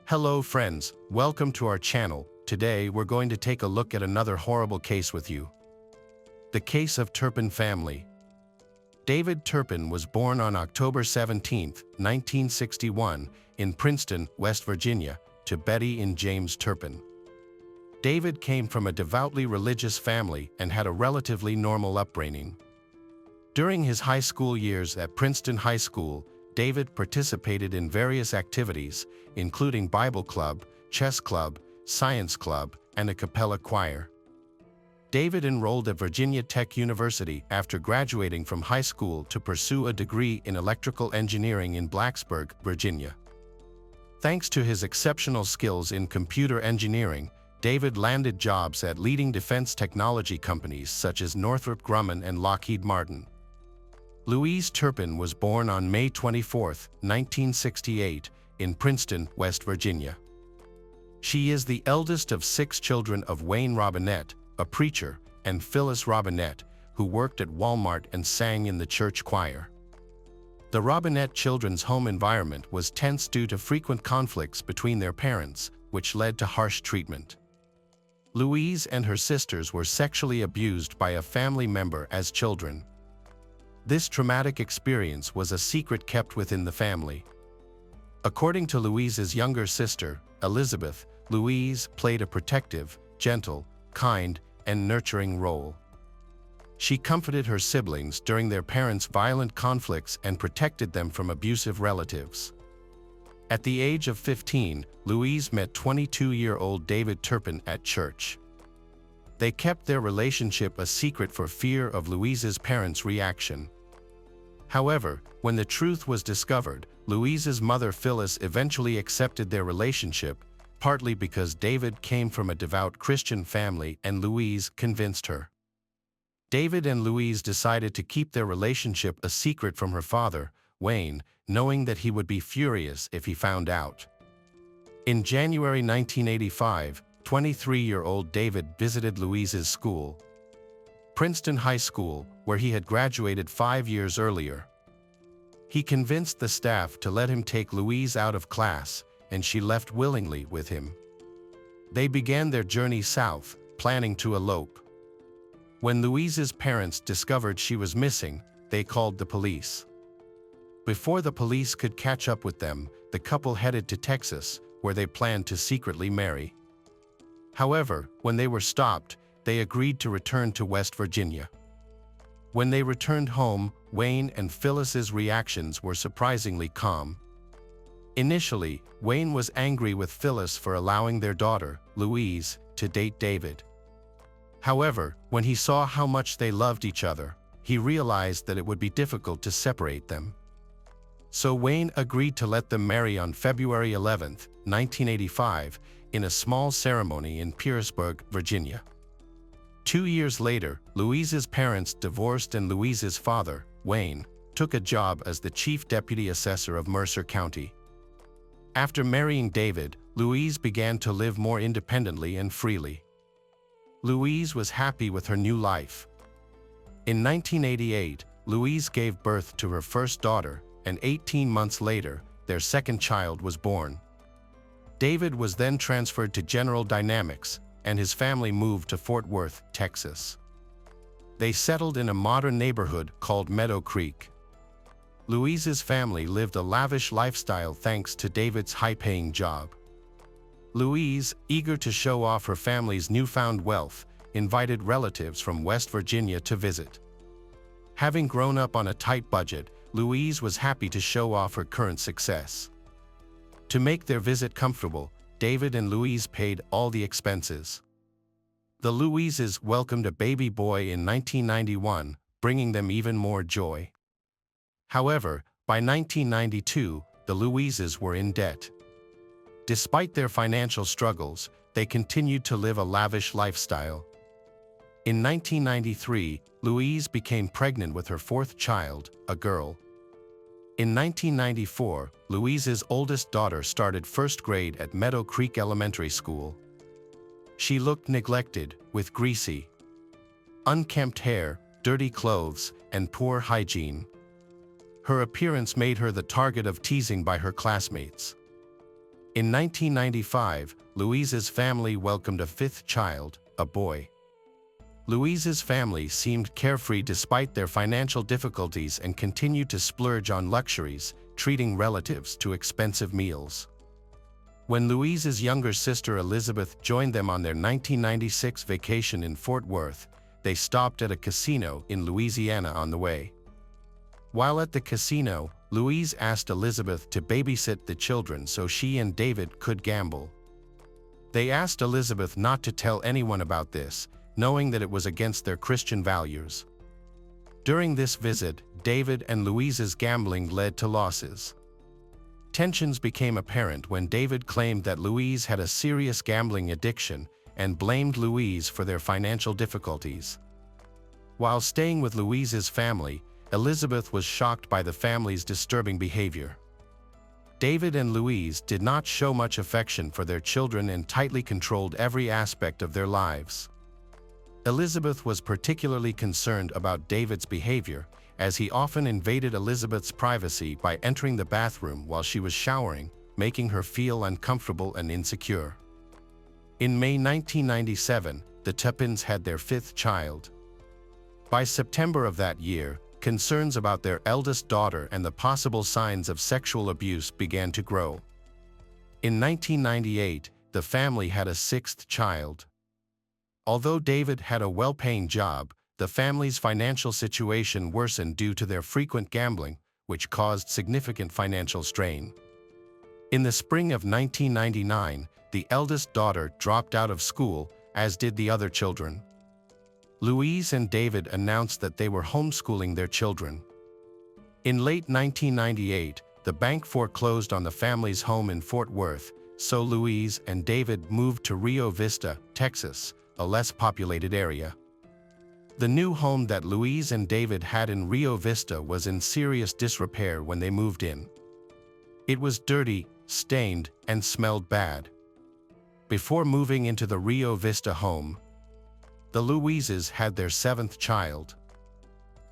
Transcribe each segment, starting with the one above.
Hello friends, welcome to our channel. Today we're going to take a look at another horrible case with you. The case of Turpin family. David Turpin was born on October 17, 1961, in Princeton, West Virginia, to Betty and James Turpin. David came from a devoutly religious family and had a relatively normal upbringing. During his high school years at Princeton High School, David participated in various activities, including Bible Club, Chess Club, Science Club, and a cappella choir. David enrolled at Virginia Tech University after graduating from high school to pursue a degree in electrical engineering in Blacksburg, Virginia. Thanks to his exceptional skills in computer engineering, David landed jobs at leading defense technology companies such as Northrop Grumman and Lockheed Martin. Louise Turpin was born on May 24, 1968, in Princeton, West Virginia. She is the eldest of 6 children of Wayne Robinette, a preacher, and Phyllis Robinette, who worked at Walmart and sang in the church choir. The Robinette children's home environment was tense due to frequent conflicts between their parents, which led to harsh treatment. Louise and her sisters were sexually abused by a family member as children. This traumatic experience was a secret kept within the family. According to Louise's younger sister, Elizabeth, Louise played a protective, gentle, kind, and nurturing role. She comforted her siblings during their parents' violent conflicts and protected them from abusive relatives. At the age of 15, Louise met 22-year-old David Turpin at church. They kept their relationship a secret for fear of Louise's parents' reaction. However, when the truth was discovered, Louise's mother Phyllis eventually accepted their relationship, partly because David came from a devout Christian family and Louise convinced her. David and Louise decided to keep their relationship a secret from her father, Wayne, knowing that he would be furious if he found out. In January 1985, 23-year-old David visited Louise's school, Princeton High School, where he had graduated 5 years earlier. He convinced the staff to let him take Louise out of class, and she left willingly with him. They began their journey south, planning to elope. When Louise's parents discovered she was missing, they called the police. Before the police could catch up with them, the couple headed to Texas, where they planned to secretly marry. However, when they were stopped, they agreed to return to West Virginia. When they returned home, Wayne and Phyllis's reactions were surprisingly calm. Initially, Wayne was angry with Phyllis for allowing their daughter, Louise, to date David. However, when he saw how much they loved each other, he realized that it would be difficult to separate them. So Wayne agreed to let them marry on February 11, 1985, in a small ceremony in Pearisburg, Virginia. 2 years later, Louise's parents divorced and Louise's father, Wayne, took a job as the chief deputy assessor of Mercer County. After marrying David, Louise began to live more independently and freely. Louise was happy with her new life. In 1988, Louise gave birth to her first daughter, and 18 months later, their second child was born. David was then transferred to General Dynamics, and his family moved to Fort Worth, Texas. They settled in a modern neighborhood called Meadow Creek. Louise's family lived a lavish lifestyle thanks to David's high-paying job. Louise, eager to show off her family's newfound wealth, invited relatives from West Virginia to visit. Having grown up on a tight budget, Louise was happy to show off her current success. To make their visit comfortable, David and Louise paid all the expenses. The Louises welcomed a baby boy in 1991, bringing them even more joy. However, by 1992, the Louises were in debt. Despite their financial struggles, they continued to live a lavish lifestyle. In 1993, Louise became pregnant with her 4th child, a girl. In 1994, Louise's oldest daughter started 1st grade at Meadow Creek Elementary School. She looked neglected, with greasy, unkempt hair, dirty clothes, and poor hygiene. Her appearance made her the target of teasing by her classmates. In 1995, Louise's family welcomed a fifth child, a boy. Louise's family seemed carefree despite their financial difficulties and continued to splurge on luxuries, treating relatives to expensive meals. When Louise's younger sister Elizabeth joined them on their 1996 vacation in Fort Worth, they stopped at a casino in Louisiana on the way. While at the casino, Louise asked Elizabeth to babysit the children so she and David could gamble. They asked Elizabeth not to tell anyone about this, knowing that it was against their Christian values. During this visit, David and Louise's gambling led to losses. Tensions became apparent when David claimed that Louise had a serious gambling addiction and blamed Louise for their financial difficulties. While staying with Louise's family, Elizabeth was shocked by the family's disturbing behavior. David and Louise did not show much affection for their children and tightly controlled every aspect of their lives. Elizabeth was particularly concerned about David's behavior, as he often invaded Elizabeth's privacy by entering the bathroom while she was showering, making her feel uncomfortable and insecure. In May 1997, the Turpins had their fifth child. By September of that year, concerns about their eldest daughter and the possible signs of sexual abuse began to grow. In 1998, the family had a sixth child. Although David had a well-paying job, the family's financial situation worsened due to their frequent gambling, which caused significant financial strain. In the spring of 1999, the eldest daughter dropped out of school, as did the other children. Louise and David announced that they were homeschooling their children. In late 1998, the bank foreclosed on the family's home in Fort Worth, so Louise and David moved to Rio Vista, Texas, a less populated area. The new home that Louise and David had in Rio Vista was in serious disrepair when they moved in. It was dirty, stained, and smelled bad. Before moving into the Rio Vista home, the Louises had their seventh child.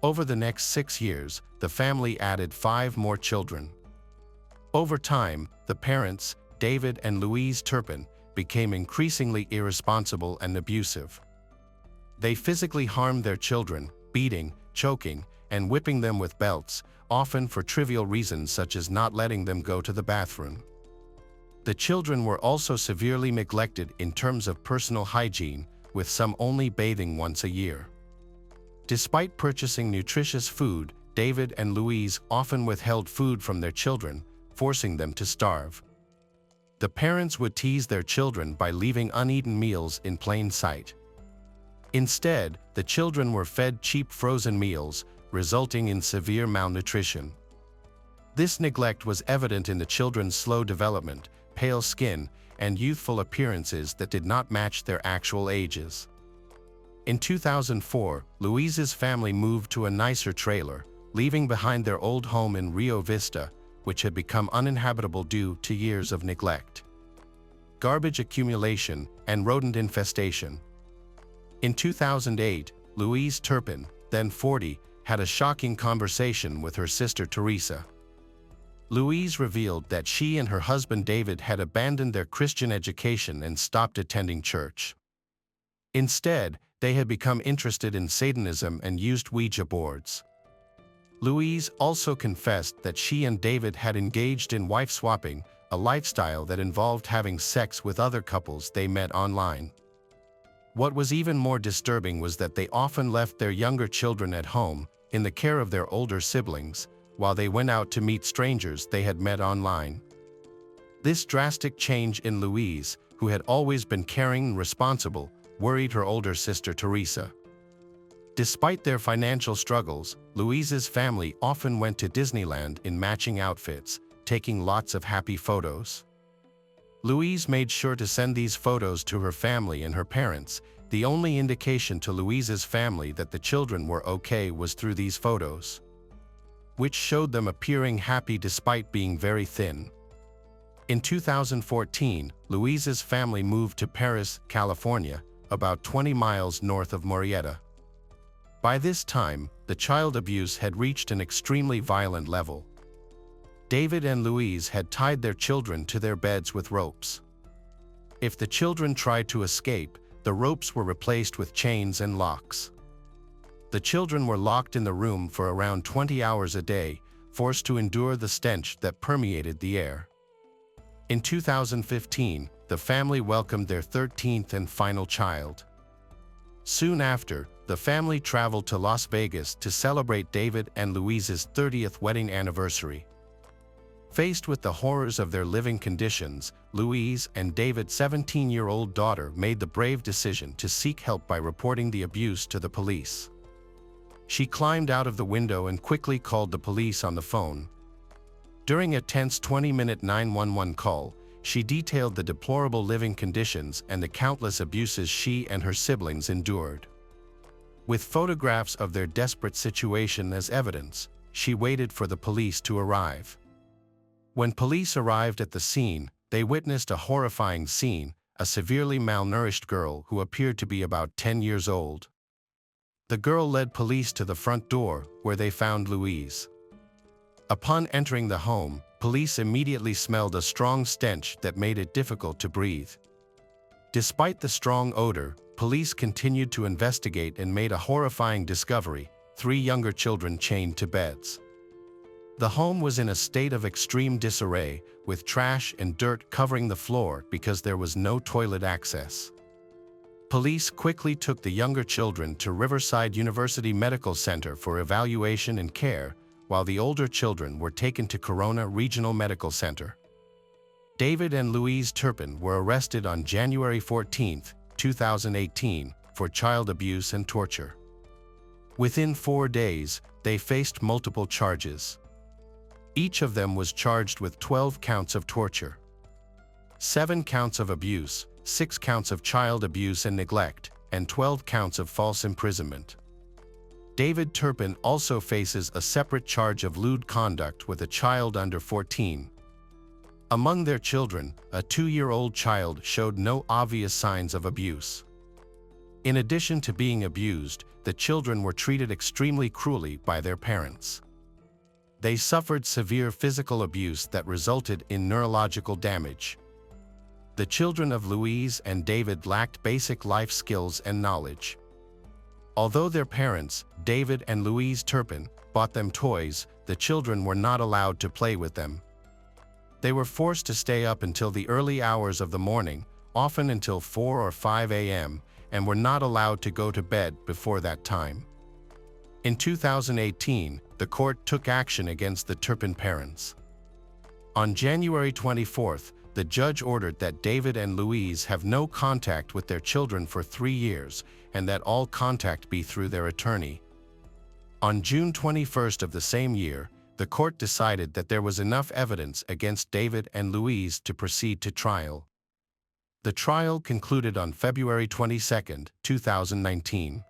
Over the next 6 years, the family added 5 more children. Over time, the parents, David and Louise Turpin, became increasingly irresponsible and abusive. They physically harmed their children, beating, choking, and whipping them with belts, often for trivial reasons such as not letting them go to the bathroom. The children were also severely neglected in terms of personal hygiene, with some only bathing once a year. Despite purchasing nutritious food, David and Louise often withheld food from their children, forcing them to starve. The parents would tease their children by leaving uneaten meals in plain sight. Instead, the children were fed cheap frozen meals, resulting in severe malnutrition. This neglect was evident in the children's slow development, pale skin, and youthful appearances that did not match their actual ages. In 2004, Louise's family moved to a nicer trailer, leaving behind their old home in Rio Vista, which had become uninhabitable due to years of neglect, garbage accumulation, and rodent infestation. In 2008, Louise Turpin, then 40, had a shocking conversation with her sister Teresa. Louise revealed that she and her husband David had abandoned their Christian education and stopped attending church. Instead, they had become interested in Satanism and used Ouija boards. Louise also confessed that she and David had engaged in wife-swapping, a lifestyle that involved having sex with other couples they met online. What was even more disturbing was that they often left their younger children at home, in the care of their older siblings, while they went out to meet strangers they had met online. This drastic change in Louise, who had always been caring and responsible, worried her older sister Teresa. Despite their financial struggles, Louise's family often went to Disneyland in matching outfits, taking lots of happy photos. Louise made sure to send these photos to her family and her parents. The only indication to Louise's family that the children were okay was through these photos, which showed them appearing happy despite being very thin. In 2014, Louise's family moved to Paris, California, about 20 miles north of Murrieta. By this time, the child abuse had reached an extremely violent level. David and Louise had tied their children to their beds with ropes. If the children tried to escape, the ropes were replaced with chains and locks. The children were locked in the room for around 20 hours a day, forced to endure the stench that permeated the air. In 2015, the family welcomed their 13th and final child. Soon after, the family traveled to Las Vegas to celebrate David and Louise's 30th wedding anniversary. Faced with the horrors of their living conditions, Louise and David's 17-year-old daughter made the brave decision to seek help by reporting the abuse to the police. She climbed out of the window and quickly called the police on the phone. During a tense 20-minute 911 call, she detailed the deplorable living conditions and the countless abuses she and her siblings endured. With photographs of their desperate situation as evidence, she waited for the police to arrive. When police arrived at the scene, they witnessed a horrifying scene: a severely malnourished girl who appeared to be about 10 years old. The girl led police to the front door, where they found Louise. Upon entering the home, police immediately smelled a strong stench that made it difficult to breathe. Despite the strong odor, police continued to investigate and made a horrifying discovery: 3 younger children chained to beds. The home was in a state of extreme disarray, with trash and dirt covering the floor because there was no toilet access. Police quickly took the younger children to Riverside University Medical Center for evaluation and care, while the older children were taken to Corona Regional Medical Center. David and Louise Turpin were arrested on January 14, 2018, for child abuse and torture. Within 4 days, they faced multiple charges. Each of them was charged with 12 counts of torture, 7 counts of abuse, 6 counts of child abuse and neglect, and 12 counts of false imprisonment. David Turpin also faces a separate charge of lewd conduct with a child under 14. Among their children, a 2-year-old child showed no obvious signs of abuse. In addition to being abused, the children were treated extremely cruelly by their parents. They suffered severe physical abuse that resulted in neurological damage. The children of Louise and David lacked basic life skills and knowledge. Although their parents, David and Louise Turpin, bought them toys, the children were not allowed to play with them. They were forced to stay up until the early hours of the morning, often until 4 or 5 a.m., and were not allowed to go to bed before that time. In 2018, the court took action against the Turpin parents. On January 24, the judge ordered that David and Louise have no contact with their children for 3 years, and that all contact be through their attorney. On June 21 of the same year, the court decided that there was enough evidence against David and Louise to proceed to trial. The trial concluded on February 22, 2019.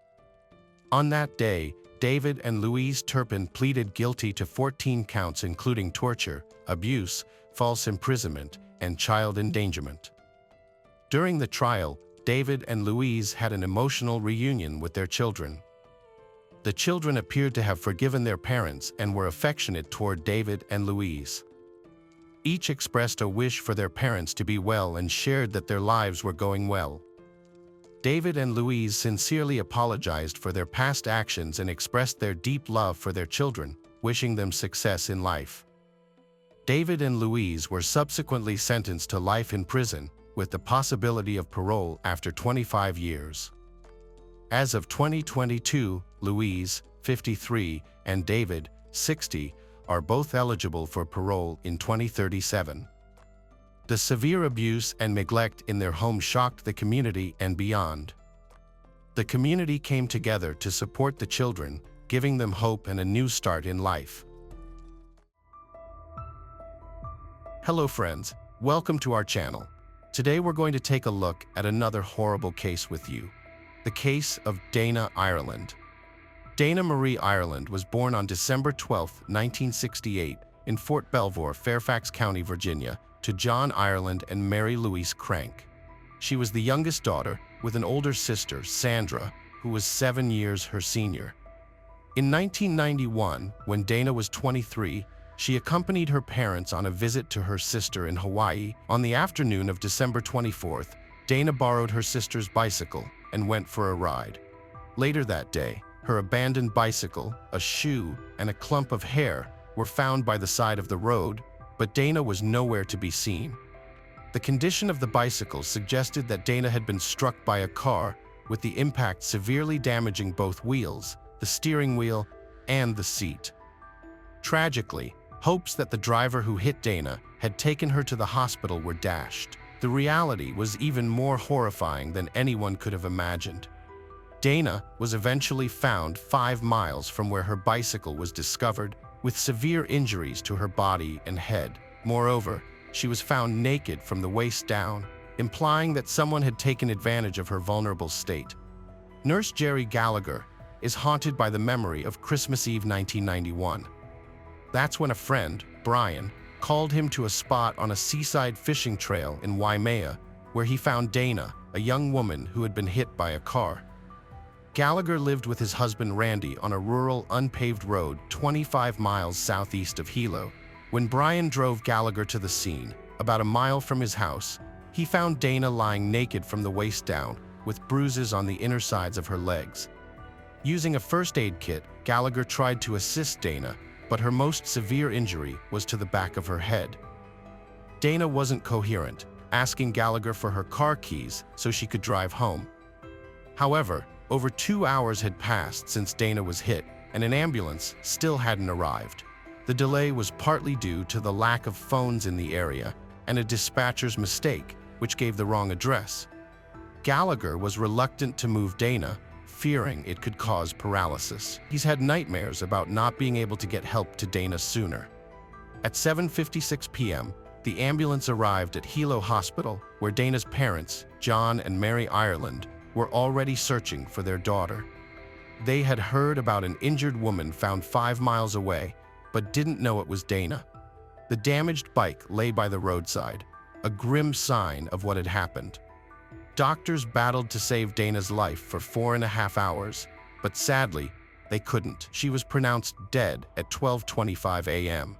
On that day, David and Louise Turpin pleaded guilty to 14 counts including torture, abuse, false imprisonment, and child endangerment. During the trial, David and Louise had an emotional reunion with their children. The children appeared to have forgiven their parents and were affectionate toward David and Louise. Each expressed a wish for their parents to be well and shared that their lives were going well. David and Louise sincerely apologized for their past actions and expressed their deep love for their children, wishing them success in life. David and Louise were subsequently sentenced to life in prison, with the possibility of parole after 25 years. As of 2022, Louise, 53, and David, 60, are both eligible for parole in 2037. The severe abuse and neglect in their home shocked the community and beyond. The community came together to support the children, giving them hope and a new start in life. Hello friends, welcome to our channel. Today we're going to take a look at another horrible case with you. The case of Dana Ireland. Dana Marie Ireland was born on December 12, 1968, in Fort Belvoir, Fairfax County, Virginia, to John Ireland and Mary Louise Crank. She was the youngest daughter, with an older sister, Sandra, who was 7 years her senior. In 1991, when Dana was 23, She accompanied her parents on a visit to her sister in Hawaii. On the afternoon of December 24th, Dana borrowed her sister's bicycle and went for a ride. Later that day, her abandoned bicycle, a shoe, and a clump of hair were found by the side of the road, but Dana was nowhere to be seen. The condition of the bicycle suggested that Dana had been struck by a car, with the impact severely damaging both wheels, the steering wheel, and the seat. Tragically, hopes that the driver who hit Dana had taken her to the hospital were dashed. The reality was even more horrifying than anyone could have imagined. Dana was eventually found 5 miles from where her bicycle was discovered, with severe injuries to her body and head. Moreover, she was found naked from the waist down, implying that someone had taken advantage of her vulnerable state. Nurse Jerry Gallagher is haunted by the memory of Christmas Eve 1991. That's when a friend, Brian, called him to a spot on a seaside fishing trail in Waimea, where he found Dana, a young woman who had been hit by a car. Gallagher lived with his husband Randy on a rural, unpaved road 25 miles southeast of Hilo. When Brian drove Gallagher to the scene, about a mile from his house, he found Dana lying naked from the waist down, with bruises on the inner sides of her legs. Using a first aid kit, Gallagher tried to assist Dana, but her most severe injury was to the back of her head. Dana wasn't coherent, asking Gallagher for her car keys so she could drive home. However, over 2 hours had passed since Dana was hit, and an ambulance still hadn't arrived. The delay was partly due to the lack of phones in the area and a dispatcher's mistake, which gave the wrong address. Gallagher was reluctant to move Dana, fearing it could cause paralysis. He's had nightmares about not being able to get help to Dana sooner. At 7:56 p.m., the ambulance arrived at Hilo Hospital, where Dana's parents, John and Mary Ireland, were already searching for their daughter. They had heard about an injured woman found 5 miles away, but didn't know it was Dana. The damaged bike lay by the roadside, a grim sign of what had happened. Doctors battled to save Dana's life for 4.5 hours, but sadly, they couldn't. She was pronounced dead at 12:25 a.m.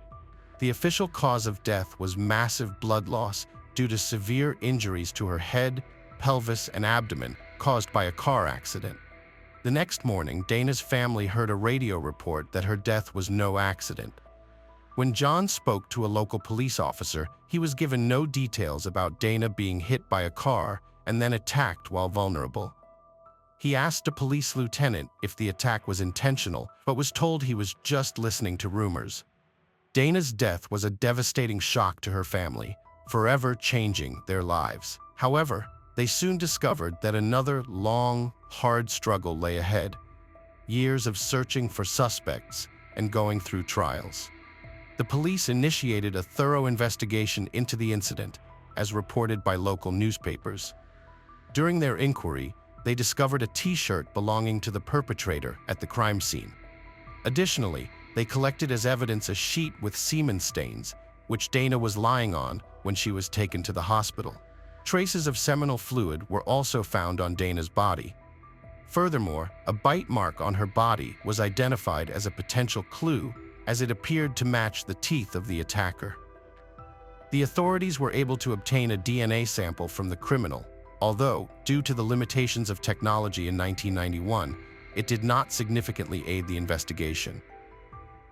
The official cause of death was massive blood loss due to severe injuries to her head, pelvis, and abdomen caused by a car accident. The next morning, Dana's family heard a radio report that her death was no accident. When John spoke to a local police officer, he was given no details about Dana being hit by a car and then attacked while vulnerable. He asked a police lieutenant if the attack was intentional, but was told he was just listening to rumors. Dana's death was a devastating shock to her family, forever changing their lives. However, they soon discovered that another long, hard struggle lay ahead. Years of searching for suspects and going through trials. The police initiated a thorough investigation into the incident, as reported by local newspapers. During their inquiry, they discovered a T-shirt belonging to the perpetrator at the crime scene. Additionally, they collected as evidence a sheet with semen stains, which Dana was lying on when she was taken to the hospital. Traces of seminal fluid were also found on Dana's body. Furthermore, a bite mark on her body was identified as a potential clue, as it appeared to match the teeth of the attacker. The authorities were able to obtain a DNA sample from the criminal, although, due to the limitations of technology in 1991, it did not significantly aid the investigation.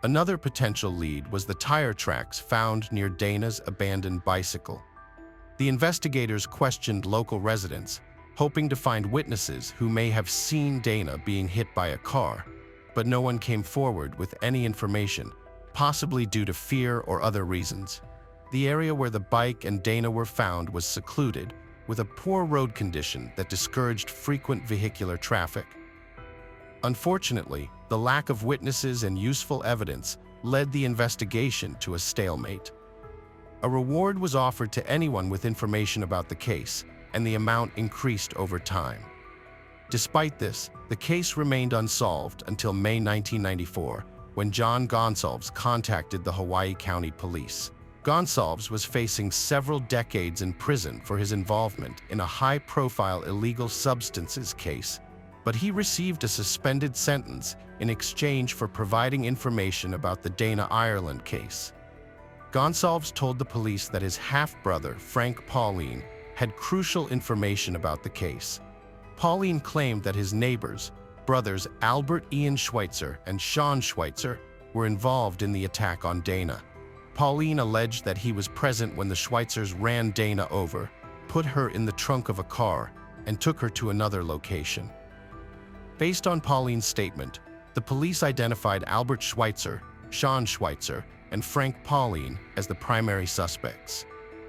Another potential lead was the tire tracks found near Dana's abandoned bicycle. The investigators questioned local residents, hoping to find witnesses who may have seen Dana being hit by a car, but no one came forward with any information, possibly due to fear or other reasons. The area where the bike and Dana were found was secluded, with a poor road condition that discouraged frequent vehicular traffic. Unfortunately, the lack of witnesses and useful evidence led the investigation to a stalemate. A reward was offered to anyone with information about the case, and the amount increased over time. Despite this, the case remained unsolved until May 1994, when John Gonsalves contacted the Hawaii County Police. Gonsalves was facing several decades in prison for his involvement in a high-profile illegal substances case. but he received a suspended sentence in exchange for providing information about the Dana Ireland case. Gonsalves told the police that his half-brother, Frank Pauline, had crucial information about the case. Pauline claimed that his neighbors, brothers Albert Ian Schweitzer and Sean Schweitzer, were involved in the attack on Dana. Pauline alleged that he was present when the Schweitzers ran Dana over, put her in the trunk of a car, and took her to another location. Based on Pauline's statement, the police identified Albert Schweitzer, Sean Schweitzer, and Frank Pauline as the primary suspects.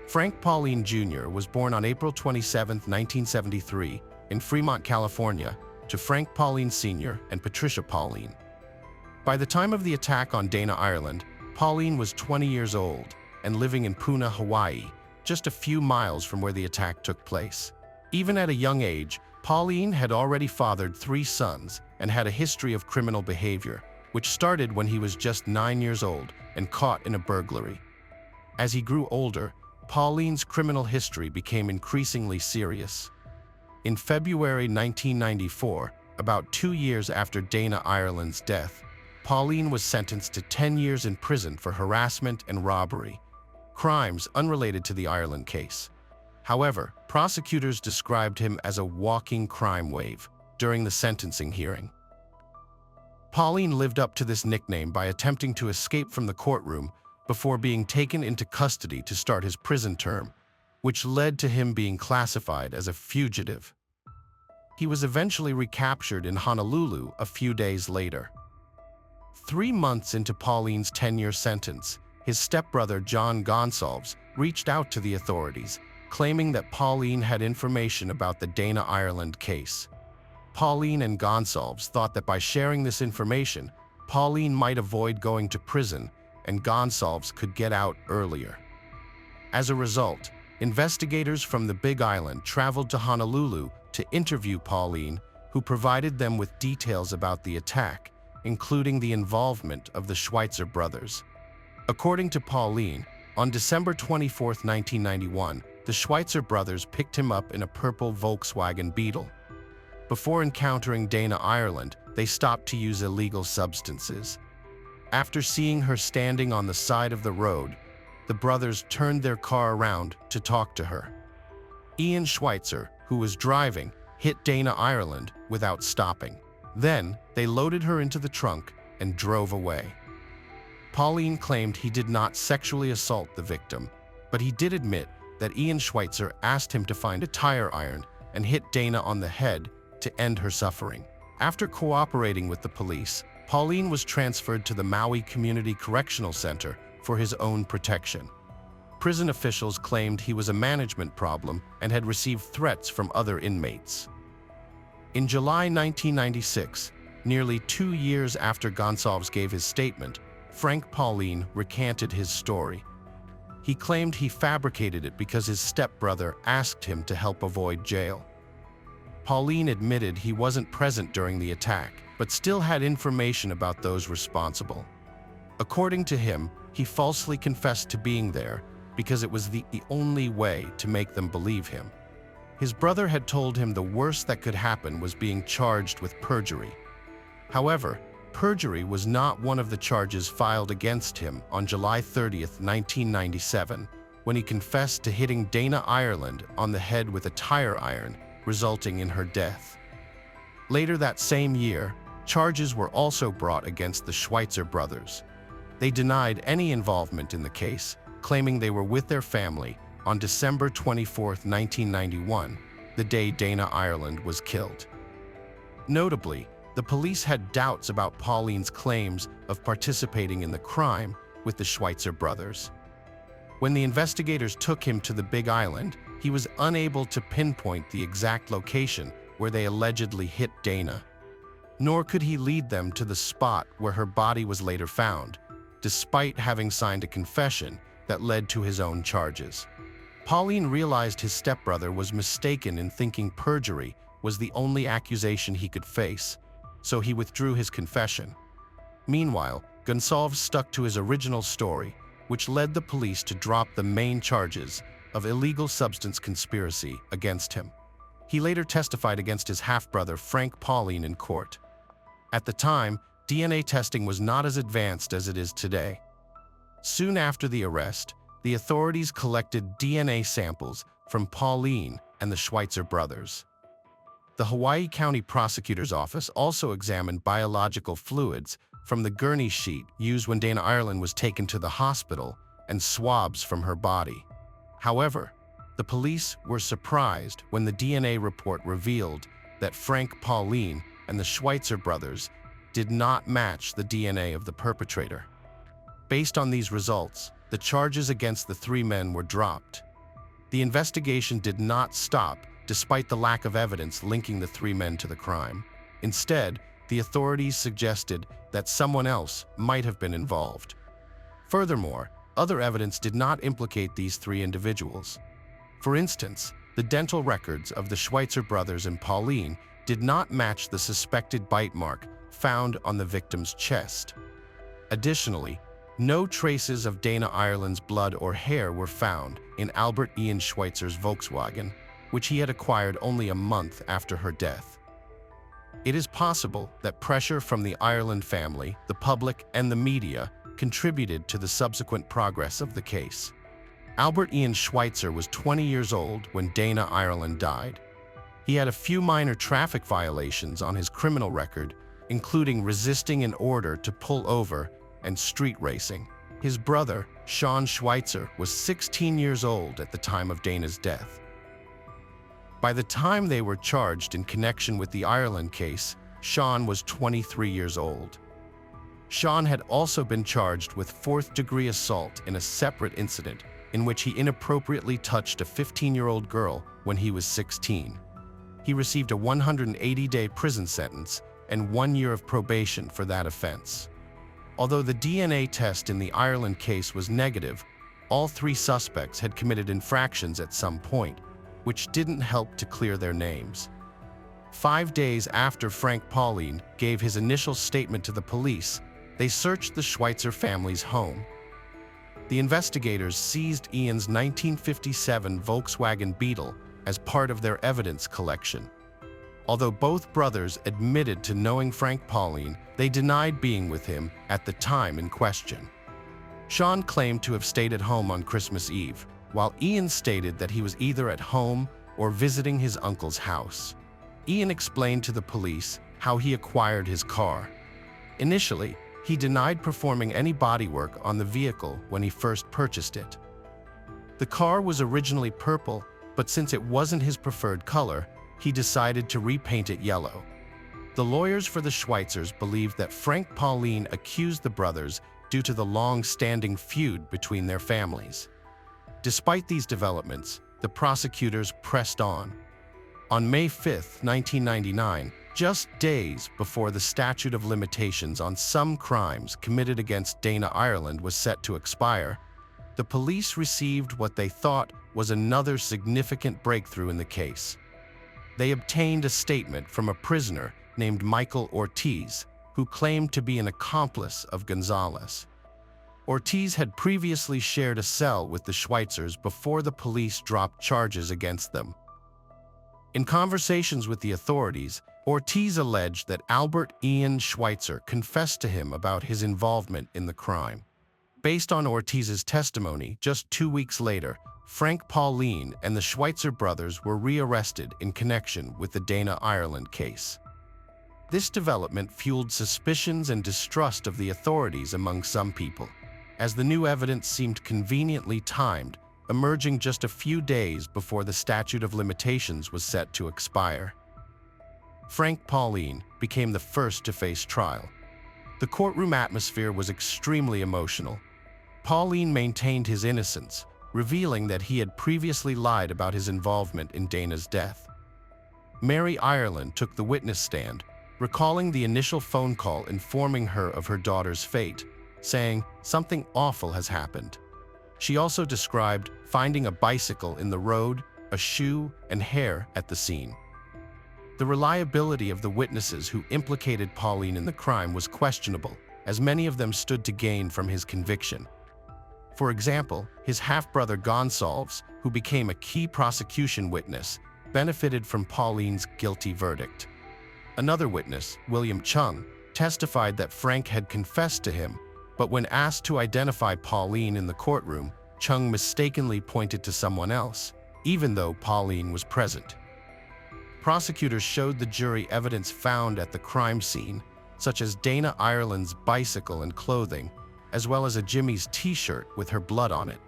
Frank Pauline Jr. was born on April 27, 1973, in Fremont, California, to Frank Pauline Sr. and Patricia Pauline. By the time of the attack on Dana Ireland, Pauline was 20 years old and living in Puna, Hawaii, just a few miles from where the attack took place. Even at a young age, Pauline had already fathered 3 sons and had a history of criminal behavior, which started when he was just 9 years old and caught in a burglary. As he grew older, Pauline's criminal history became increasingly serious. In February 1994, about 2 years after Dana Ireland's death, Pauline was sentenced to 10 years in prison for harassment and robbery, crimes unrelated to the Ireland case. However, prosecutors described him as a walking crime wave during the sentencing hearing. Pauline lived up to this nickname by attempting to escape from the courtroom before being taken into custody to start his prison term, which led to him being classified as a fugitive. He was eventually recaptured in Honolulu a few days later. 3 months into Pauline's 10-year sentence, his stepbrother John Gonsalves reached out to the authorities, claiming that Pauline had information about the Dana Ireland case. Pauline and Gonsalves thought that by sharing this information, Pauline might avoid going to prison and Gonsalves could get out earlier. As a result, investigators from the Big Island traveled to Honolulu to interview Pauline, who provided them with details about the attack, including the involvement of the Schweitzer brothers. According to Pauline, on December 24, 1991, the Schweitzer brothers picked him up in a purple Volkswagen Beetle. Before encountering Dana Ireland, they stopped to use illegal substances. After seeing her standing on the side of the road, the brothers turned their car around to talk to her. Ian Schweitzer, who was driving, hit Dana Ireland without stopping. Then, they loaded her into the trunk and drove away. Pauline claimed he did not sexually assault the victim, but he did admit that Ian Schweitzer asked him to find a tire iron and hit Dana on the head to end her suffering. After cooperating with the police, Pauline was transferred to the Maui Community Correctional Center for his own protection. Prison officials claimed he was a management problem and had received threats from other inmates. In July 1996, nearly 2 years after Gonsalves gave his statement, Frank Pauline recanted his story. He claimed he fabricated it because his stepbrother asked him to help avoid jail. Pauline admitted he wasn't present during the attack, but still had information about those responsible. According to him, he falsely confessed to being there because it was the only way to make them believe him. His brother had told him the worst that could happen was being charged with perjury. However, perjury was not one of the charges filed against him on July 30, 1997, when he confessed to hitting Dana Ireland on the head with a tire iron, resulting in her death. Later that same year, charges were also brought against the Schweitzer brothers. They denied any involvement in the case, claiming they were with their family on December 24, 1991, the day Dana Ireland was killed. Notably, the police had doubts about Pauline's claims of participating in the crime with the Schweitzer brothers. When the investigators took him to the Big Island, he was unable to pinpoint the exact location where they allegedly hit Dana. Nor could he lead them to the spot where her body was later found, despite having signed a confession that led to his own charges. Pauline realized his stepbrother was mistaken in thinking perjury was the only accusation he could face, so he withdrew his confession. Meanwhile, Gonsalves stuck to his original story, which led the police to drop the main charges of illegal substance conspiracy against him. He later testified against his half-brother Frank Pauline in court. At the time, DNA testing was not as advanced as it is today. Soon after the arrest, the authorities collected DNA samples from Pauline and the Schweitzer brothers. The Hawaii County Prosecutor's Office also examined biological fluids from the gurney sheet used when Dana Ireland was taken to the hospital and swabs from her body. However, the police were surprised when the DNA report revealed that Frank Pauline and the Schweitzer brothers did not match the DNA of the perpetrator. Based on these results, the charges against the three men were dropped. The investigation did not stop despite the lack of evidence linking the three men to the crime. Instead, the authorities suggested that someone else might have been involved. Furthermore, other evidence did not implicate these three individuals. For instance, the dental records of the Schweitzer brothers and Pauline did not match the suspected bite mark found on the victim's chest. Additionally, no traces of Dana Ireland's blood or hair were found in Albert Ian Schweitzer's Volkswagen, which he had acquired only a month after her death. It is possible that pressure from the Ireland family, the public, and the media contributed to the subsequent progress of the case. Albert Ian Schweitzer was 20 years old when Dana Ireland died. He had a few minor traffic violations on his criminal record, including resisting an order to pull over and street racing. His brother, Sean Schweitzer, was 16 years old at the time of Dana's death. By the time they were charged in connection with the Ireland case, Sean was 23 years old. Sean had also been charged with fourth-degree assault in a separate incident in which he inappropriately touched a 15-year-old girl when he was 16. He received a 180-day prison sentence and 1 year of probation for that offense. Although the DNA test in the Ireland case was negative, all three suspects had committed infractions at some point, which didn't help to clear their names. 5 days after Frank Pauline gave his initial statement to the police, they searched the Schweitzer family's home. The investigators seized Ian's 1957 Volkswagen Beetle as part of their evidence collection. Although both brothers admitted to knowing Frank Pauline, they denied being with him at the time in question. Sean claimed to have stayed at home on Christmas Eve, while Ian stated that he was either at home or visiting his uncle's house. Ian explained to the police how he acquired his car. Initially, he denied performing any bodywork on the vehicle when he first purchased it. The car was originally purple, but since it wasn't his preferred color, he decided to repaint it yellow. The lawyers for the Schweitzers believed that Frank Pauline accused the brothers due to the long-standing feud between their families. Despite these developments, the prosecutors pressed on. On May 5, 1999, just days before the statute of limitations on some crimes committed against Dana Ireland was set to expire, the police received what they thought was another significant breakthrough in the case. They obtained a statement from a prisoner named Michael Ortiz, who claimed to be an accomplice of Gonzalez. Ortiz had previously shared a cell with the Schweitzers before the police dropped charges against them. In conversations with the authorities, Ortiz alleged that Albert Ian Schweitzer confessed to him about his involvement in the crime. Based on Ortiz's testimony, just 2 weeks later, Frank Pauline and the Schweitzer brothers were rearrested in connection with the Dana Ireland case. This development fueled suspicions and distrust of the authorities among some people, as the new evidence seemed conveniently timed, emerging just a few days before the statute of limitations was set to expire. Frank Pauline became the first to face trial. The courtroom atmosphere was extremely emotional. Pauline maintained his innocence, revealing that he had previously lied about his involvement in Dana's death. Mary Ireland took the witness stand, recalling the initial phone call informing her of her daughter's fate, saying, "Something awful has happened." She also described finding a bicycle in the road, a shoe, and hair at the scene. The reliability of the witnesses who implicated Pauline in the crime was questionable, as many of them stood to gain from his conviction. For example, his half-brother Gonsalves, who became a key prosecution witness, benefited from Pauline's guilty verdict. Another witness, William Chung, testified that Frank had confessed to him, but when asked to identify Pauline in the courtroom, Chung mistakenly pointed to someone else, even though Pauline was present. Prosecutors showed the jury evidence found at the crime scene, such as Dana Ireland's bicycle and clothing, as well as a Jimmy's t-shirt with her blood on it.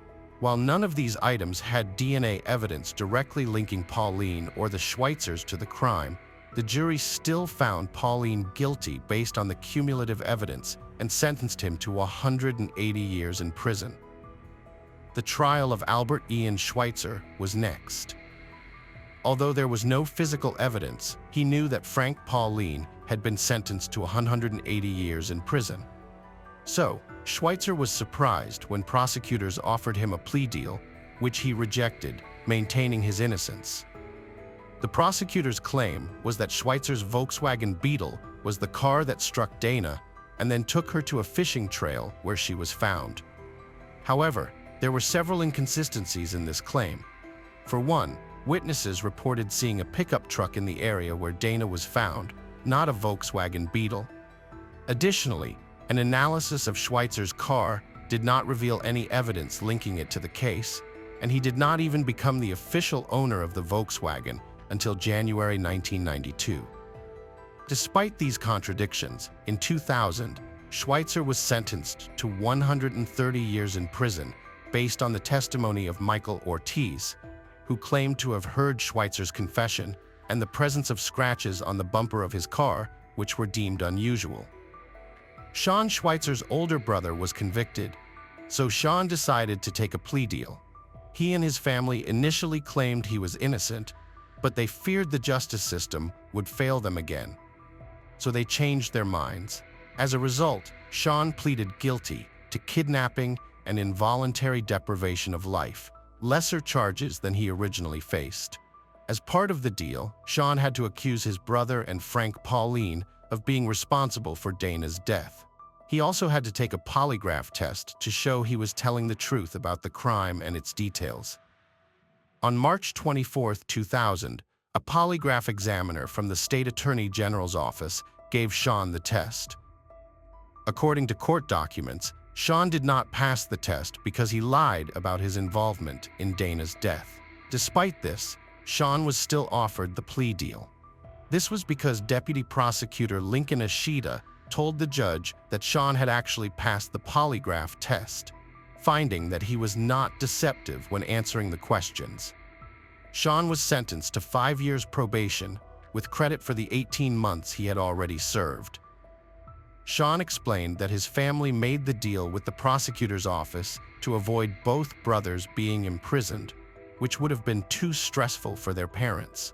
While none of these items had DNA evidence directly linking Pauline or the Schweitzers to the crime, the jury still found Pauline guilty based on the cumulative evidence and sentenced him to 180 years in prison. The trial of Albert Ian Schweitzer was next. Although there was no physical evidence, he knew that Frank Pauline had been sentenced to 180 years in prison. So, Schweitzer was surprised when prosecutors offered him a plea deal, which he rejected, maintaining his innocence. The prosecutor's claim was that Schweitzer's Volkswagen Beetle was the car that struck Dana and then took her to a fishing trail where she was found. However, there were several inconsistencies in this claim. For one, witnesses reported seeing a pickup truck in the area where Dana was found, not a Volkswagen Beetle. Additionally, an analysis of Schweitzer's car did not reveal any evidence linking it to the case, and he did not even become the official owner of the Volkswagen until January 1992. Despite these contradictions, in 2000, Schweitzer was sentenced to 130 years in prison based on the testimony of Michael Ortiz, who claimed to have heard Schweitzer's confession and the presence of scratches on the bumper of his car, which were deemed unusual. Sean Schweitzer's older brother was convicted, so Sean decided to take a plea deal. He and his family initially claimed he was innocent, but they feared the justice system would fail them again. So they changed their minds. As a result, Sean pleaded guilty to kidnapping and involuntary deprivation of life, lesser charges than he originally faced. As part of the deal, Sean had to accuse his brother and Frank Pauline of being responsible for Dana's death. He also had to take a polygraph test to show he was telling the truth about the crime and its details. On March 24, 2000, a polygraph examiner from the State Attorney General's office gave Sean the test. According to court documents, Sean did not pass the test because he lied about his involvement in Dana's death. Despite this, Sean was still offered the plea deal. This was because Deputy Prosecutor Lincoln Ashita told the judge that Sean had actually passed the polygraph test, finding that he was not deceptive when answering the questions. Sean was sentenced to 5 years probation, with credit for the 18 months he had already served. Sean explained that his family made the deal with the prosecutor's office to avoid both brothers being imprisoned, which would have been too stressful for their parents.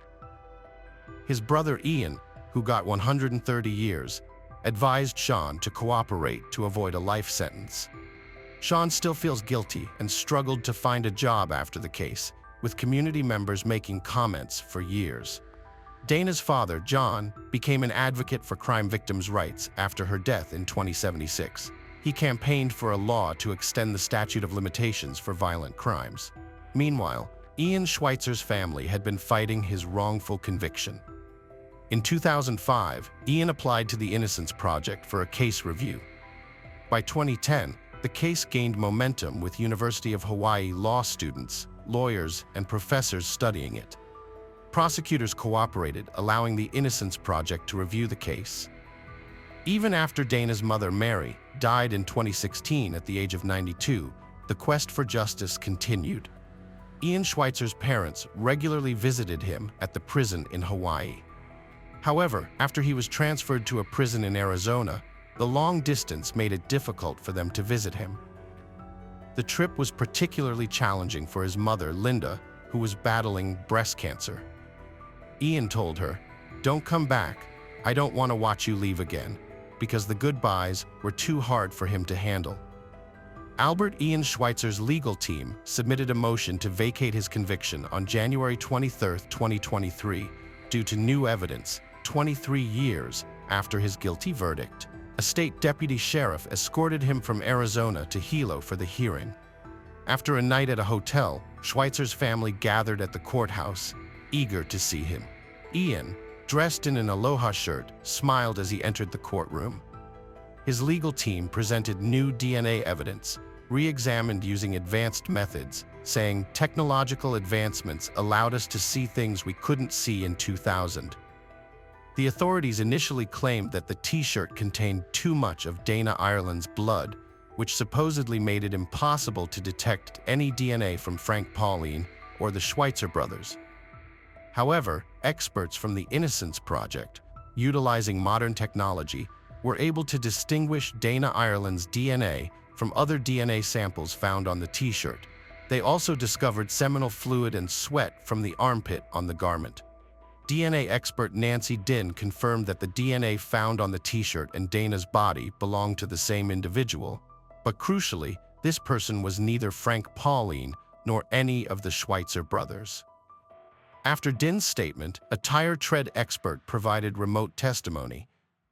His brother Ian, who got 130 years, advised Sean to cooperate to avoid a life sentence. Sean still feels guilty and struggled to find a job after the case, with community members making comments for years. Dana's father, John, became an advocate for crime victims' rights after her death in 2076. He campaigned for a law to extend the statute of limitations for violent crimes. Meanwhile, Ian Schweitzer's family had been fighting his wrongful conviction. In 2005, Ian applied to the Innocence Project for a case review. By 2010, the case gained momentum with University of Hawaii law students, lawyers, and professors studying it. Prosecutors cooperated, allowing the Innocence Project to review the case. Even after Dana's mother, Mary, died in 2016 at the age of 92, the quest for justice continued. Ian Schweitzer's parents regularly visited him at the prison in Hawaii. However, after he was transferred to a prison in Arizona, the long distance made it difficult for them to visit him. The trip was particularly challenging for his mother, Linda, who was battling breast cancer. Ian told her, "Don't come back. I don't want to watch you leave again," because the goodbyes were too hard for him to handle. Albert Ian Schweitzer's legal team submitted a motion to vacate his conviction on January 23, 2023, due to new evidence, 23 years after his guilty verdict. A state deputy sheriff escorted him from Arizona to Hilo for the hearing. After a night at a hotel, Schweitzer's family gathered at the courthouse. eager to see him. Ian, dressed in an aloha shirt, smiled as he entered the courtroom. His legal team presented new DNA evidence, re-examined using advanced methods, saying technological advancements allowed us to see things we couldn't see in 2000. The authorities initially claimed that the t-shirt contained too much of Dana Ireland's blood, which supposedly made it impossible to detect any DNA from Frank Pauline or the Schweitzer brothers. However, experts from the Innocence Project, utilizing modern technology, were able to distinguish Dana Ireland's DNA from other DNA samples found on the t-shirt. They also discovered seminal fluid and sweat from the armpit on the garment. DNA expert Nancy Dinh confirmed that the DNA found on the t-shirt and Dana's body belonged to the same individual, but crucially, this person was neither Frank Pauline nor any of the Schweitzer brothers. After Dinh's statement, a tire tread expert provided remote testimony,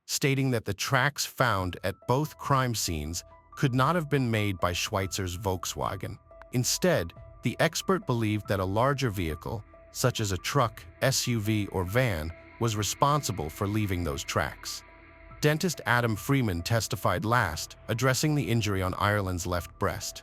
stating that the tracks found at both crime scenes could not have been made by Schweitzer's Volkswagen. Instead, the expert believed that a larger vehicle, such as a truck, SUV, or van, was responsible for leaving those tracks. Dentist Adam Freeman testified last, addressing the injury on Ireland's left breast.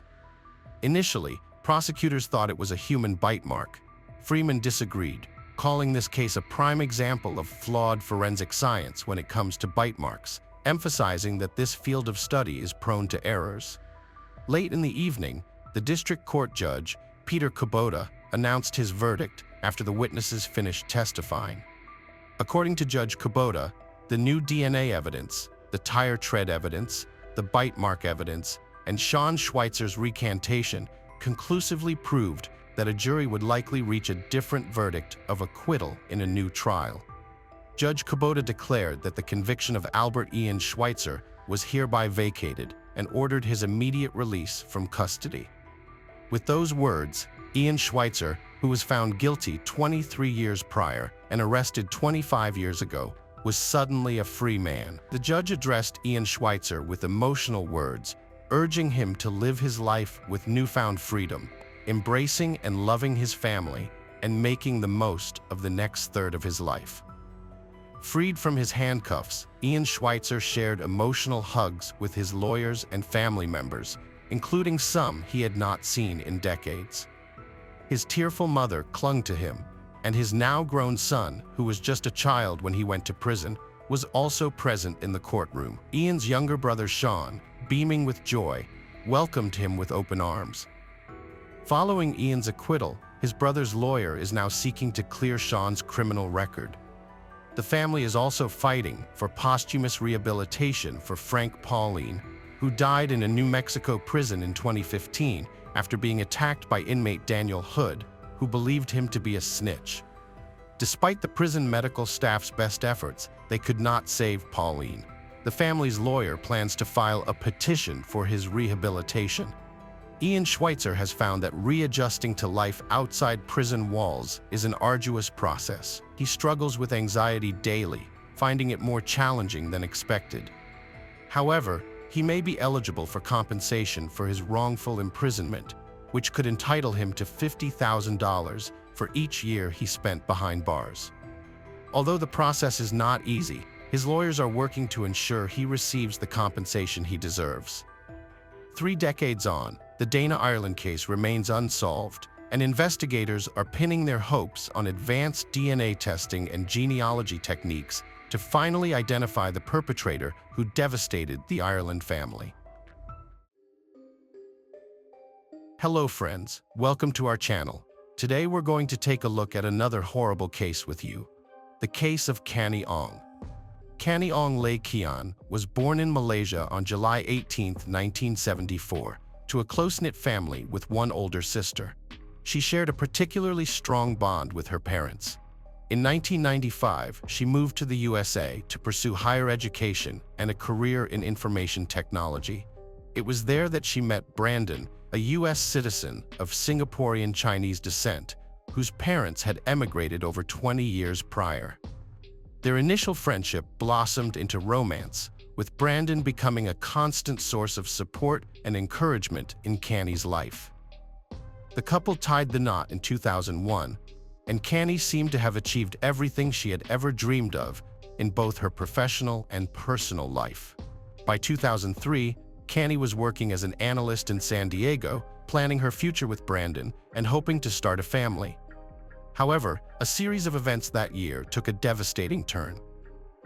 Initially, prosecutors thought it was a human bite mark. Freeman disagreed, calling this case a prime example of flawed forensic science when it comes to bite marks, emphasizing that this field of study is prone to errors. Late in the evening, the district court judge, Peter Kubota, announced his verdict after the witnesses finished testifying. According to Judge Kubota, the new DNA evidence, the tire tread evidence, the bite mark evidence, and Sean Schweitzer's recantation conclusively proved that a jury would likely reach a different verdict of acquittal in a new trial. Judge Kubota declared that the conviction of Albert Ian Schweitzer was hereby vacated and ordered his immediate release from custody. With those words, Ian Schweitzer, who was found guilty 23 years prior and arrested 25 years ago, was suddenly a free man. The judge addressed Ian Schweitzer with emotional words, urging him to live his life with newfound freedom, embracing and loving his family, and making the most of the next third of his life. Freed from his handcuffs, Ian Schweitzer shared emotional hugs with his lawyers and family members, including some he had not seen in decades. His tearful mother clung to him, and his now-grown son, who was just a child when he went to prison, was also present in the courtroom. Ian's younger brother Sean, beaming with joy, welcomed him with open arms. Following Ian's acquittal, his brother's lawyer is now seeking to clear Sean's criminal record. The family is also fighting for posthumous rehabilitation for Frank Pauline, who died in a New Mexico prison in 2015 after being attacked by inmate Daniel Hood, who believed him to be a snitch. Despite the prison medical staff's best efforts, they could not save Pauline. The family's lawyer plans to file a petition for his rehabilitation. Ian Schweitzer has found that readjusting to life outside prison walls is an arduous process. He struggles with anxiety daily, finding it more challenging than expected. However, he may be eligible for compensation for his wrongful imprisonment, which could entitle him to $50,000 for each year he spent behind bars. Although the process is not easy, his lawyers are working to ensure he receives the compensation he deserves. 3 decades on, the Dana Ireland case remains unsolved, and investigators are pinning their hopes on advanced DNA testing and genealogy techniques to finally identify the perpetrator who devastated the Ireland family. Hello friends, welcome to our channel. Today we're going to take a look at another horrible case with you, the case of Kanny Ong. Kanny Ong Lay Kian was born in Malaysia on July 18, 1974, to a close-knit family with one older sister. She shared a particularly strong bond with her parents. In 1995, she moved to the USA to pursue higher education and a career in information technology. It was there that she met Brandon, a US citizen of Singaporean Chinese descent, whose parents had emigrated over 20 years prior. Their initial friendship blossomed into romance, with Brandon becoming a constant source of support and encouragement in Kanny's life. The couple tied the knot in 2001, and Canny seemed to have achieved everything she had ever dreamed of in both her professional and personal life. By 2003, Canny was working as an analyst in San Diego, planning her future with Brandon and hoping to start a family. However, a series of events that year took a devastating turn.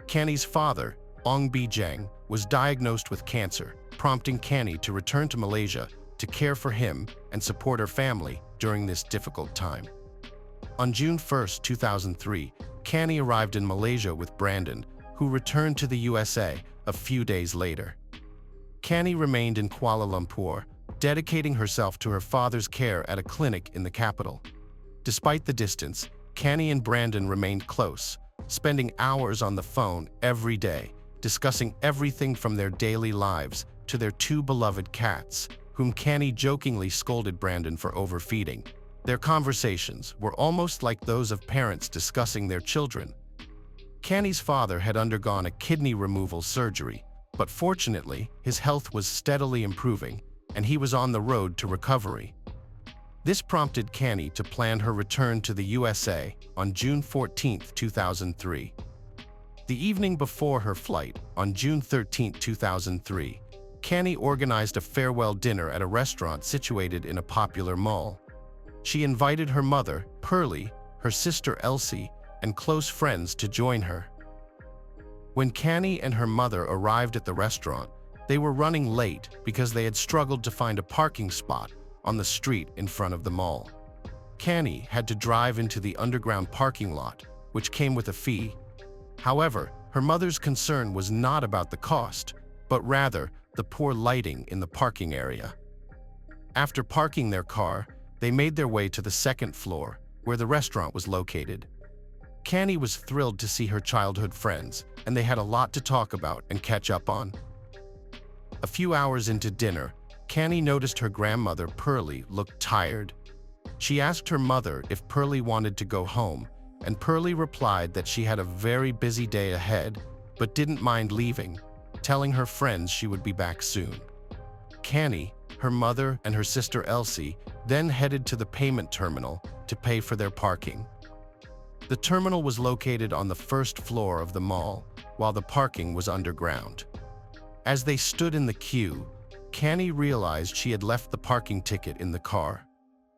Canny's father, Ong Bijang, was diagnosed with cancer, prompting Canny to return to Malaysia to care for him and support her family during this difficult time. On June 1, 2003, Canny arrived in Malaysia with Brandon, who returned to the USA a few days later. Canny remained in Kuala Lumpur, dedicating herself to her father's care at a clinic in the capital. Despite the distance, Canny and Brandon remained close, spending hours on the phone every day, discussing everything from their daily lives to their two beloved cats, whom Canny jokingly scolded Brandon for overfeeding. Their conversations were almost like those of parents discussing their children. Canny's father had undergone a kidney removal surgery, but fortunately, his health was steadily improving, and he was on the road to recovery. This prompted Canny to plan her return to the USA on June 14, 2003. The evening before her flight, on June 13, 2003, Canny organized a farewell dinner at a restaurant situated in a popular mall. She invited her mother, Pearlie, her sister Elsie, and close friends to join her. When Canny and her mother arrived at the restaurant, they were running late because they had struggled to find a parking spot on the street in front of the mall. Canny had to drive into the underground parking lot, which came with a fee. However, her mother's concern was not about the cost, but rather the poor lighting in the parking area. After parking their car, they made their way to the second floor, where the restaurant was located. Canny was thrilled to see her childhood friends, and they had a lot to talk about and catch up on. A few hours into dinner, Canny noticed her grandmother, Pearlie, looked tired. She asked her mother if Pearlie wanted to go home, and Pearlie replied that she had a very busy day ahead, but didn't mind leaving, telling her friends she would be back soon. Canny, her mother, and her sister Elsie then headed to the payment terminal to pay for their parking. The terminal was located on the first floor of the mall, while the parking was underground. As they stood in the queue, Canny realized she had left the parking ticket in the car.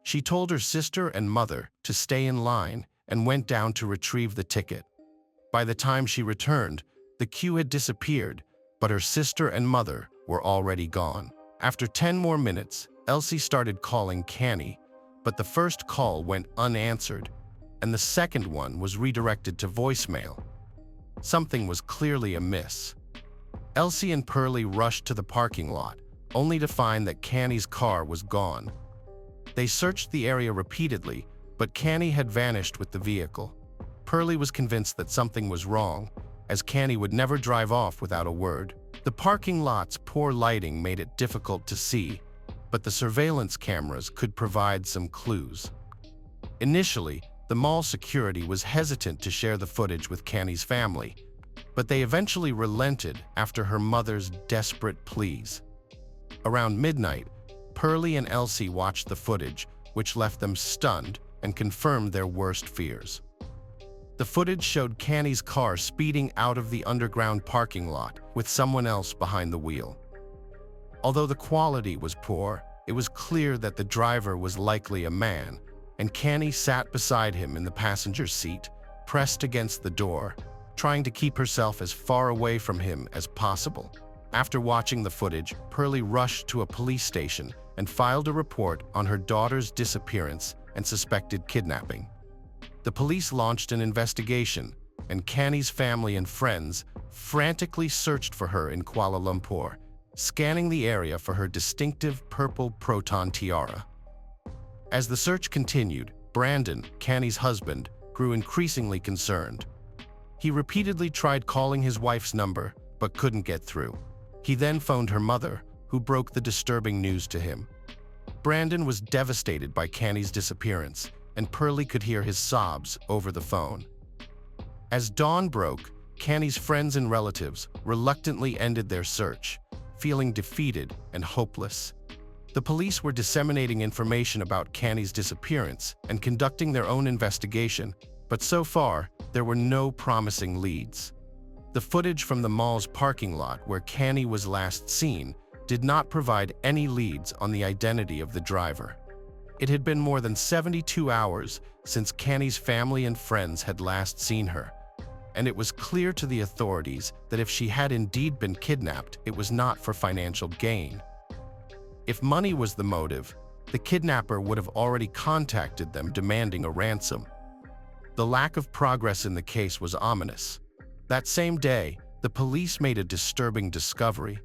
She told her sister and mother to stay in line and went down to retrieve the ticket. By the time she returned, the queue had disappeared, but her sister and mother were already gone. After 10 more minutes, Elsie started calling Canny, but the first call went unanswered, and the second one was redirected to voicemail. Something was clearly amiss. Elsie and Pearlie rushed to the parking lot, only to find that Canny's car was gone. They searched the area repeatedly, but Canny had vanished with the vehicle. Pearlie was convinced that something was wrong, as Canny would never drive off without a word. The parking lot's poor lighting made it difficult to see, but the surveillance cameras could provide some clues. Initially, the mall security was hesitant to share the footage with Canny's family, but they eventually relented after her mother's desperate pleas. Around midnight, Pearlie and Elsie watched the footage, which left them stunned and confirmed their worst fears. The footage showed Canny's car speeding out of the underground parking lot with someone else behind the wheel. Although the quality was poor, it was clear that the driver was likely a man, and Canny sat beside him in the passenger seat, pressed against the door, trying to keep herself as far away from him as possible. After watching the footage, Pearlie rushed to a police station and filed a report on her daughter's disappearance and suspected kidnapping. The police launched an investigation, and Canny's family and friends frantically searched for her in Kuala Lumpur, scanning the area for her distinctive purple proton tiara. As the search continued, Brandon, Canny's husband, grew increasingly concerned. He repeatedly tried calling his wife's number, but couldn't get through. He then phoned her mother, who broke the disturbing news to him. Brandon was devastated by Canny's disappearance, and Pearlie could hear his sobs over the phone. As dawn broke, Canny's friends and relatives reluctantly ended their search, feeling defeated and hopeless. The police were disseminating information about Canny's disappearance and conducting their own investigation, but so far, there were no promising leads. The footage from the mall's parking lot where Canny was last seen did not provide any leads on the identity of the driver. It had been more than 72 hours since Canny's family and friends had last seen her, and it was clear to the authorities that if she had indeed been kidnapped, it was not for financial gain. If money was the motive, the kidnapper would have already contacted them demanding a ransom. The lack of progress in the case was ominous. That same day, the police made a disturbing discovery.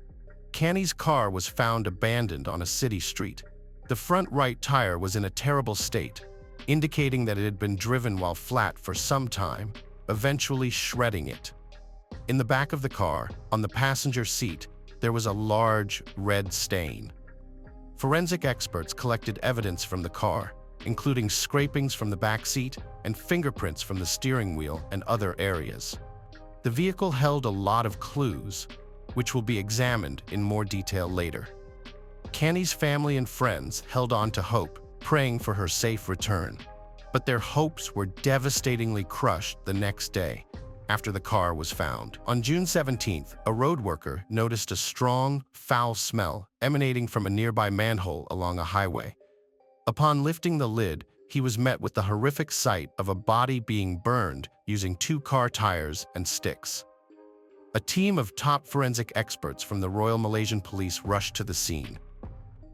Canny's car was found abandoned on a city street. The front right tire was in a terrible state, indicating that it had been driven while flat for some time, eventually shredding it. In the back of the car, on the passenger seat, there was a large red stain. Forensic experts collected evidence from the car, including scrapings from the back seat and fingerprints from the steering wheel and other areas. The vehicle held a lot of clues, which will be examined in more detail later. Canny's family and friends held on to hope, praying for her safe return. But their hopes were devastatingly crushed the next day, after the car was found. On June 17th, a road worker noticed a strong, foul smell emanating from a nearby manhole along a highway. Upon lifting the lid, he was met with the horrific sight of a body being burned using 2 car tires and sticks. A team of top forensic experts from the Royal Malaysian Police rushed to the scene.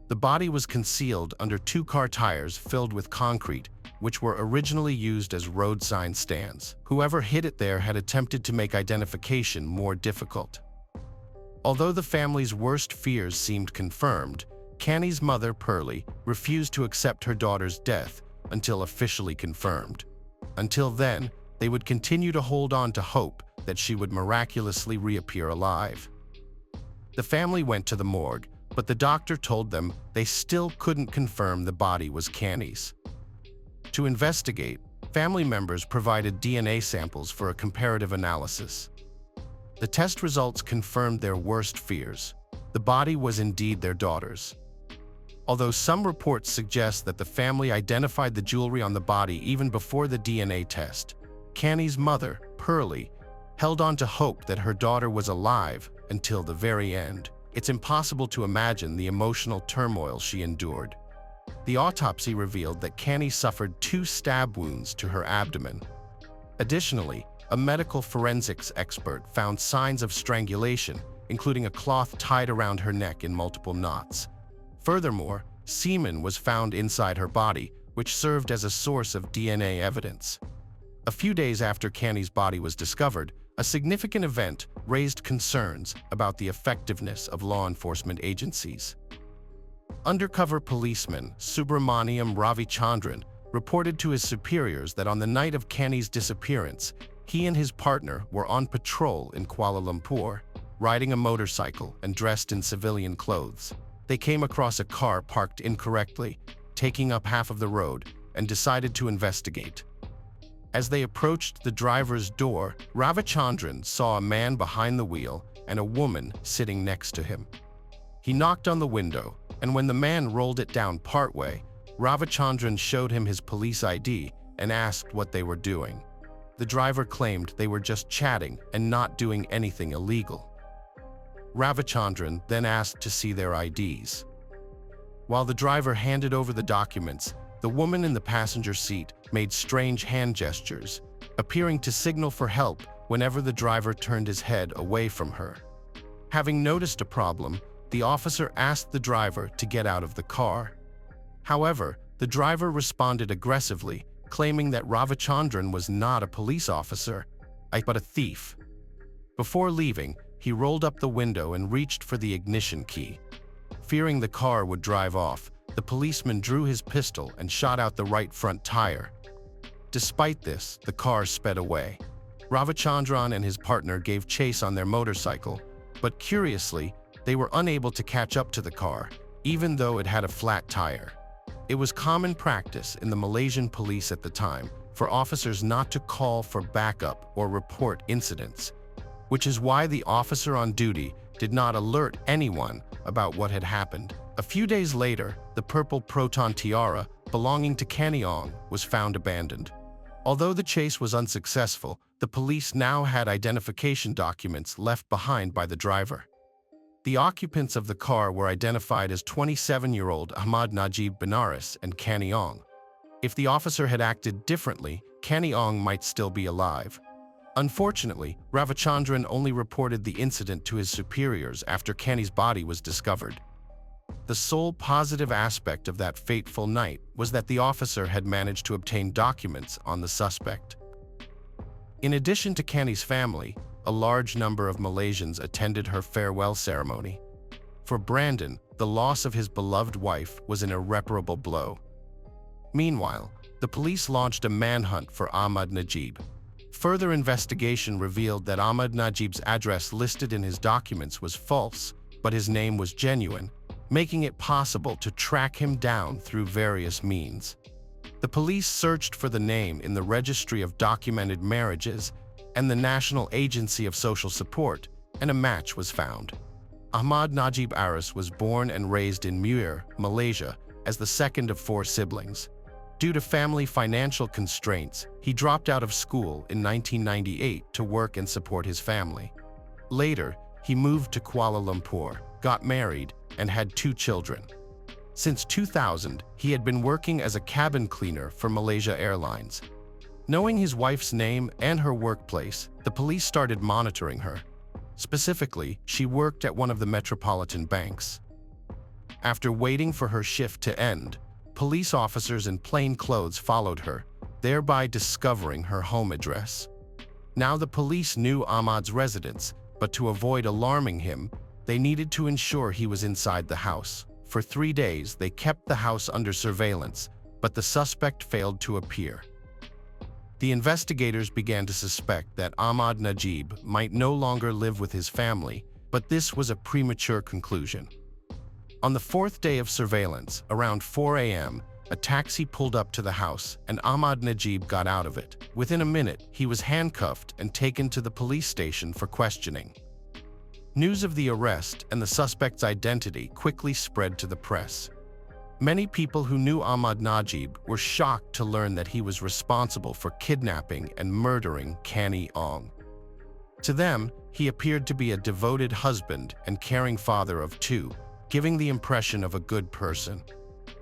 The body was concealed under 2 car tires filled with concrete, which were originally used as road sign stands. Whoever hid it there had attempted to make identification more difficult. Although the family's worst fears seemed confirmed, Canny's mother, Pearlie, refused to accept her daughter's death until officially confirmed. Until then, they would continue to hold on to hope that she would miraculously reappear alive. The family went to the morgue, but the doctor told them they still couldn't confirm the body was Canny's. To investigate, family members provided DNA samples for a comparative analysis. The test results confirmed their worst fears. The body was indeed their daughter's. Although some reports suggest that the family identified the jewelry on the body even before the DNA test, Canny's mother, Pearlie, held on to hope that her daughter was alive until the very end. It's impossible to imagine the emotional turmoil she endured. The autopsy revealed that Canny suffered 2 stab wounds to her abdomen. Additionally, a medical forensics expert found signs of strangulation, including a cloth tied around her neck in multiple knots. Furthermore, semen was found inside her body, which served as a source of DNA evidence. A few days after Canny's body was discovered, a significant event raised concerns about the effectiveness of law enforcement agencies. Undercover policeman Subramaniam Ravichandran reported to his superiors that on the night of Canny's disappearance, he and his partner were on patrol in Kuala Lumpur, riding a motorcycle and dressed in civilian clothes. They came across a car parked incorrectly, taking up half of the road, and decided to investigate. As they approached the driver's door, Ravichandran saw a man behind the wheel and a woman sitting next to him. He knocked on the window, and when the man rolled it down partway, Ravichandran showed him his police ID and asked what they were doing. The driver claimed they were just chatting and not doing anything illegal. Ravichandran then asked to see their IDs. While the driver handed over the documents, the woman in the passenger seat made strange hand gestures, appearing to signal for help whenever the driver turned his head away from her. Having noticed a problem, the officer asked the driver to get out of the car. However, the driver responded aggressively, claiming that Ravichandran was not a police officer, but a thief. Before leaving, he rolled up the window and reached for the ignition key. Fearing the car would drive off, the policeman drew his pistol and shot out the right front tire. Despite this, the car sped away. Ravichandran and his partner gave chase on their motorcycle, but curiously, they were unable to catch up to the car, even though it had a flat tire. It was common practice in the Malaysian police at the time for officers not to call for backup or report incidents, which is why the officer on duty did not alert anyone about what had happened. A few days later, the purple Proton tiara belonging to Canny Ong was found abandoned. Although the chase was unsuccessful, the police now had identification documents left behind by the driver. The occupants of the car were identified as 27-year-old Ahmad Najib Benares and Canny Ong. If the officer had acted differently, Canny Ong might still be alive. Unfortunately, Ravichandran only reported the incident to his superiors after Canny's body was discovered. The sole positive aspect of that fateful night was that the officer had managed to obtain documents on the suspect. In addition to Canny's family, a large number of Malaysians attended her farewell ceremony. For Brandon, the loss of his beloved wife was an irreparable blow. Meanwhile, the police launched a manhunt for Ahmad Najib. Further investigation revealed that Ahmad Najib's address listed in his documents was false, but his name was genuine, making it possible to track him down through various means. The police searched for the name in the Registry of Documented Marriages and the National Agency of Social Support, and a match was found. Ahmad Najib Aris was born and raised in Muir, Malaysia, as the second of 4 siblings. Due to family financial constraints, he dropped out of school in 1998 to work and support his family. Later, he moved to Kuala Lumpur, got married, and had 2 children. Since 2000, he had been working as a cabin cleaner for Malaysia Airlines. Knowing his wife's name and her workplace, the police started monitoring her. Specifically, she worked at one of the metropolitan banks. After waiting for her shift to end, police officers in plain clothes followed her, thereby discovering her home address. Now the police knew Ahmad's residence, but to avoid alarming him, they needed to ensure he was inside the house. For 3 days, they kept the house under surveillance, but the suspect failed to appear. The investigators began to suspect that Ahmad Najib might no longer live with his family, but this was a premature conclusion. On the 4th day of surveillance, around 4 a.m., a taxi pulled up to the house and Ahmad Najib got out of it. Within a minute, he was handcuffed and taken to the police station for questioning. News of the arrest and the suspect's identity quickly spread to the press. Many people who knew Ahmad Najib were shocked to learn that he was responsible for kidnapping and murdering Canny Ong. To them, he appeared to be a devoted husband and caring father of 2, giving the impression of a good person.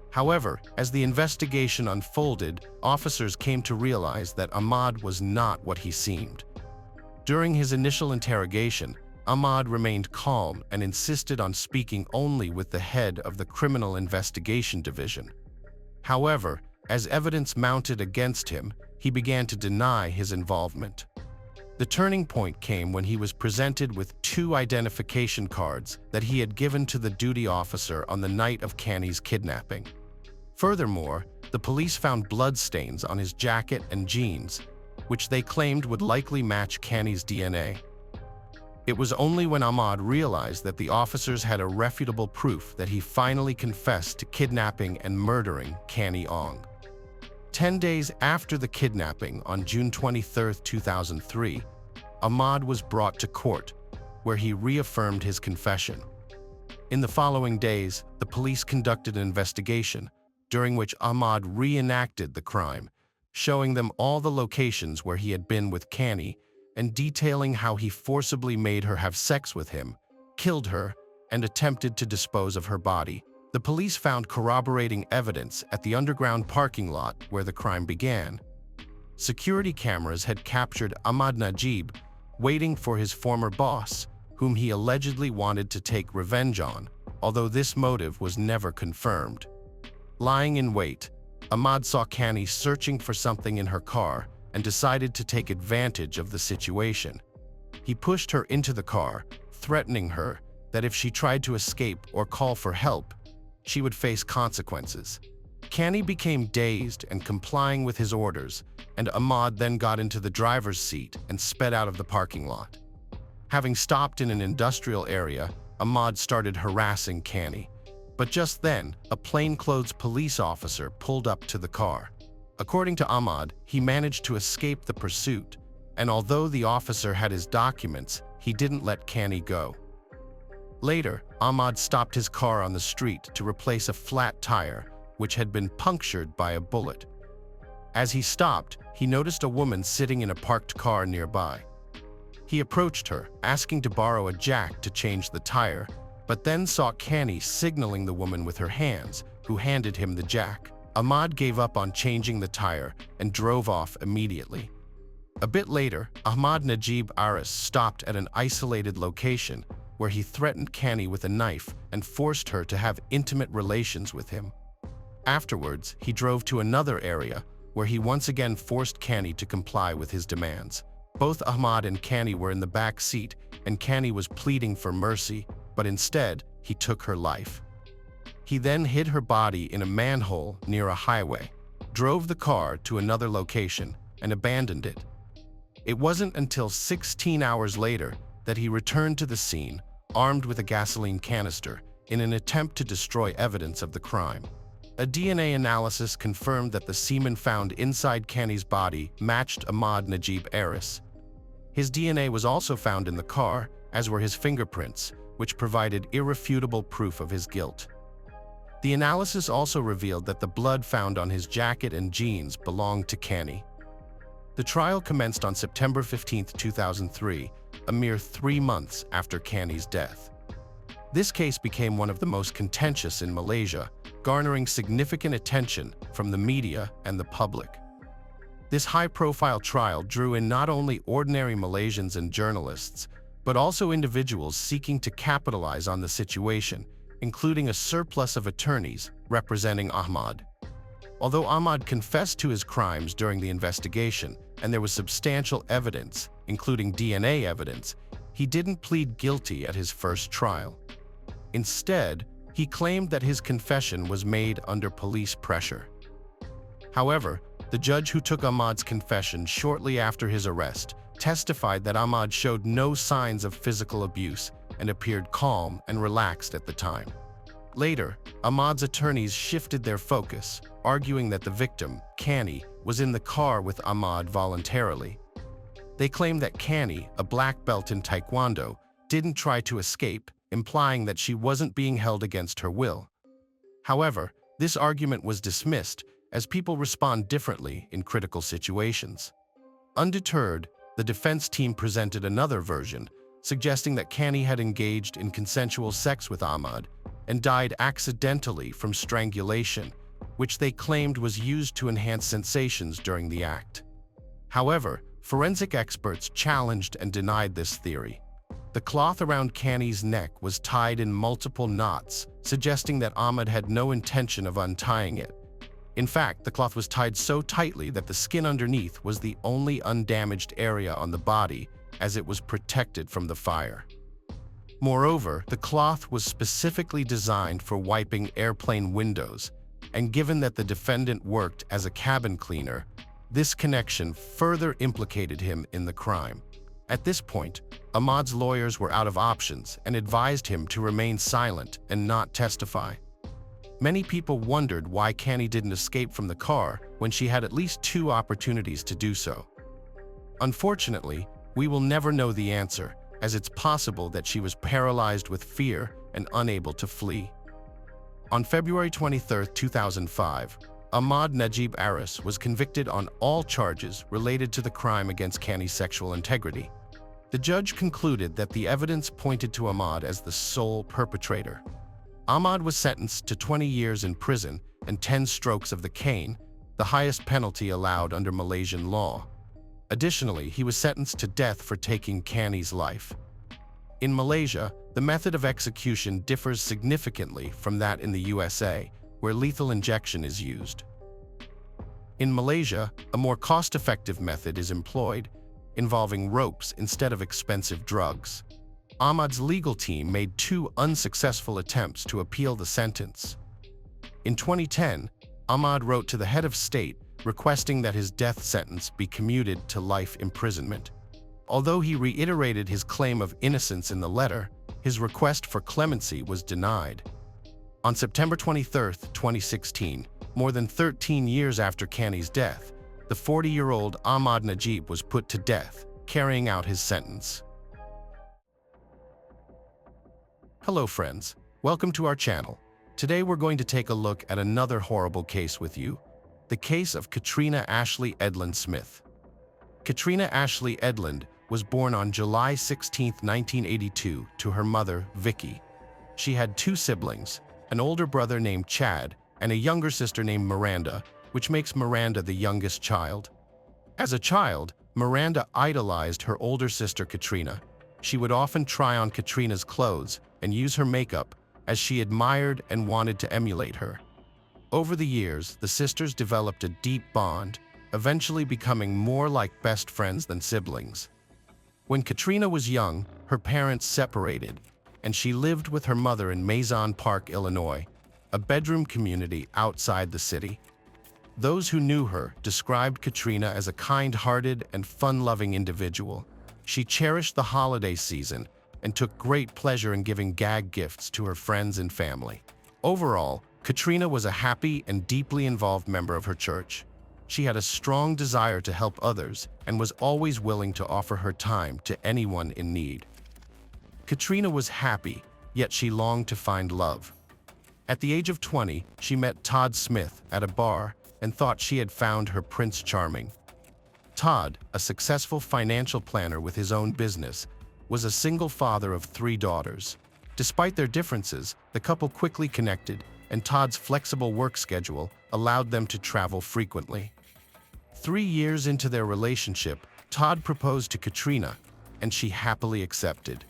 However, as the investigation unfolded, officers came to realize that Ahmad was not what he seemed. During his initial interrogation, Ahmad remained calm and insisted on speaking only with the head of the Criminal Investigation Division. However, as evidence mounted against him, he began to deny his involvement. The turning point came when he was presented with 2 identification cards that he had given to the duty officer on the night of Canny's kidnapping. Furthermore, the police found bloodstains on his jacket and jeans, which they claimed would likely match Canny's DNA. It was only when Ahmad realized that the officers had irrefutable proof that he finally confessed to kidnapping and murdering Canny Ong. 10 days after the kidnapping, on June 23, 2003, Ahmad was brought to court, where he reaffirmed his confession. In the following days, the police conducted an investigation, during which Ahmad reenacted the crime, showing them all the locations where he had been with Canny and detailing how he forcibly made her have sex with him, killed her, and attempted to dispose of her body. The police found corroborating evidence at the underground parking lot where the crime began. Security cameras had captured Ahmad Najib waiting for his former boss, whom he allegedly wanted to take revenge on, although this motive was never confirmed. Lying in wait, Ahmad saw Canny searching for something in her car and decided to take advantage of the situation. He pushed her into the car, threatening her that if she tried to escape or call for help, she would face consequences. Canny became dazed and complying with his orders, and Ahmad then got into the driver's seat and sped out of the parking lot. Having stopped in an industrial area, Ahmad started harassing Canny. But just then, a plainclothes police officer pulled up to the car. According to Ahmad, he managed to escape the pursuit, and although the officer had his documents, he didn't let Canny go. Later, Ahmad stopped his car on the street to replace a flat tire, which had been punctured by a bullet. As he stopped, he noticed a woman sitting in a parked car nearby. He approached her, asking to borrow a jack to change the tire, but then saw Kenny signaling the woman with her hands, who handed him the jack. Ahmad gave up on changing the tire and drove off immediately. A bit later, Ahmad Najib Aris stopped at an isolated location where he threatened Kenny with a knife and forced her to have intimate relations with him. Afterwards, he drove to another area where he once again forced Kenny to comply with his demands. Both Ahmad and Kenny were in the back seat, and Kenny was pleading for mercy, but instead, he took her life. He then hid her body in a manhole near a highway, drove the car to another location, and abandoned it. It wasn't until 16 hours later that he returned to the scene, armed with a gasoline canister, in an attempt to destroy evidence of the crime. A DNA analysis confirmed that the semen found inside Kenny's body matched Ahmad Najib Aris. His DNA was also found in the car, as were his fingerprints, which provided irrefutable proof of his guilt. The analysis also revealed that the blood found on his jacket and jeans belonged to Kenny. The trial commenced on September 15, 2003, a mere 3 months after Kenny's death. This case became one of the most contentious in Malaysia, garnering significant attention from the media and the public. This high-profile trial drew in not only ordinary Malaysians and journalists, but also individuals seeking to capitalize on the situation, including a surplus of attorneys representing Ahmad. Although Ahmad confessed to his crimes during the investigation, and there was substantial evidence, including DNA evidence, he didn't plead guilty at his first trial. Instead, he claimed that his confession was made under police pressure. However, the judge who took Ahmad's confession shortly after his arrest testified that Ahmad showed no signs of physical abuse and appeared calm and relaxed at the time. Later, Ahmad's attorneys shifted their focus, arguing that the victim, Kenny, was in the car with Ahmad voluntarily. They claimed that Kenny, a black belt in Taekwondo, didn't try to escape, implying that she wasn't being held against her will. However, this argument was dismissed, as people respond differently in critical situations. Undeterred, the defense team presented another version, suggesting that Kenny had engaged in consensual sex with Ahmad and died accidentally from strangulation, which they claimed was used to enhance sensations during the act. However, forensic experts challenged and denied this theory. The cloth around Kenny's neck was tied in multiple knots, suggesting that Ahmad had no intention of untying it. In fact, the cloth was tied so tightly that the skin underneath was the only undamaged area on the body, as it was protected from the fire. Moreover, the cloth was specifically designed for wiping airplane windows, and given that the defendant worked as a cabin cleaner, this connection further implicated him in the crime. At this point, Ahmad's lawyers were out of options and advised him to remain silent and not testify. Many people wondered why Kenny didn't escape from the car when she had at least 2 opportunities to do so. Unfortunately, we will never know the answer, as it's possible that she was paralyzed with fear and unable to flee. On February 23, 2005, Ahmad Najib Aris was convicted on all charges related to the crime against Kenny's sexual integrity. The judge concluded that the evidence pointed to Ahmad as the sole perpetrator. Ahmad was sentenced to 20 years in prison and 10 strokes of the cane, the highest penalty allowed under Malaysian law. Additionally, he was sentenced to death for taking Kenny's life. In Malaysia, the method of execution differs significantly from that in the USA, where lethal injection is used. In Malaysia, a more cost-effective method is employed, involving ropes instead of expensive drugs. Ahmad's legal team made 2 unsuccessful attempts to appeal the sentence. In 2010, Ahmad wrote to the head of state requesting that his death sentence be commuted to life imprisonment. Although he reiterated his claim of innocence in the letter, his request for clemency was denied. On September 23, 2016, more than 13 years after Kenny's death, the 40-year-old Ahmad Najib was put to death, carrying out his sentence. Hello friends, welcome to our channel. Today we're going to take a look at another horrible case with you, the case of Katrina Ashley Edlund Smith. Katrina Ashley Edlund was born on July 16, 1982 to her mother, Vicky. She had two siblings, an older brother named Chad and a younger sister named Miranda, which makes Miranda the youngest child. As a child, Miranda idolized her older sister Katrina. She would often try on Katrina's clothes and use her makeup as she admired and wanted to emulate her. Over the years, the sisters developed a deep bond, eventually becoming more like best friends than siblings. When Katrina was young, her parents separated, and she lived with her mother in Maison Park, Illinois, a bedroom community outside the city. Those who knew her described Katrina as a kind-hearted and fun-loving individual. She cherished the holiday season and took great pleasure in giving gag gifts to her friends and family. Overall, Katrina was a happy and deeply involved member of her church. She had a strong desire to help others and was always willing to offer her time to anyone in need. Katrina was happy, yet she longed to find love. At the age of 20, she met Todd Smith at a bar and thought she had found her Prince Charming. Todd, a successful financial planner with his own business, was a single father of 3 daughters. Despite their differences, the couple quickly connected, and Todd's flexible work schedule allowed them to travel frequently. 3 years into their relationship, Todd proposed to Katrina, and she happily accepted.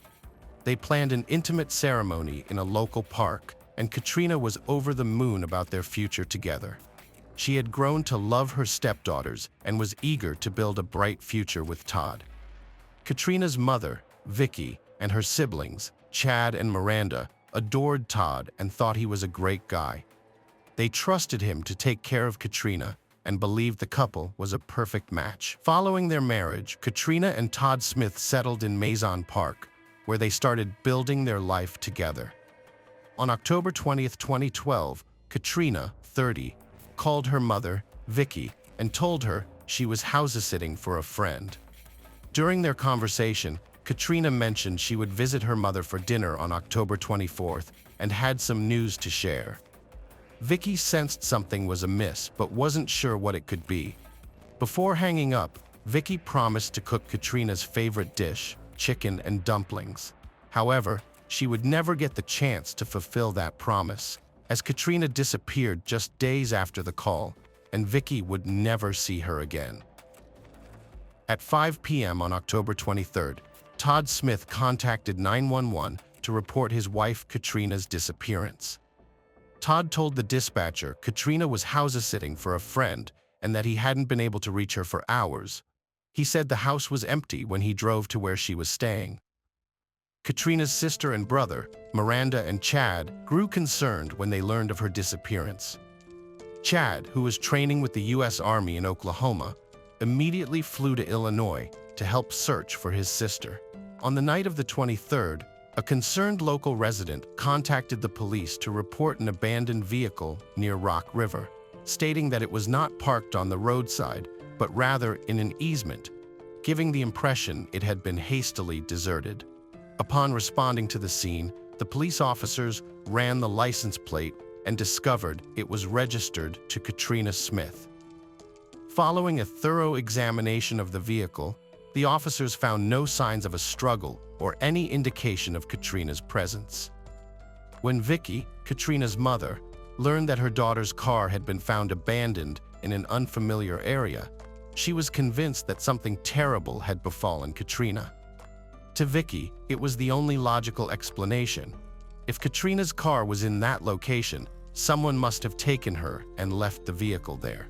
They planned an intimate ceremony in a local park, and Katrina was over the moon about their future together. She had grown to love her stepdaughters and was eager to build a bright future with Todd. Katrina's mother, Vicky, and her siblings, Chad and Miranda, adored Todd and thought he was a great guy. They trusted him to take care of Katrina and believed the couple was a perfect match. Following their marriage, Katrina and Todd Smith settled in Maison Park, where they started building their life together. On October 20, 2012, Katrina, 30, called her mother, Vicky, and told her she was house-sitting for a friend. During their conversation, Katrina mentioned she would visit her mother for dinner on October 24th and had some news to share. Vicky sensed something was amiss but wasn't sure what it could be. Before hanging up, Vicky promised to cook Katrina's favorite dish, chicken and dumplings. However, she would never get the chance to fulfill that promise, as Katrina disappeared just days after the call, and Vicky would never see her again. At 5 p.m. on October 23rd, Todd Smith contacted 911 to report his wife Katrina's disappearance. Todd told the dispatcher Katrina was house-sitting for a friend and that he hadn't been able to reach her for hours. He said the house was empty when he drove to where she was staying. Katrina's sister and brother, Miranda and Chad, grew concerned when they learned of her disappearance. Chad, who was training with the U.S. Army in Oklahoma, immediately flew to Illinois to help search for his sister. On the night of the 23rd, a concerned local resident contacted the police to report an abandoned vehicle near Rock River, stating that it was not parked on the roadside, but rather in an easement, giving the impression it had been hastily deserted. Upon responding to the scene, the police officers ran the license plate and discovered it was registered to Katrina Smith. Following a thorough examination of the vehicle, the officers found no signs of a struggle or any indication of Katrina's presence. When Vicky, Katrina's mother, learned that her daughter's car had been found abandoned in an unfamiliar area, she was convinced that something terrible had befallen Katrina. To Vicky, it was the only logical explanation. If Katrina's car was in that location, someone must have taken her and left the vehicle there.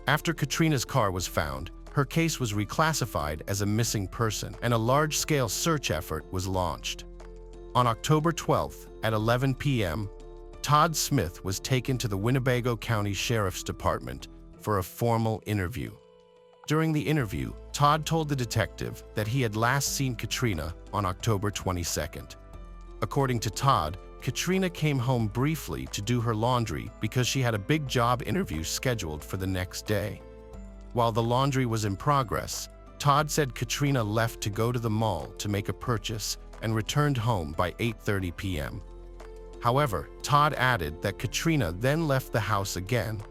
After Katrina's car was found, her case was reclassified as a missing person, and a large-scale search effort was launched. On October 12th at 11 p.m., Todd Smith was taken to the Winnebago County Sheriff's Department for a formal interview. During the interview, Todd told the detective that he had last seen Katrina on October 22nd. According to Todd, Katrina came home briefly to do her laundry because she had a big job interview scheduled for the next day. While the laundry was in progress, Todd said Katrina left to go to the mall to make a purchase and returned home by 8:30 p.m. However, Todd added that Katrina then left the house again,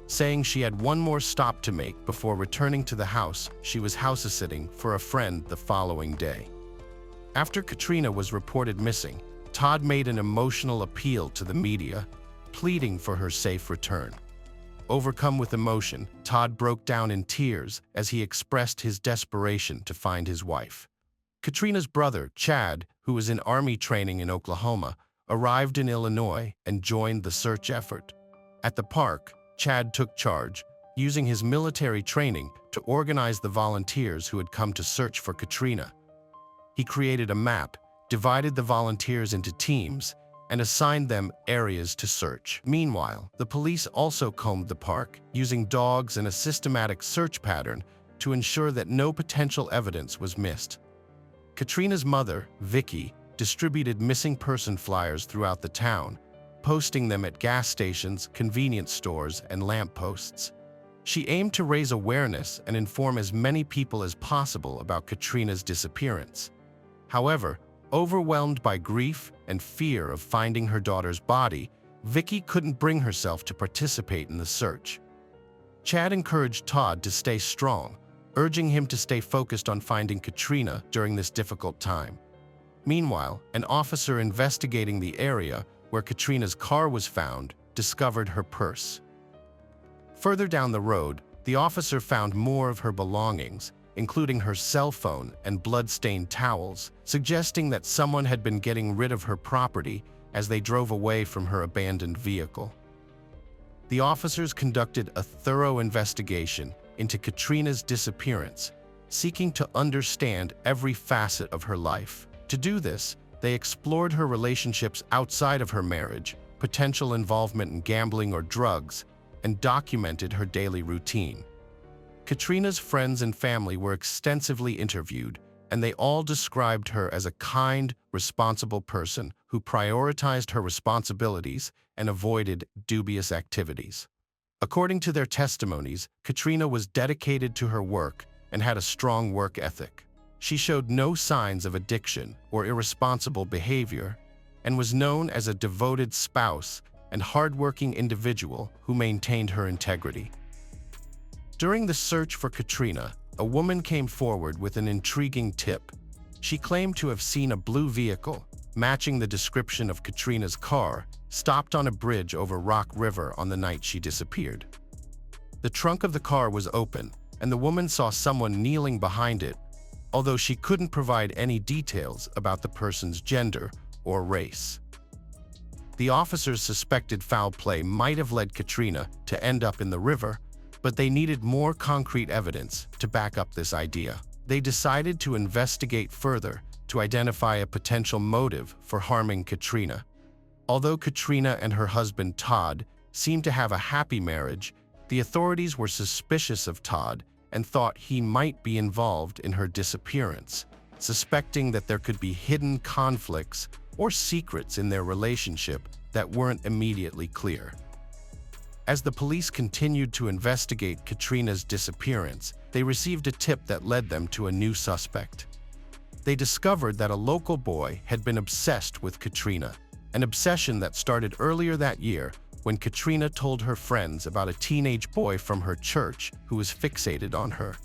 saying she had one more stop to make before returning to the house she was house-sitting for a friend the following day. After Katrina was reported missing, Todd made an emotional appeal to the media, pleading for her safe return. Overcome with emotion, Todd broke down in tears as he expressed his desperation to find his wife. Katrina's brother, Chad, who was in Army training in Oklahoma, arrived in Illinois and joined the search effort. At the park, Chad took charge, using his military training to organize the volunteers who had come to search for Katrina. He created a map, divided the volunteers into teams, and assigned them areas to search. Meanwhile, the police also combed the park, using dogs and a systematic search pattern to ensure that no potential evidence was missed. Katrina's mother, Vicky, distributed missing person flyers throughout the town, posting them at gas stations, convenience stores, and lampposts. She aimed to raise awareness and inform as many people as possible about Katrina's disappearance. However, overwhelmed by grief and fear of finding her daughter's body, Vicky couldn't bring herself to participate in the search. Chad encouraged Todd to stay strong, urging him to stay focused on finding Katrina during this difficult time. Meanwhile, an officer investigating the area where Katrina's car was found discovered her purse. Further down the road, the officer found more of her belongings, including her cell phone and blood-stained towels, suggesting that someone had been getting rid of her property as they drove away from her abandoned vehicle. The officers conducted a thorough investigation into Katrina's disappearance, seeking to understand every facet of her life. To do this, they explored her relationships outside of her marriage, potential involvement in gambling or drugs, and documented her daily routine. Katrina's friends and family were extensively interviewed, and they all described her as a kind, responsible person who prioritized her responsibilities and avoided dubious activities. According to their testimonies, Katrina was dedicated to her work and had a strong work ethic. She showed no signs of addiction or irresponsible behavior and was known as a devoted spouse and hardworking individual who maintained her integrity. During the search for Katrina, a woman came forward with an intriguing tip. She claimed to have seen a blue vehicle, matching the description of Katrina's car, stopped on a bridge over Rock River on the night she disappeared. The trunk of the car was open, and the woman saw someone kneeling behind it, although she couldn't provide any details about the person's gender or race. The officers suspected foul play might have led Katrina to end up in the river, but they needed more concrete evidence to back up this idea. They decided to investigate further to identify a potential motive for harming Katrina. Although Katrina and her husband Todd seemed to have a happy marriage, the authorities were suspicious of Todd and thought he might be involved in her disappearance, suspecting that there could be hidden conflicts or secrets in their relationship that weren't immediately clear. As the police continued to investigate Katrina's disappearance, they received a tip that led them to a new suspect. They discovered that a local boy had been obsessed with Katrina, an obsession that started earlier that year when Katrina told her friends about a teenage boy from her church who was fixated on her.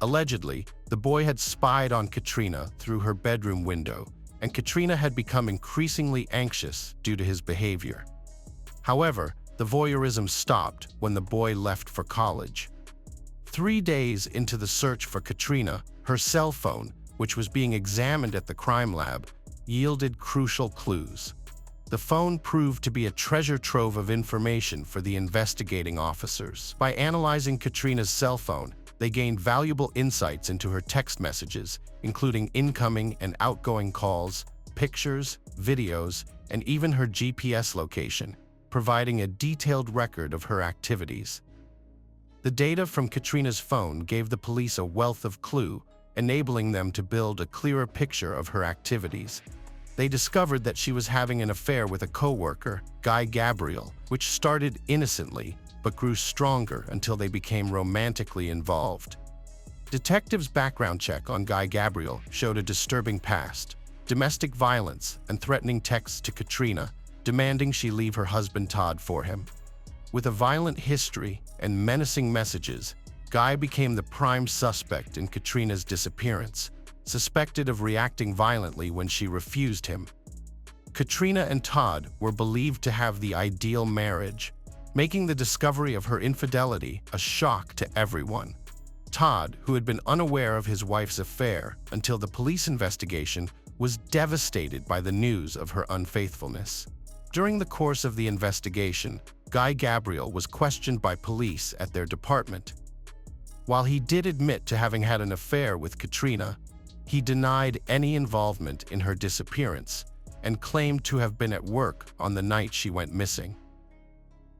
Allegedly, the boy had spied on Katrina through her bedroom window, and Katrina had become increasingly anxious due to his behavior. However, the voyeurism stopped when the boy left for college. 3 days into the search for Katrina, her cell phone, which was being examined at the crime lab, yielded crucial clues. The phone proved to be a treasure trove of information for the investigating officers. By analyzing Katrina's cell phone, they gained valuable insights into her text messages, including incoming and outgoing calls, pictures, videos, and even her GPS location, providing a detailed record of her activities. The data from Katrina's phone gave the police a wealth of clues, enabling them to build a clearer picture of her activities. They discovered that she was having an affair with a co-worker, Guy Gabriel, which started innocently but grew stronger until they became romantically involved. Detectives' background check on Guy Gabriel showed a disturbing past. domestic violence, and threatening texts to Katrina, demanding she leave her husband Todd for him. With a violent history and menacing messages, Guy became the prime suspect in Katrina's disappearance, suspected of reacting violently when she refused him. Katrina and Todd were believed to have the ideal marriage, making the discovery of her infidelity a shock to everyone. Todd, who had been unaware of his wife's affair until the police investigation, was devastated by the news of her unfaithfulness. During the course of the investigation, Guy Gabriel was questioned by police at their department. While he did admit to having had an affair with Katrina, he denied any involvement in her disappearance and claimed to have been at work on the night she went missing.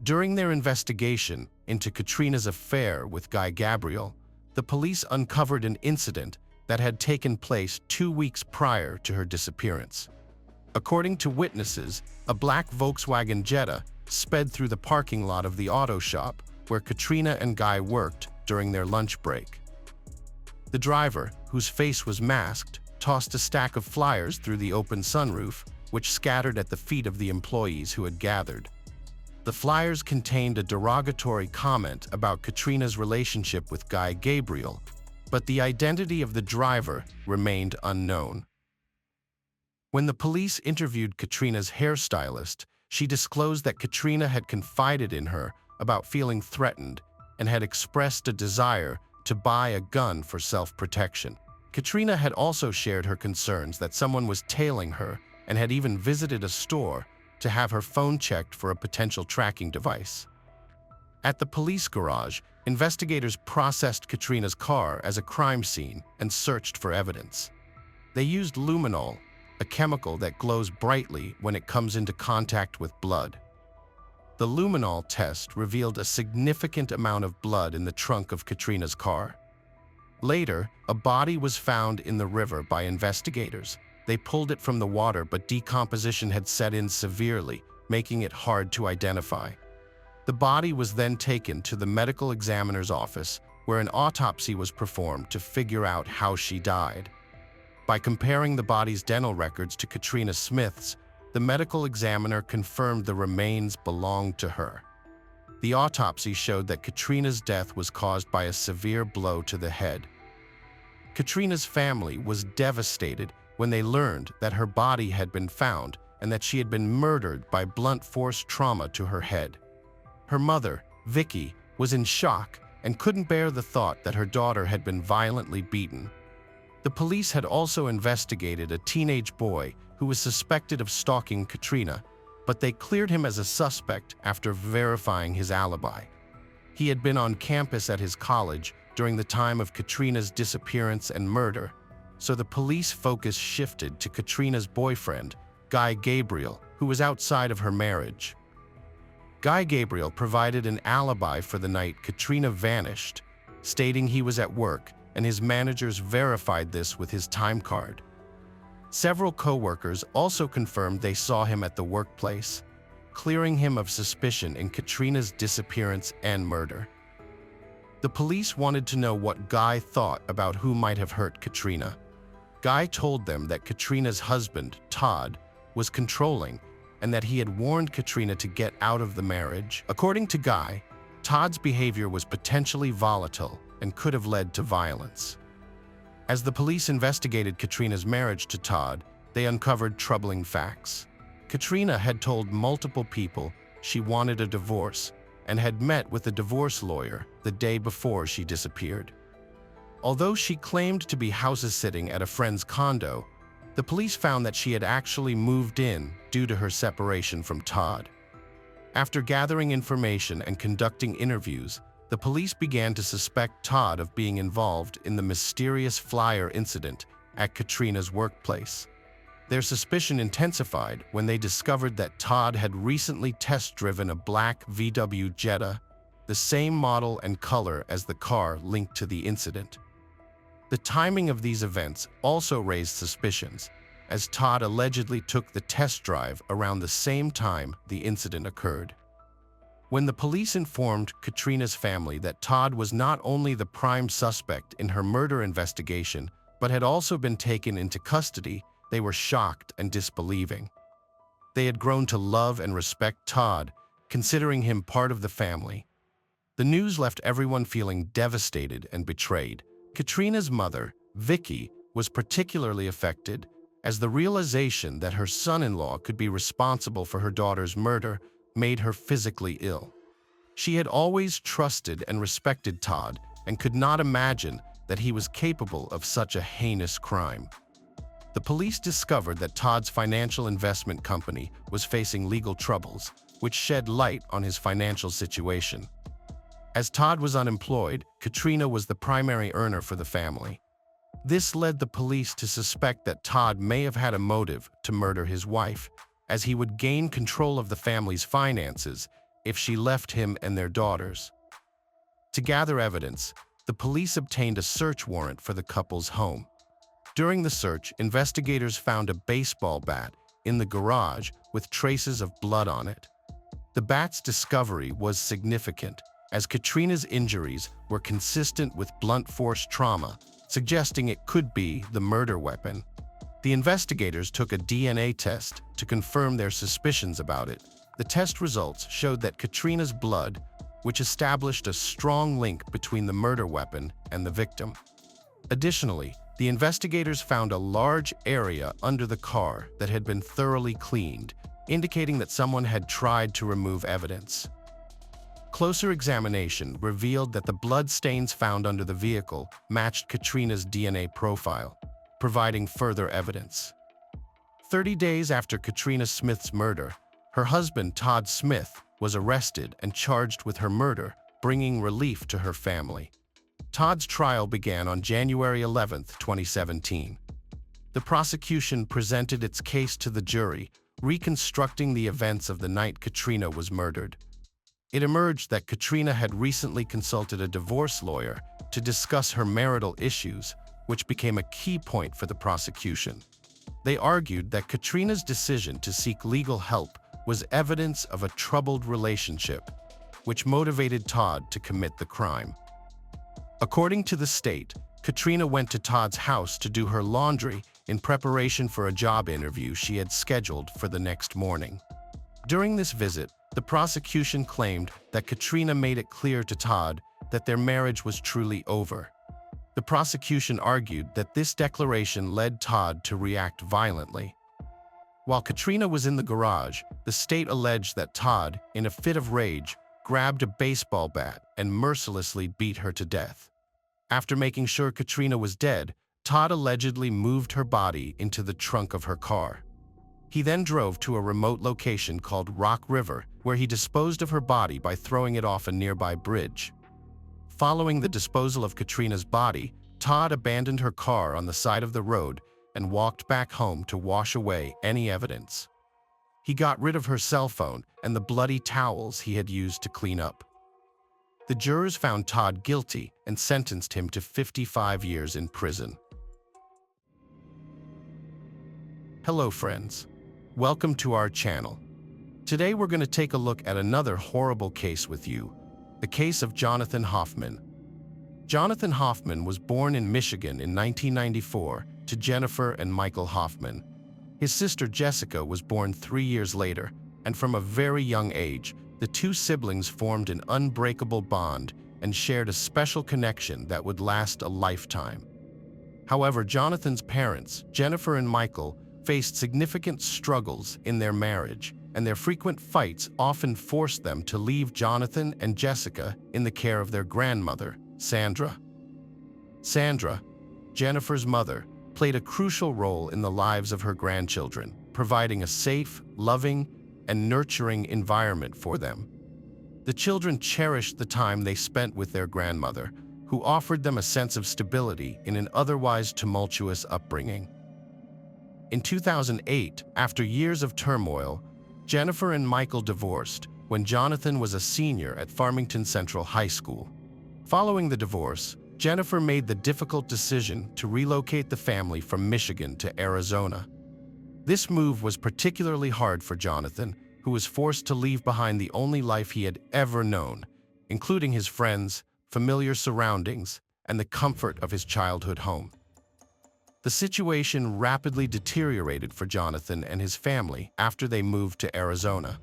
During their investigation into Katrina's affair with Guy Gabriel, the police uncovered an incident that had taken place 2 weeks prior to her disappearance. According to witnesses, a black Volkswagen Jetta sped through the parking lot of the auto shop where Katrina and Guy worked during their lunch break. The driver, whose face was masked, tossed a stack of flyers through the open sunroof, which scattered at the feet of the employees who had gathered. The flyers contained a derogatory comment about Katrina's relationship with Guy Gabriel, but the identity of the driver remained unknown. When the police interviewed Katrina's hairstylist, she disclosed that Katrina had confided in her about feeling threatened and had expressed a desire to buy a gun for self-protection. Katrina had also shared her concerns that someone was tailing her and had even visited a store to have her phone checked for a potential tracking device. At the police garage, investigators processed Katrina's car as a crime scene and searched for evidence. They used luminol, a chemical that glows brightly when it comes into contact with blood. The luminol test revealed a significant amount of blood in the trunk of Katrina's car. Later, a body was found in the river by investigators. They pulled it from the water, but decomposition had set in severely, making it hard to identify. The body was then taken to the medical examiner's office, where an autopsy was performed to figure out how she died. By comparing the body's dental records to Katrina Smith's, the medical examiner confirmed the remains belonged to her. The autopsy showed that Katrina's death was caused by a severe blow to the head. Katrina's family was devastated when they learned that her body had been found and that she had been murdered by blunt force trauma to her head. Her mother, Vicky, was in shock and couldn't bear the thought that her daughter had been violently beaten. The police had also investigated a teenage boy who was suspected of stalking Katrina, but they cleared him as a suspect after verifying his alibi. He had been on campus at his college during the time of Katrina's disappearance and murder, so the police focus shifted to Katrina's boyfriend, Guy Gabriel, who was outside of her marriage. Guy Gabriel provided an alibi for the night Katrina vanished, stating he was at work, and his managers verified this with his time card. Several co-workers also confirmed they saw him at the workplace, clearing him of suspicion in Katrina's disappearance and murder. The police wanted to know what Guy thought about who might have hurt Katrina. Guy told them that Katrina's husband, Todd, was controlling and that he had warned Katrina to get out of the marriage. According to Guy, Todd's behavior was potentially volatile and could have led to violence. As the police investigated Katrina's marriage to Todd, they uncovered troubling facts. Katrina had told multiple people she wanted a divorce and had met with a divorce lawyer the day before she disappeared. Although she claimed to be house-sitting at a friend's condo, the police found that she had actually moved in due to her separation from Todd. After gathering information and conducting interviews, the police began to suspect Todd of being involved in the mysterious flyer incident at Katrina's workplace. Their suspicion intensified when they discovered that Todd had recently test-driven a black VW Jetta, the same model and color as the car linked to the incident. The timing of these events also raised suspicions, as Todd allegedly took the test drive around the same time the incident occurred. When the police informed Katrina's family that Todd was not only the prime suspect in her murder investigation, but had also been taken into custody, they were shocked and disbelieving. They had grown to love and respect Todd, considering him part of the family. The news left everyone feeling devastated and betrayed. Katrina's mother, Vicky, was particularly affected, as the realization that her son-in-law could be responsible for her daughter's murder made her physically ill. She had always trusted and respected Todd and could not imagine that he was capable of such a heinous crime. The police discovered that Todd's financial investment company was facing legal troubles, which shed light on his financial situation. As Todd was unemployed, Katrina was the primary earner for the family. This led the police to suspect that Todd may have had a motive to murder his wife, as he would gain control of the family's finances if she left him and their daughters. To gather evidence, the police obtained a search warrant for the couple's home. During the search, investigators found a baseball bat in the garage with traces of blood on it. The bat's discovery was significant, as Katrina's injuries were consistent with blunt force trauma, suggesting it could be the murder weapon. The investigators took a DNA test to confirm their suspicions about it. The test results showed that Katrina's blood, which established a strong link between the murder weapon and the victim. Additionally, the investigators found a large area under the car that had been thoroughly cleaned, indicating that someone had tried to remove evidence. Closer examination revealed that the blood stains found under the vehicle matched Katrina's DNA profile, providing further evidence. 30 days after Katrina Smith's murder, her husband, Todd Smith, was arrested and charged with her murder, bringing relief to her family. Todd's trial began on January 11, 2017. The prosecution presented its case to the jury, reconstructing the events of the night Katrina was murdered. It emerged that Katrina had recently consulted a divorce lawyer to discuss her marital issues, which became a key point for the prosecution. They argued that Katrina's decision to seek legal help was evidence of a troubled relationship, which motivated Todd to commit the crime. According to the state, Katrina went to Todd's house to do her laundry in preparation for a job interview she had scheduled for the next morning. During this visit, the prosecution claimed that Katrina made it clear to Todd that their marriage was truly over. The prosecution argued that this declaration led Todd to react violently. While Katrina was in the garage, the state alleged that Todd, in a fit of rage, grabbed a baseball bat and mercilessly beat her to death. After making sure Katrina was dead, Todd allegedly moved her body into the trunk of her car. He then drove to a remote location called Rock River, where he disposed of her body by throwing it off a nearby bridge. Following the disposal of Katrina's body, Todd abandoned her car on the side of the road and walked back home to wash away any evidence. He got rid of her cell phone and the bloody towels he had used to clean up. The jurors found Todd guilty and sentenced him to 55 years in prison. Hello, friends. Welcome to our channel. Today we're going to take a look at another horrible case with you, the case of Jonathan Hoffman. Jonathan Hoffman was born in Michigan in 1994 to Jennifer and Michael Hoffman. His sister Jessica was born 3 years later, and from a very young age, the two siblings formed an unbreakable bond and shared a special connection that would last a lifetime. However, Jonathan's parents, Jennifer and Michael, faced significant struggles in their marriage, and their frequent fights often forced them to leave Jonathan and Jessica in the care of their grandmother, Sandra. Sandra, Jennifer's mother, played a crucial role in the lives of her grandchildren, providing a safe, loving, and nurturing environment for them. The children cherished the time they spent with their grandmother, who offered them a sense of stability in an otherwise tumultuous upbringing. In 2008, after years of turmoil, Jennifer and Michael divorced when Jonathan was a senior at Farmington Central High School. Following the divorce, Jennifer made the difficult decision to relocate the family from Michigan to Arizona. This move was particularly hard for Jonathan, who was forced to leave behind the only life he had ever known, including his friends, familiar surroundings, and the comfort of his childhood home. The situation rapidly deteriorated for Jonathan and his family after they moved to Arizona.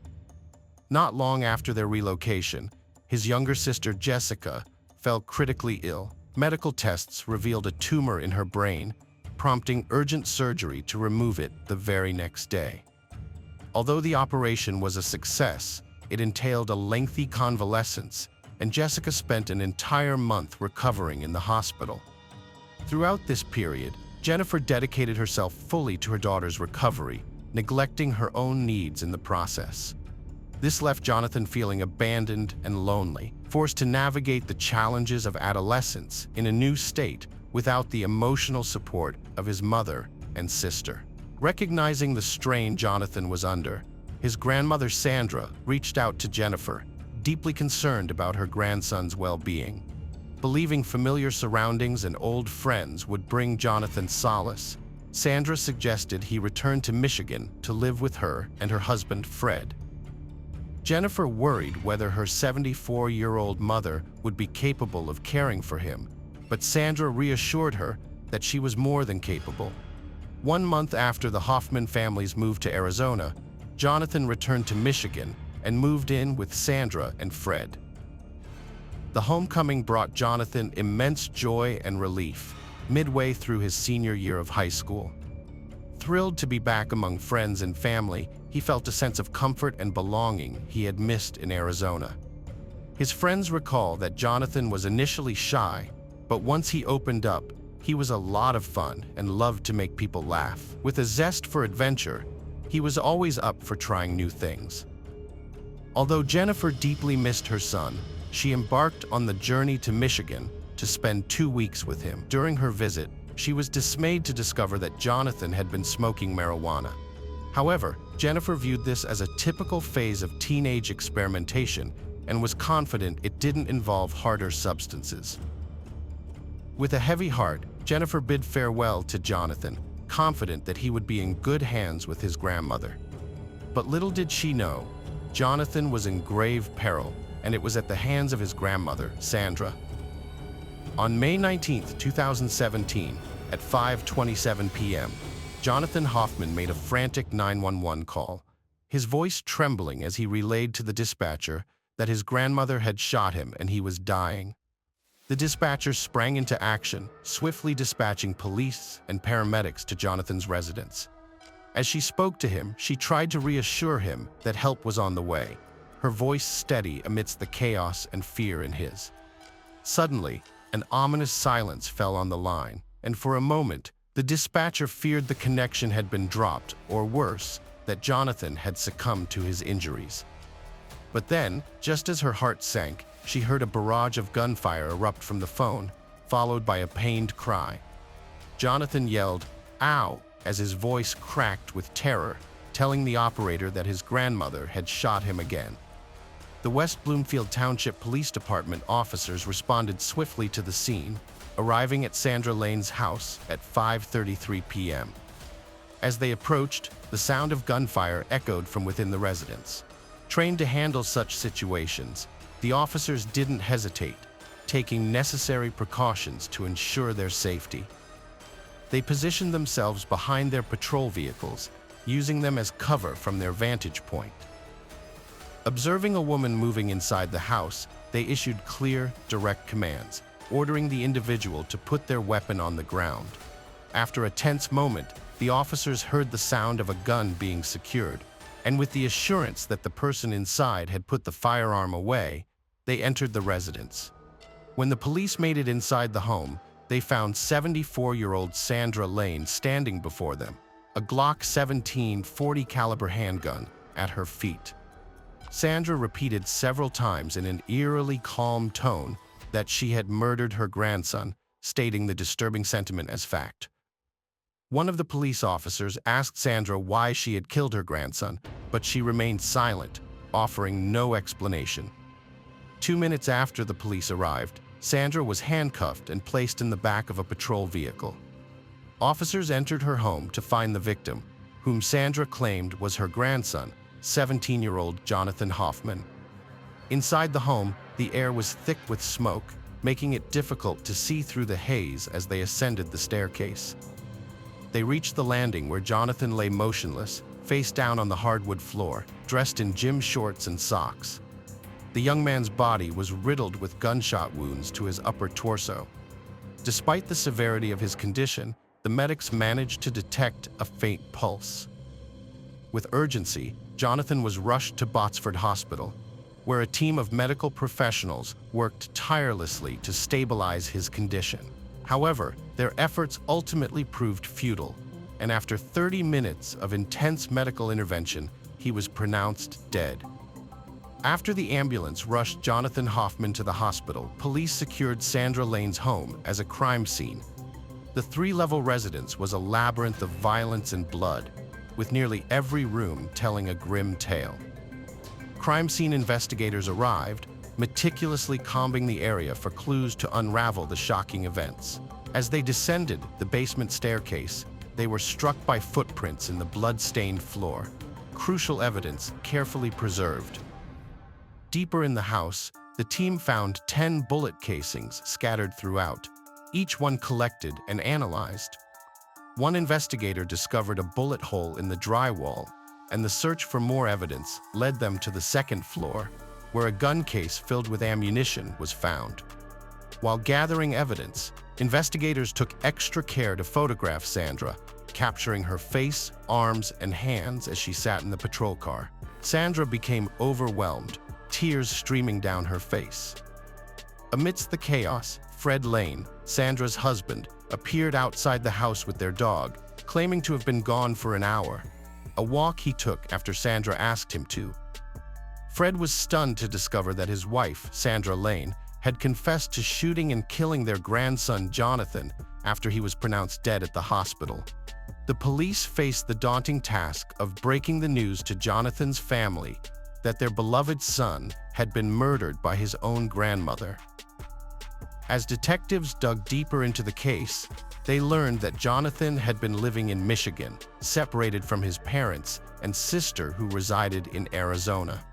Not long after their relocation, his younger sister Jessica fell critically ill. Medical tests revealed a tumor in her brain, prompting urgent surgery to remove it the very next day. Although the operation was a success, it entailed a lengthy convalescence, and Jessica spent an entire month recovering in the hospital. Throughout this period, Jennifer dedicated herself fully to her daughter's recovery, neglecting her own needs in the process. This left Jonathan feeling abandoned and lonely, forced to navigate the challenges of adolescence in a new state without the emotional support of his mother and sister. Recognizing the strain Jonathan was under, his grandmother Sandra reached out to Jennifer, deeply concerned about her grandson's well-being. Believing familiar surroundings and old friends would bring Jonathan solace, Sandra suggested he return to Michigan to live with her and her husband Fred. Jennifer worried whether her 74-year-old mother would be capable of caring for him, but Sandra reassured her that she was more than capable. 1 month after the Hoffman family's move to Arizona, Jonathan returned to Michigan and moved in with Sandra and Fred. The homecoming brought Jonathan immense joy and relief midway through his senior year of high school. Thrilled to be back among friends and family, he felt a sense of comfort and belonging he had missed in Arizona. His friends recall that Jonathan was initially shy, but once he opened up, he was a lot of fun and loved to make people laugh. With a zest for adventure, he was always up for trying new things. Although Jennifer deeply missed her son, she embarked on the journey to Michigan to spend 2 weeks with him. During her visit, she was dismayed to discover that Jonathan had been smoking marijuana. However, Jennifer viewed this as a typical phase of teenage experimentation and was confident it didn't involve harder substances. With a heavy heart, Jennifer bid farewell to Jonathan, confident that he would be in good hands with his grandmother. But little did she know, Jonathan was in grave peril, and it was at the hands of his grandmother, Sandra. On May 19, 2017, at 5:27 p.m., Jonathan Hoffman made a frantic 911 call, his voice trembling as he relayed to the dispatcher that his grandmother had shot him and he was dying. The dispatcher sprang into action, swiftly dispatching police and paramedics to Jonathan's residence. As she spoke to him, she tried to reassure him that help was on the way, her voice steady amidst the chaos and fear in his. Suddenly, an ominous silence fell on the line, and for a moment, the dispatcher feared the connection had been dropped, or worse, that Jonathan had succumbed to his injuries. But then, just as her heart sank, she heard a barrage of gunfire erupt from the phone, followed by a pained cry. Jonathan yelled, "Ow!" as his voice cracked with terror, telling the operator that his grandmother had shot him again. The West Bloomfield Township Police Department officers responded swiftly to the scene, arriving at Sandra Lane's house at 5:33 p.m. As they approached, the sound of gunfire echoed from within the residence. Trained to handle such situations, the officers didn't hesitate, taking necessary precautions to ensure their safety. They positioned themselves behind their patrol vehicles, using them as cover from their vantage point. Observing a woman moving inside the house, they issued clear, direct commands, ordering the individual to put their weapon on the ground. After a tense moment, the officers heard the sound of a gun being secured, and with the assurance that the person inside had put the firearm away, they entered the residence. When the police made it inside the home, they found 74-year-old Sandra Lane standing before them, a Glock 17 .40 caliber handgun at her feet. Sandra repeated several times in an eerily calm tone that she had murdered her grandson, stating the disturbing sentiment as fact. One of the police officers asked Sandra why she had killed her grandson, but she remained silent, offering no explanation. 2 minutes after the police arrived, Sandra was handcuffed and placed in the back of a patrol vehicle. Officers entered her home to find the victim, whom Sandra claimed was her grandson, 17-year-old Jonathan Hoffman. Inside the home, the air was thick with smoke, making it difficult to see through the haze as they ascended the staircase. They reached the landing where Jonathan lay motionless, face down on the hardwood floor, dressed in gym shorts and socks. The young man's body was riddled with gunshot wounds to his upper torso. Despite the severity of his condition, the medics managed to detect a faint pulse. With urgency, Jonathan was rushed to Botsford Hospital, where a team of medical professionals worked tirelessly to stabilize his condition. However, their efforts ultimately proved futile, and after 30 minutes of intense medical intervention, he was pronounced dead. After the ambulance rushed Jonathan Hoffman to the hospital, police secured Sandra Lane's home as a crime scene. The three-level residence was a labyrinth of violence and blood, with nearly every room telling a grim tale. Crime scene investigators arrived, meticulously combing the area for clues to unravel the shocking events. As they descended the basement staircase, they were struck by footprints in the blood-stained floor, crucial evidence carefully preserved. Deeper in the house, the team found 10 bullet casings scattered throughout, each one collected and analyzed. One investigator discovered a bullet hole in the drywall, and the search for more evidence led them to the second floor, where a gun case filled with ammunition was found. While gathering evidence, investigators took extra care to photograph Sandra, capturing her face, arms, and hands as she sat in the patrol car. Sandra became overwhelmed, tears streaming down her face. Amidst the chaos, Fred Lane, Sandra's husband, appeared outside the house with their dog, claiming to have been gone for an hour, a walk he took after Sandra asked him to. Fred was stunned to discover that his wife, Sandra Lane, had confessed to shooting and killing their grandson Jonathan after he was pronounced dead at the hospital. The police faced the daunting task of breaking the news to Jonathan's family that their beloved son had been murdered by his own grandmother. As detectives dug deeper into the case, they learned that Jonathan had been living in Michigan, separated from his parents and sister who resided in Arizona.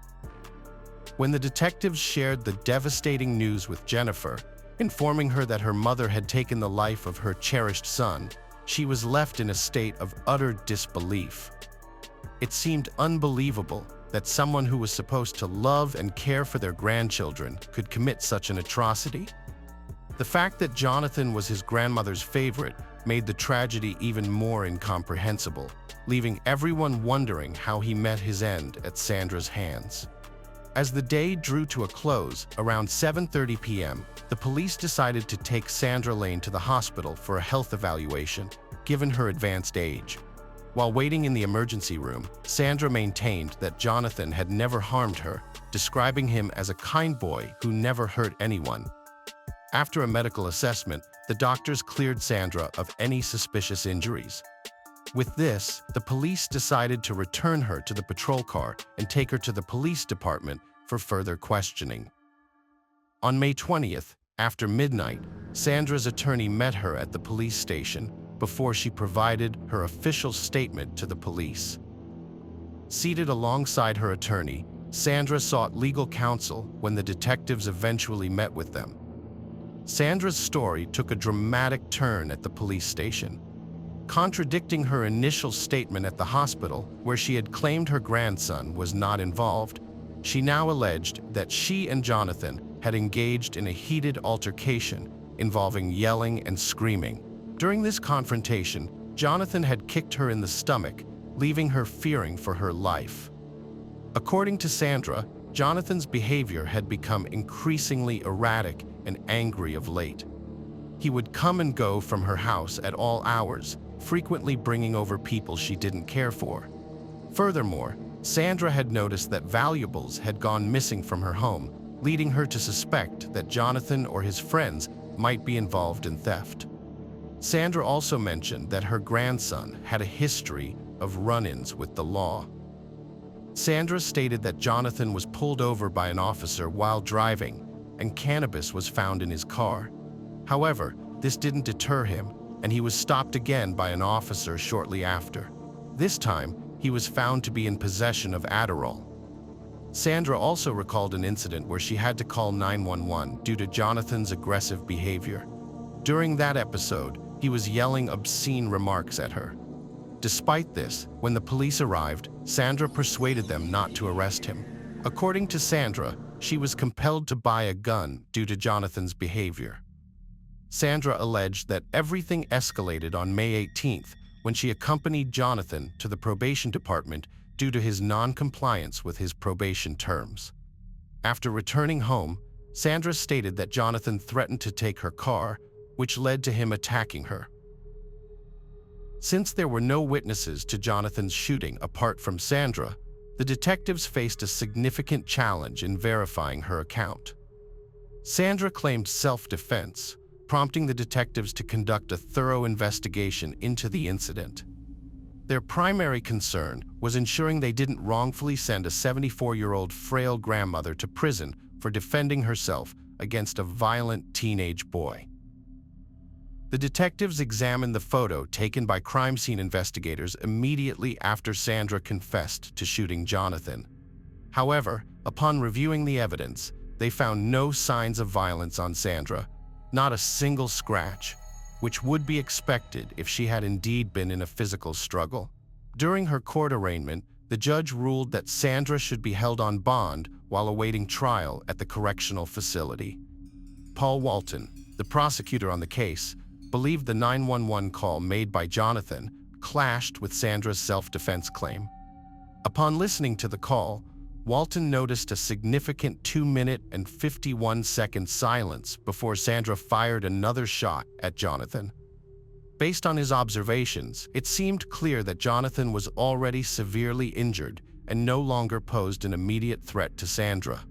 When the detectives shared the devastating news with Jennifer, informing her that her mother had taken the life of her cherished son, she was left in a state of utter disbelief. It seemed unbelievable that someone who was supposed to love and care for their grandchildren could commit such an atrocity. The fact that Jonathan was his grandmother's favorite made the tragedy even more incomprehensible, leaving everyone wondering how he met his end at Sandra's hands. As the day drew to a close, around 7:30 p.m., the police decided to take Sandra Lane to the hospital for a health evaluation, given her advanced age. While waiting in the emergency room, Sandra maintained that Jonathan had never harmed her, describing him as a kind boy who never hurt anyone. After a medical assessment, the doctors cleared Sandra of any suspicious injuries. With this, the police decided to return her to the patrol car and take her to the police department for further questioning. On May 20th, after midnight, Sandra's attorney met her at the police station before she provided her official statement to the police. Seated alongside her attorney, Sandra sought legal counsel when the detectives eventually met with them. Sandra's story took a dramatic turn at the police station. Contradicting her initial statement at the hospital, where she had claimed her grandson was not involved, she now alleged that she and Jonathan had engaged in a heated altercation involving yelling and screaming. During this confrontation, Jonathan had kicked her in the stomach, leaving her fearing for her life. According to Sandra, Jonathan's behavior had become increasingly erratic and angry of late. He would come and go from her house at all hours, frequently bringing over people she didn't care for. Furthermore, Sandra had noticed that valuables had gone missing from her home, leading her to suspect that Jonathan or his friends might be involved in theft. Sandra also mentioned that her grandson had a history of run-ins with the law. Sandra stated that Jonathan was pulled over by an officer while driving, and cannabis was found in his car. However, this didn't deter him, and he was stopped again by an officer shortly after. This time, he was found to be in possession of Adderall. Sandra also recalled an incident where she had to call 911 due to Jonathan's aggressive behavior. During that episode, he he was yelling obscene remarks at her. Despite this, when the police arrived, Sandra persuaded them not to arrest him. According to Sandra, she was compelled to buy a gun due to Jonathan's behavior. Sandra alleged that everything escalated on May 18th when she accompanied Jonathan to the probation department due to his non-compliance with his probation terms. After returning home, Sandra stated that Jonathan threatened to take her car, which led to him attacking her. Since there were no witnesses to Jonathan's shooting apart from Sandra, the detectives faced a significant challenge in verifying her account. Sandra claimed self-defense, prompting the detectives to conduct a thorough investigation into the incident. Their primary concern was ensuring they didn't wrongfully send a 74-year-old frail grandmother to prison for defending herself against a violent teenage boy. The detectives examined the photo taken by crime scene investigators immediately after Sandra confessed to shooting Jonathan. However, upon reviewing the evidence, they found no signs of violence on Sandra, not a single scratch, which would be expected if she had indeed been in a physical struggle. During her court arraignment, the judge ruled that Sandra should be held on bond while awaiting trial at the correctional facility. Paul Walton, the prosecutor on the case, believed the 911 call made by Jonathan clashed with Sandra's self-defense claim. Upon listening to the call, Walton noticed a significant 2-minute and 51-second silence before Sandra fired another shot at Jonathan. Based on his observations, it seemed clear that Jonathan was already severely injured and no longer posed an immediate threat to Sandra.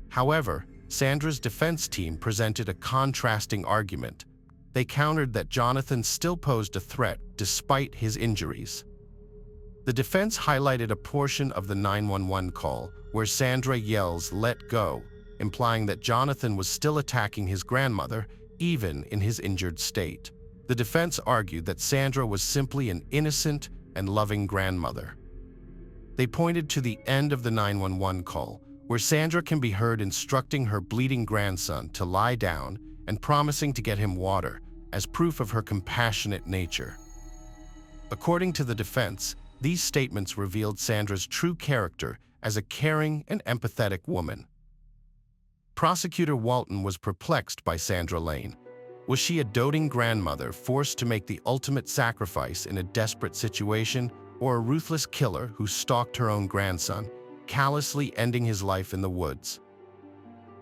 However, Sandra's defense team presented a contrasting argument. They countered that Jonathan still posed a threat despite his injuries. The defense highlighted a portion of the 911 call where Sandra yells, "Let go," implying that Jonathan was still attacking his grandmother, even in his injured state. The defense argued that Sandra was simply an innocent and loving grandmother. They pointed to the end of the 911 call, where Sandra can be heard instructing her bleeding grandson to lie down and promising to get him water, as proof of her compassionate nature. According to the defense, these statements revealed Sandra's true character as a caring and empathetic woman. Prosecutor Walton was perplexed by Sandra Lane. Was she a doting grandmother forced to make the ultimate sacrifice in a desperate situation, or a ruthless killer who stalked her own grandson, callously ending his life in the woods?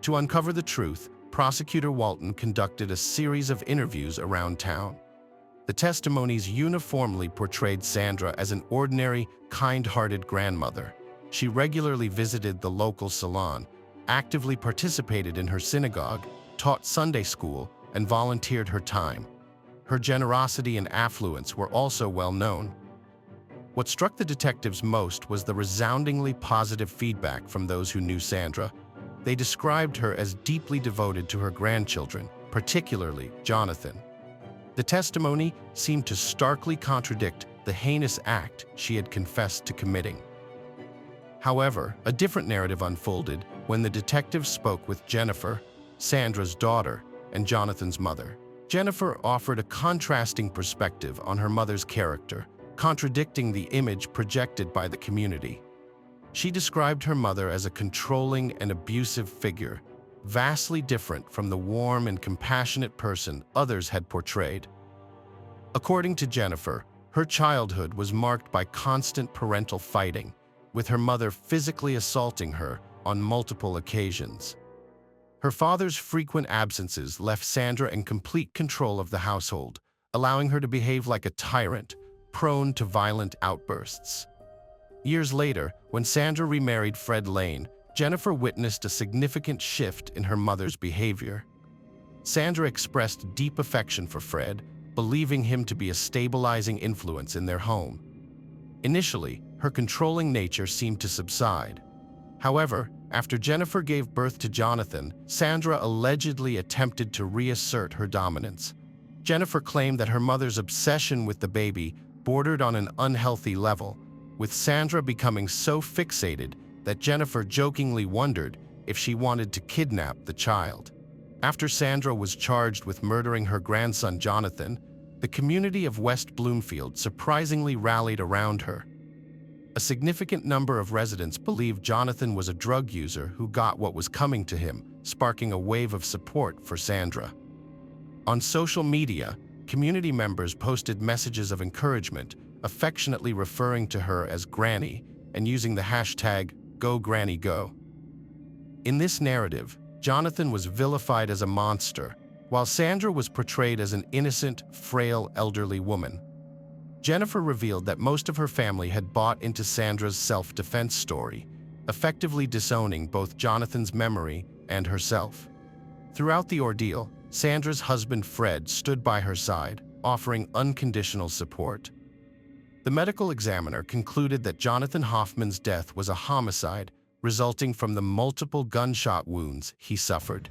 To uncover the truth, Prosecutor Walton conducted a series of interviews around town. The testimonies uniformly portrayed Sandra as an ordinary, kind-hearted grandmother. She regularly visited the local salon, actively participated in her synagogue, taught Sunday school, and volunteered her time. Her generosity and affluence were also well known. What struck the detectives most was the resoundingly positive feedback from those who knew Sandra. They described her as deeply devoted to her grandchildren, particularly Jonathan. The testimony seemed to starkly contradict the heinous act she had confessed to committing. However, a different narrative unfolded when the detectives spoke with Jennifer, Sandra's daughter, and Jonathan's mother. Jennifer offered a contrasting perspective on her mother's character, contradicting the image projected by the community. She described her mother as a controlling and abusive figure, vastly different from the warm and compassionate person others had portrayed. According to Jennifer, her childhood was marked by constant parental fighting, with her mother physically assaulting her on multiple occasions. Her father's frequent absences left Sandra in complete control of the household, allowing her to behave like a tyrant, prone to violent outbursts. Years later, when Sandra remarried Fred Lane, Jennifer witnessed a significant shift in her mother's behavior. Sandra expressed deep affection for Fred, believing him to be a stabilizing influence in their home. Initially, her controlling nature seemed to subside. However, after Jennifer gave birth to Jonathan, Sandra allegedly attempted to reassert her dominance. Jennifer claimed that her mother's obsession with the baby bordered on an unhealthy level, with Sandra becoming so fixated that Jennifer jokingly wondered if she wanted to kidnap the child. After Sandra was charged with murdering her grandson Jonathan, The community of West Bloomfield surprisingly rallied around her. A significant number of residents believed Jonathan was a drug user who got what was coming to him, sparking a wave of support for Sandra. On social media, community members posted messages of encouragement, affectionately referring to her as Granny and using the hashtag #GoGrannyGo. In this narrative, Jonathan was vilified as a monster, while Sandra was portrayed as an innocent, frail, elderly woman. Jennifer revealed that most of her family had bought into Sandra's self-defense story, effectively disowning both Jonathan's memory and herself. Throughout the ordeal, Sandra's husband Fred stood by her side, offering unconditional support. The medical examiner concluded that Jonathan Hoffman's death was a homicide resulting from the multiple gunshot wounds he suffered.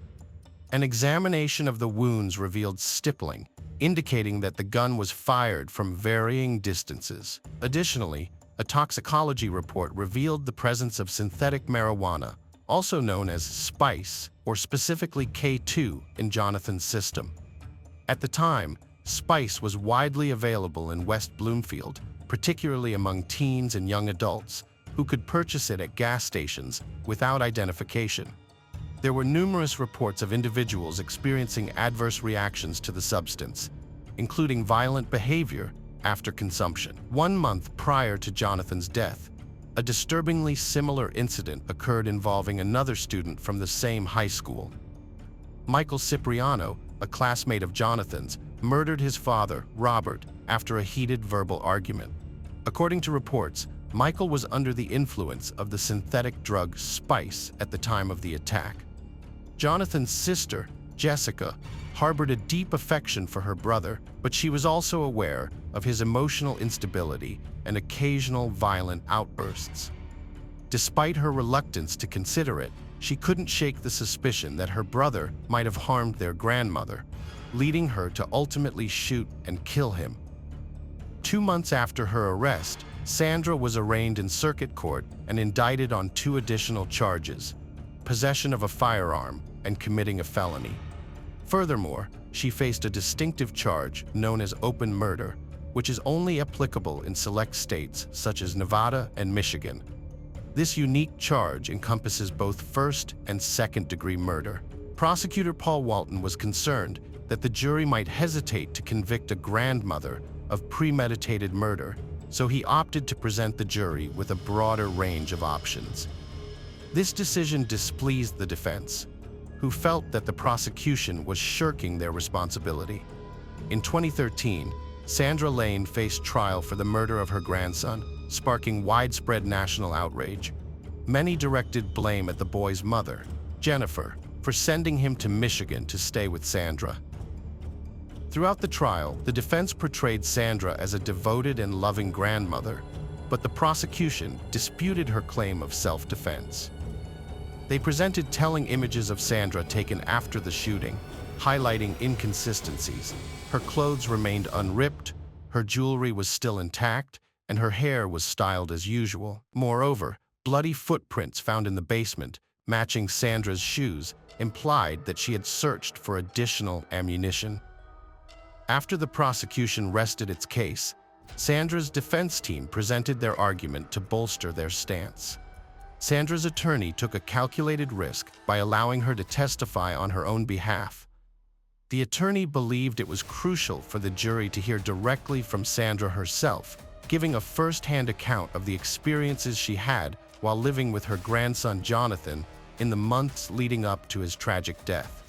An examination of the wounds revealed stippling, indicating that the gun was fired from varying distances. Additionally, a toxicology report revealed the presence of synthetic marijuana, also known as spice, or specifically K2, in Jonathan's system. At the time, spice was widely available in West Bloomfield, particularly among teens and young adults, who could purchase it at gas stations without identification. There were numerous reports of individuals experiencing adverse reactions to the substance, including violent behavior after consumption. 1 month prior to Jonathan's death, a disturbingly similar incident occurred involving another student from the same high school. Michael Cipriano, a classmate of Jonathan's, murdered his father, Robert, after a heated verbal argument. According to reports, Michael was under the influence of the synthetic drug spice at the time of the attack. Jonathan's sister, Jessica, harbored a deep affection for her brother, but she was also aware of his emotional instability and occasional violent outbursts. Despite her reluctance to consider it, she couldn't shake the suspicion that her brother might have harmed their grandmother, leading her to ultimately shoot and kill him. 2 months after her arrest, Sandra was arraigned in circuit court and indicted on 2 additional charges: possession of a firearm and committing a felony. Furthermore, she faced a distinctive charge known as open murder, which is only applicable in select states such as Nevada and Michigan. This unique charge encompasses both first and second-degree murder. Prosecutor Paul Walton was concerned that the jury might hesitate to convict a grandmother of premeditated murder, so he opted to present the jury with a broader range of options. This decision displeased the defense, who felt that the prosecution was shirking their responsibility. In 2013, Sandra Lane faced trial for the murder of her grandson, sparking widespread national outrage. Many directed blame at the boy's mother, Jennifer, for sending him to Michigan to stay with Sandra. Throughout the trial, the defense portrayed Sandra as a devoted and loving grandmother, but the prosecution disputed her claim of self-defense. They presented telling images of Sandra taken after the shooting, highlighting inconsistencies. Her clothes remained unripped, her jewelry was still intact, and her hair was styled as usual. Moreover, bloody footprints found in the basement, matching Sandra's shoes, implied that she had searched for additional ammunition. After the prosecution rested its case, Sandra's defense team presented their argument to bolster their stance. Sandra's attorney took a calculated risk by allowing her to testify on her own behalf. The attorney believed it was crucial for the jury to hear directly from Sandra herself, giving a first-hand account of the experiences she had while living with her grandson Jonathan in the months leading up to his tragic death.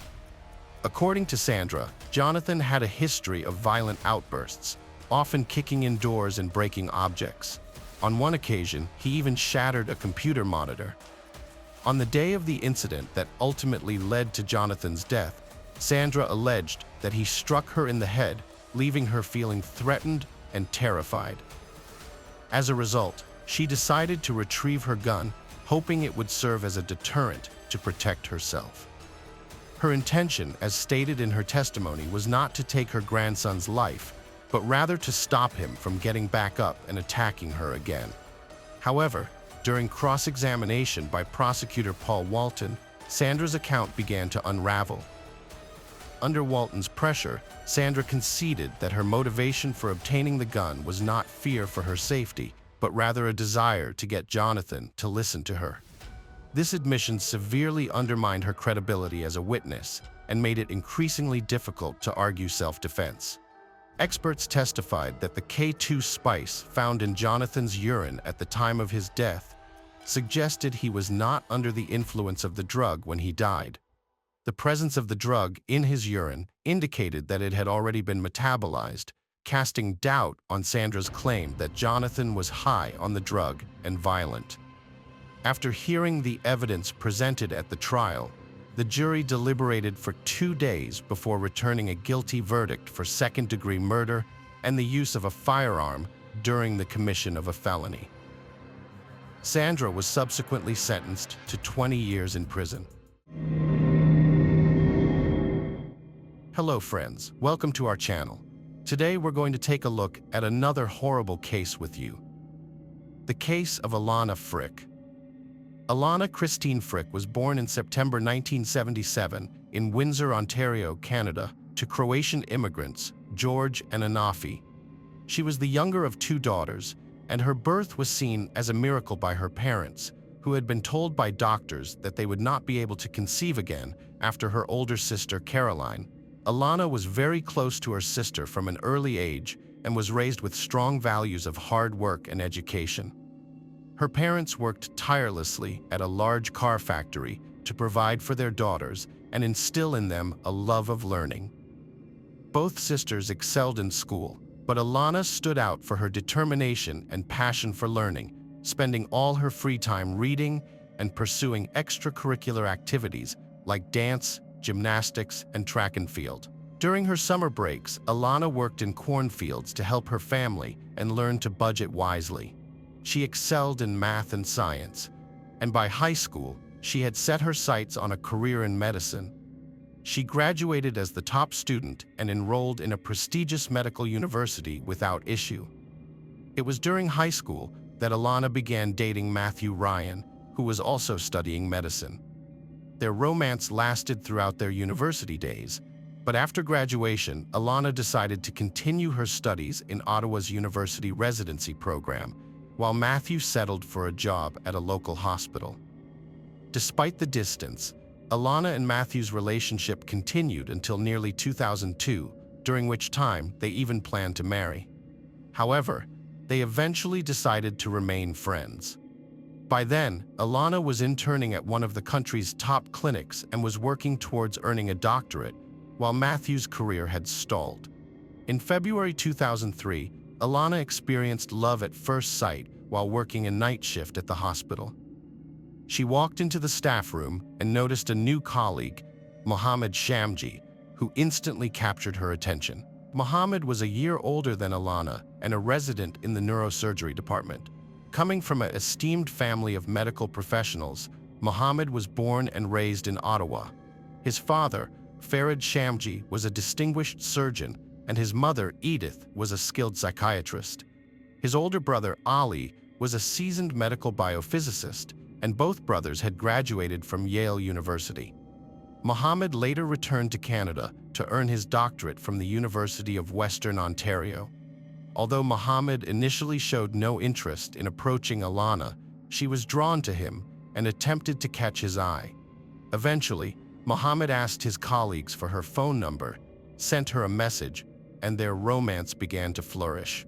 According to Sandra, Jonathan had a history of violent outbursts, often kicking in doors and breaking objects. On one occasion, he even shattered a computer monitor. On the day of the incident that ultimately led to Jonathan's death, Sandra alleged that he struck her in the head, leaving her feeling threatened and terrified. As a result, she decided to retrieve her gun, hoping it would serve as a deterrent to protect herself. Her intention, as stated in her testimony, was not to take her grandson's life, but rather to stop him from getting back up and attacking her again. However, during cross-examination by prosecutor Paul Walton, Sandra's account began to unravel. Under Walton's pressure, Sandra conceded that her motivation for obtaining the gun was not fear for her safety, but rather a desire to get Jonathan to listen to her. This admission severely undermined her credibility as a witness and made it increasingly difficult to argue self-defense. Experts testified that the K2 spice found in Jonathan's urine at the time of his death suggested he was not under the influence of the drug when he died. The presence of the drug in his urine indicated that it had already been metabolized, casting doubt on Sandra's claim that Jonathan was high on the drug and violent. After hearing the evidence presented at the trial, the jury deliberated for 2 days before returning a guilty verdict for second-degree murder and the use of a firearm during the commission of a felony. Sandra was subsequently sentenced to 20 years in prison. Hello friends, welcome to our channel. Today we're going to take a look at another horrible case with you. The case of Alana Frick. Alana Christine Frick was born in September 1977 in Windsor, Ontario, Canada, to Croatian immigrants, George and Anafi. She was the younger of 2 daughters, and her birth was seen as a miracle by her parents, who had been told by doctors that they would not be able to conceive again after her older sister, Caroline. Alana was very close to her sister from an early age and was raised with strong values of hard work and education. Her parents worked tirelessly at a large car factory to provide for their daughters and instill in them a love of learning. Both sisters excelled in school, but Alana stood out for her determination and passion for learning, spending all her free time reading and pursuing extracurricular activities like dance, gymnastics, and track and field. During her summer breaks, Alana worked in cornfields to help her family and learned to budget wisely. She excelled in math and science, and by high school, she had set her sights on a career in medicine. She graduated as the top student and enrolled in a prestigious medical university without issue. It was during high school that Alana began dating Matthew Ryan, who was also studying medicine. Their romance lasted throughout their university days, but after graduation, Alana decided to continue her studies in Ottawa's university residency program, while Matthew settled for a job at a local hospital. Despite the distance, Alana and Matthew's relationship continued until nearly 2002, during which time they even planned to marry. However, they eventually decided to remain friends. By then, Alana was interning at one of the country's top clinics and was working towards earning a doctorate, while Matthew's career had stalled. In February 2003, Alana experienced love at first sight while working a night shift at the hospital. She walked into the staff room and noticed a new colleague, Mohammed Shamji, who instantly captured her attention. Mohammed was a year older than Alana and a resident in the neurosurgery department. Coming from an esteemed family of medical professionals, Mohammed was born and raised in Ottawa. His father, Farid Shamji, was a distinguished surgeon, and his mother, Edith, was a skilled psychiatrist. His older brother, Ali, was a seasoned medical biophysicist, and both brothers had graduated from Yale University. Mohammed later returned to Canada to earn his doctorate from the University of Western Ontario. Although Mohammed initially showed no interest in approaching Alana, she was drawn to him and attempted to catch his eye. Eventually, Mohammed asked his colleagues for her phone number, sent her a message, and their romance began to flourish.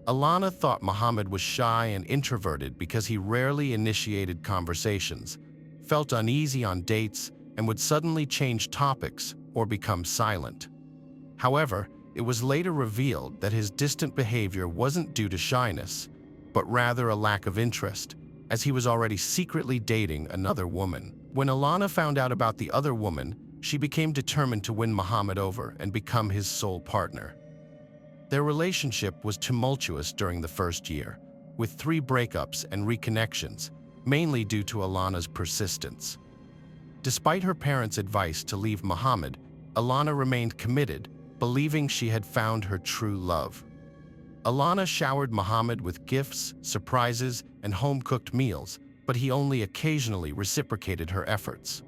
Alana thought Mohammed was shy and introverted because he rarely initiated conversations, felt uneasy on dates, and would suddenly change topics or become silent. However, it was later revealed that his distant behavior wasn't due to shyness, but rather a lack of interest, as he was already secretly dating another woman. When Alana found out about the other woman, she became determined to win Mohammed over and become his sole partner. Their relationship was tumultuous during the first year, with 3 breakups and reconnections, mainly due to Alana's persistence. Despite her parents' advice to leave Mohammed, Alana remained committed, believing she had found her true love. Alana showered Mohammed with gifts, surprises, and home-cooked meals, but he only occasionally reciprocated her efforts.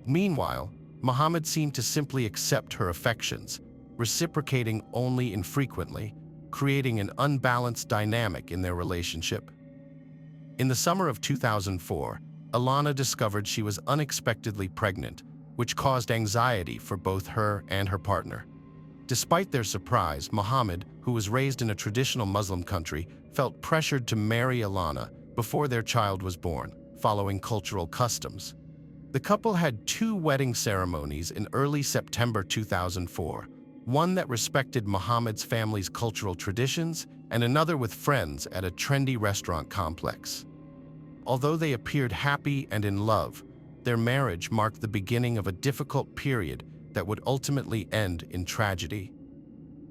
Meanwhile, Muhammad seemed to simply accept her affections, reciprocating only infrequently, creating an unbalanced dynamic in their relationship. In the summer of 2004, Alana discovered she was unexpectedly pregnant, which caused anxiety for both her and her partner. Despite their surprise, Muhammad, who was raised in a traditional Muslim country, felt pressured to marry Alana before their child was born, following cultural customs. The couple had two wedding ceremonies in early September 2004, one that respected Muhammad's family's cultural traditions and another with friends at a trendy restaurant complex. Although they appeared happy and in love, their marriage marked the beginning of a difficult period that would ultimately end in tragedy.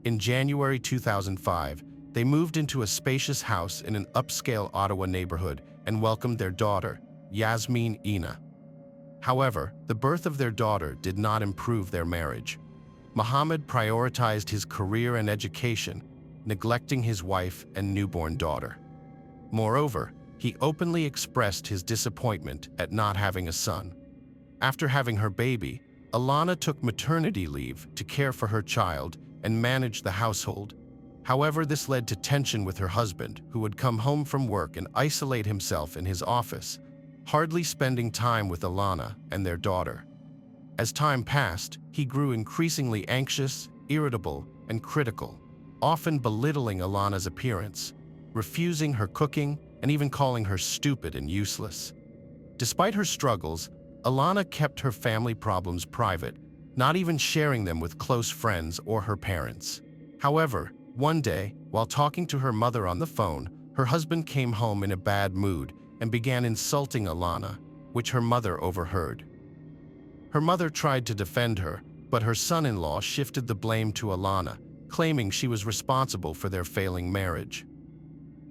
In January 2005, they moved into a spacious house in an upscale Ottawa neighborhood and welcomed their daughter, Yasmin Ina. However, the birth of their daughter did not improve their marriage. Muhammad prioritized his career and education, neglecting his wife and newborn daughter. Moreover, he openly expressed his disappointment at not having a son. After having her baby, Alana took maternity leave to care for her child and manage the household. However, this led to tension with her husband, who would come home from work and isolate himself in his office, hardly spending time with Alana and their daughter. As time passed, he grew increasingly anxious, irritable, and critical, often belittling Alana's appearance, refusing her cooking, and even calling her stupid and useless. Despite her struggles, Alana kept her family problems private, not even sharing them with close friends or her parents. However, one day, while talking to her mother on the phone, her husband came home in a bad mood and began insulting Alana, which her mother overheard. Her mother tried to defend her, but her son-in-law shifted the blame to Alana, claiming she was responsible for their failing marriage.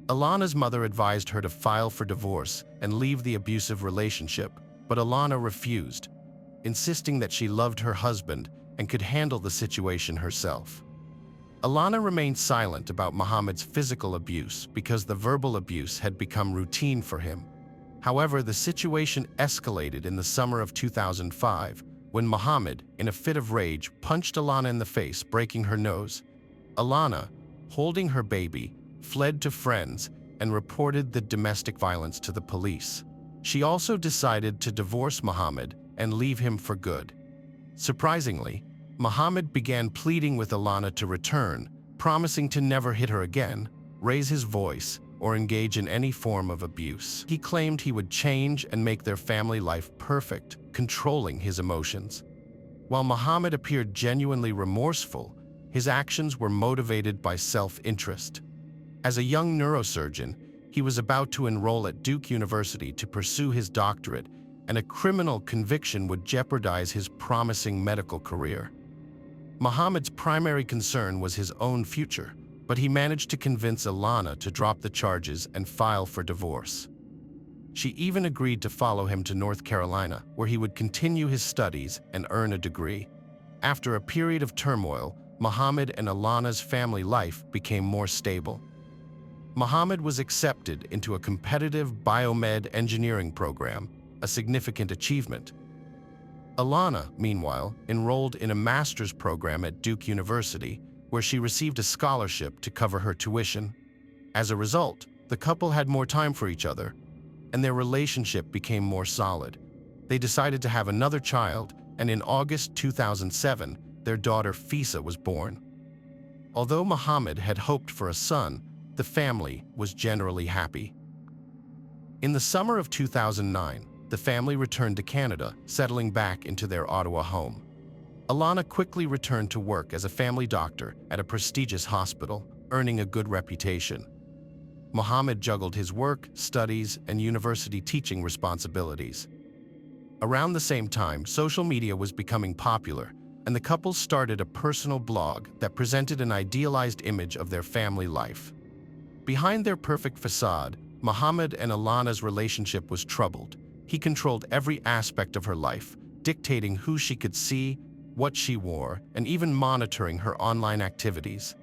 Alana's mother advised her to file for divorce and leave the abusive relationship, but Alana refused, insisting that she loved her husband and could handle the situation herself. Alana remained silent about Muhammad's physical abuse because the verbal abuse had become routine for him. However, the situation escalated in the summer of 2005 when Muhammad, in a fit of rage, punched Alana in the face, breaking her nose. Alana, holding her baby, fled to friends and reported the domestic violence to the police. She also decided to divorce Muhammad and leave him for good. Surprisingly, Muhammad began pleading with Alana to return, promising to never hit her again, raise his voice, or engage in any form of abuse. He claimed he would change and make their family life perfect, controlling his emotions. While Muhammad appeared genuinely remorseful, his actions were motivated by self-interest. As a young neurosurgeon, he was about to enroll at Duke University to pursue his doctorate, and a criminal conviction would jeopardize his promising medical career. Muhammad's primary concern was his own future, but he managed to convince Alana to drop the charges and file for divorce. She even agreed to follow him to North Carolina, where he would continue his studies and earn a degree. After a period of turmoil, Muhammad and Alana's family life became more stable. Muhammad was accepted into a competitive biomed engineering program, a significant achievement. Alana, meanwhile, enrolled in a master's program at Duke University, where she received a scholarship to cover her tuition. As a result, the couple had more time for each other, and their relationship became more solid. They decided to have another child, and in August 2007, their daughter Fisa was born. Although Muhammad had hoped for a son, the family was generally happy. In the summer of 2009, the family returned to Canada, settling back into their Ottawa home. Alana quickly returned to work as a family doctor at a prestigious hospital, earning a good reputation. Muhammad juggled his work, studies, and university teaching responsibilities. Around the same time, social media was becoming popular, and the couple started a personal blog that presented an idealized image of their family life. Behind their perfect facade, Muhammad and Alana's relationship was troubled. He controlled every aspect of her life, dictating who she could see, what she wore, and even monitoring her online activities.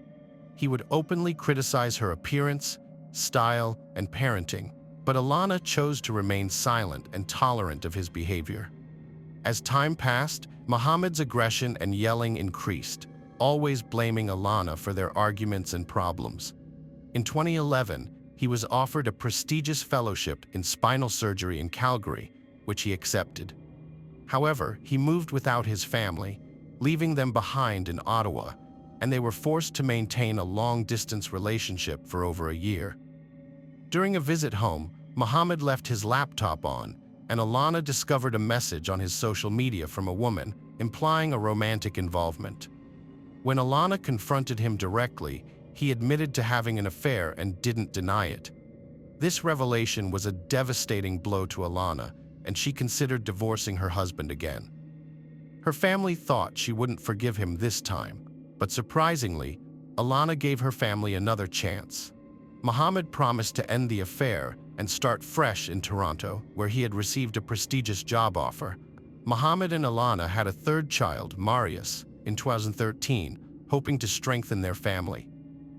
He would openly criticize her appearance, style, and parenting, but Alana chose to remain silent and tolerant of his behavior. As time passed, Muhammad's aggression and yelling increased, always blaming Alana for their arguments and problems. In 2011, he was offered a prestigious fellowship in spinal surgery in Calgary, which he accepted. However, he moved without his family, leaving them behind in Ottawa, and they were forced to maintain a long-distance relationship for over a year. During a visit home, Muhammad left his laptop on, and Alana discovered a message on his social media from a woman, implying a romantic involvement. When Alana confronted him directly, he admitted to having an affair and didn't deny it. This revelation was a devastating blow to Alana, and she considered divorcing her husband again. Her family thought she wouldn't forgive him this time, but surprisingly, Alana gave her family another chance. Muhammad promised to end the affair and start fresh in Toronto, where he had received a prestigious job offer. Muhammad and Alana had a third child, Marius, in 2013, hoping to strengthen their family.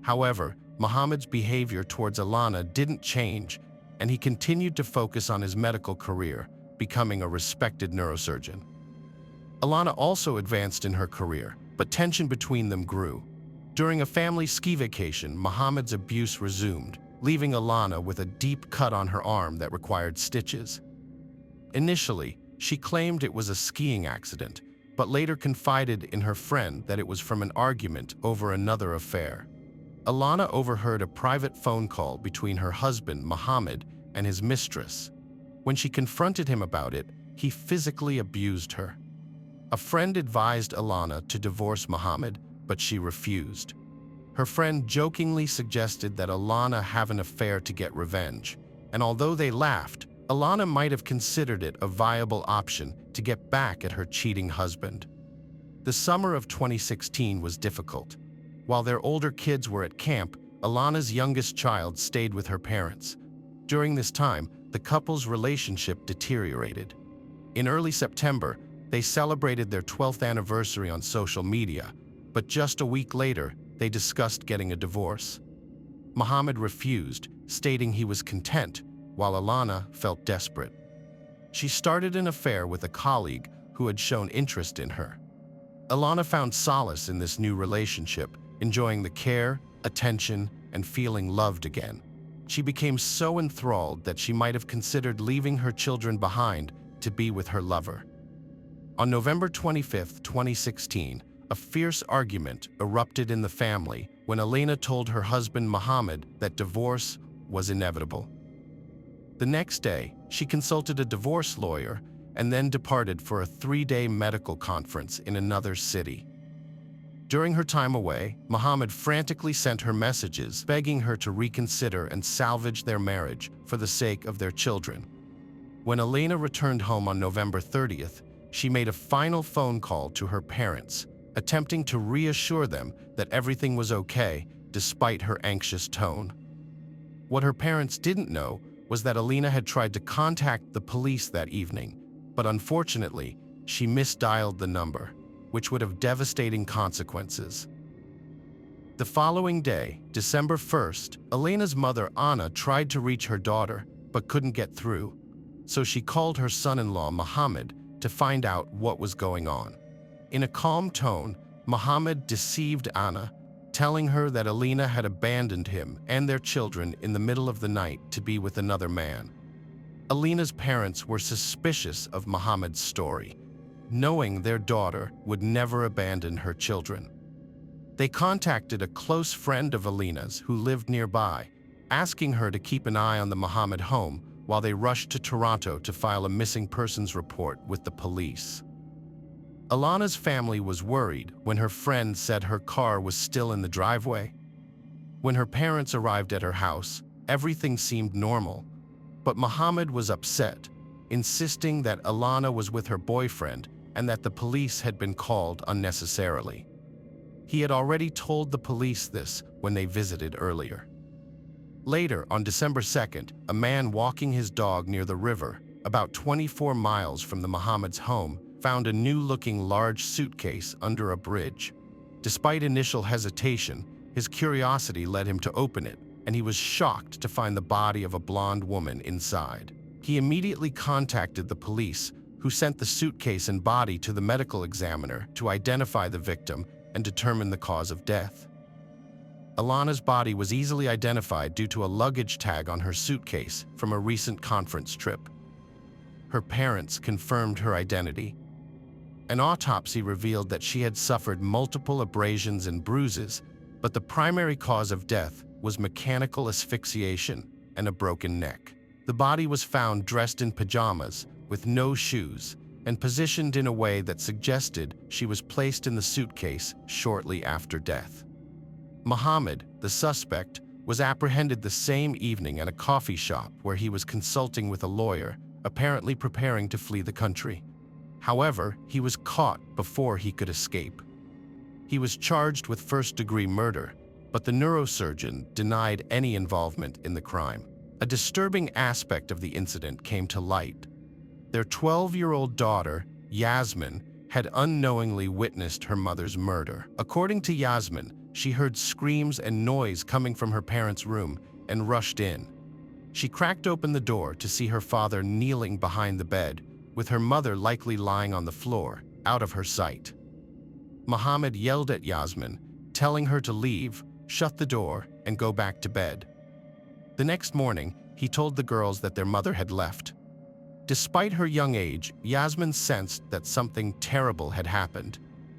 However, Muhammad's behavior towards Alana didn't change, and he continued to focus on his medical career, becoming a respected neurosurgeon. Alana also advanced in her career, but tension between them grew. During a family ski vacation, Muhammad's abuse resumed, leaving Alana with a deep cut on her arm that required stitches. Initially, she claimed it was a skiing accident, but later confided in her friend that it was from an argument over another affair. Alana overheard a private phone call between her husband, Muhammad, and his mistress. When she confronted him about it, he physically abused her. A friend advised Alana to divorce Muhammad, but she refused. Her friend jokingly suggested that Alana have an affair to get revenge, and although they laughed, Alana might have considered it a viable option to get back at her cheating husband. The summer of 2016 was difficult. While their older kids were at camp, Alana's youngest child stayed with her parents. During this time, the couple's relationship deteriorated. In early September, they celebrated their 12th anniversary on social media, but just a week later, they discussed getting a divorce. Muhammad refused, stating he was content, while Alana felt desperate. She started an affair with a colleague who had shown interest in her. Alana found solace in this new relationship, enjoying the care, attention, and feeling loved again. She became so enthralled that she might have considered leaving her children behind to be with her lover. On November 25, 2016, a fierce argument erupted in the family when Elena told her husband Muhammad that divorce was inevitable. The next day, she consulted a divorce lawyer and then departed for a 3-day medical conference in another city. During her time away, Muhammad frantically sent her messages begging her to reconsider and salvage their marriage for the sake of their children. When Elena returned home on November 30th, she made a final phone call to her parents, attempting to reassure them that everything was okay despite her anxious tone. What her parents didn't know was that Elena had tried to contact the police that evening, but unfortunately, she misdialed the number, which would have devastating consequences. The following day, December 1st, Elena's mother, Anna, tried to reach her daughter, but couldn't get through, so she called her son-in-law, Muhammad, to find out what was going on. In a calm tone, Muhammad deceived Anna, telling her that Elena had abandoned him and their children in the middle of the night to be with another man. Elena's parents were suspicious of Muhammad's story, knowing their daughter would never abandon her children. They contacted a close friend of Elena's who lived nearby, asking her to keep an eye on the Muhammad home while they rushed to Toronto to file a missing persons report with the police. Alana's family was worried when her friend said her car was still in the driveway. When her parents arrived at her house, everything seemed normal, but Muhammad was upset, insisting that Alana was with her boyfriend and that the police had been called unnecessarily. He had already told the police this when they visited earlier. Later, on December 2nd, a man walking his dog near the river, about 24 miles from the Muhammad's home, found a new-looking large suitcase under a bridge. Despite initial hesitation, his curiosity led him to open it, and he was shocked to find the body of a blonde woman inside. He immediately contacted the police, who sent the suitcase and body to the medical examiner to identify the victim and determine the cause of death. Alana's body was easily identified due to a luggage tag on her suitcase from a recent conference trip. Her parents confirmed her identity. An autopsy revealed that she had suffered multiple abrasions and bruises, but the primary cause of death was mechanical asphyxiation and a broken neck. The body was found dressed in pajamas, with no shoes, and positioned in a way that suggested she was placed in the suitcase shortly after death. Muhammad, the suspect, was apprehended the same evening at a coffee shop where he was consulting with a lawyer, apparently preparing to flee the country. However, he was caught before he could escape. He was charged with first-degree murder, but the neurosurgeon denied any involvement in the crime. A disturbing aspect of the incident came to light. Their 12-year-old daughter, Yasmin, had unknowingly witnessed her mother's murder. According to Yasmin, she heard screams and noise coming from her parents' room and rushed in. She cracked open the door to see her father kneeling behind the bed, with her mother likely lying on the floor, out of her sight. Muhammad yelled at Yasmin, telling her to leave, shut the door, and go back to bed. The next morning, he told the girls that their mother had left. Despite her young age, Yasmin sensed that something terrible had happened,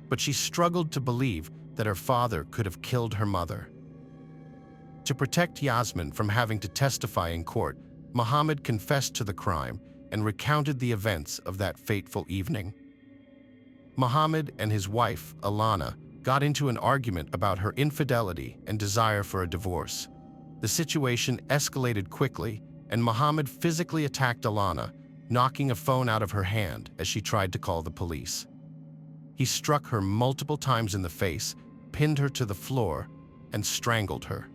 but she struggled to believe that her father could have killed her mother. To protect Yasmin from having to testify in court, Muhammad confessed to the crime and recounted the events of that fateful evening. Muhammad and his wife, Alana, got into an argument about her infidelity and desire for a divorce. The situation escalated quickly, and Muhammad physically attacked Alana, knocking a phone out of her hand as she tried to call the police. He struck her multiple times in the face, pinned her to the floor, and strangled her.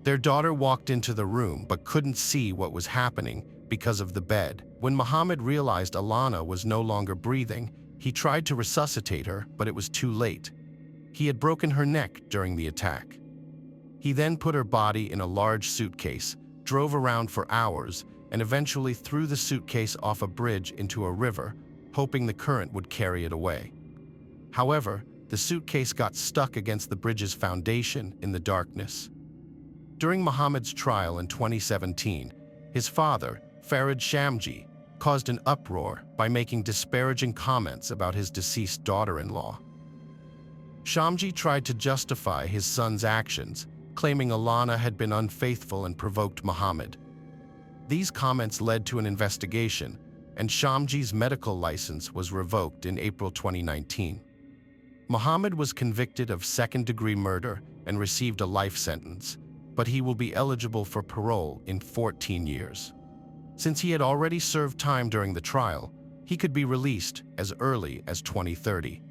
Their daughter walked into the room but couldn't see what was happening because of the bed. When Muhammad realized Alana was no longer breathing, he tried to resuscitate her, but it was too late. He had broken her neck during the attack. He then put her body in a large suitcase, drove around for hours, and eventually threw the suitcase off a bridge into a river, hoping the current would carry it away. However, the suitcase got stuck against the bridge's foundation in the darkness. During Muhammad's trial in 2017, his father, Farid Shamji, caused an uproar by making disparaging comments about his deceased daughter-in-law. Shamji tried to justify his son's actions, claiming Alana had been unfaithful and provoked Muhammad. These comments led to an investigation, and Shamji's medical license was revoked in April 2019. Muhammad was convicted of second-degree murder and received a life sentence, but he will be eligible for parole in 14 years. Since he had already served time during the trial, he could be released as early as 2030.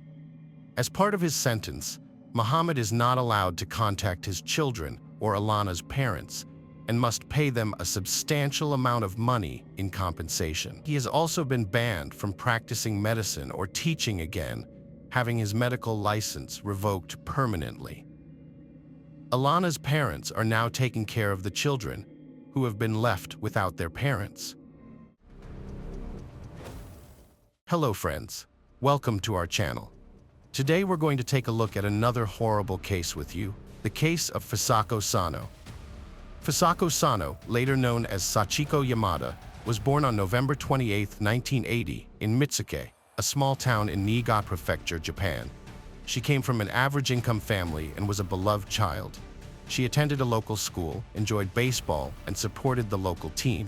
As part of his sentence, Muhammad is not allowed to contact his children or Alana's parents and must pay them a substantial amount of money in compensation. He has also been banned from practicing medicine or teaching again, having his medical license revoked permanently. Alana's parents are now taking care of the children, who have been left without their parents. Hello friends, welcome to our channel. Today we're going to take a look at another horrible case with you, the case of Fasako Sano. Fasako Sano, later known as Sachiko Yamada, was born on November 28, 1980, in Mitsuke, a small town in Niigata Prefecture, Japan. She came from an average-income family and was a beloved child. She attended a local school, enjoyed baseball, and supported the local team.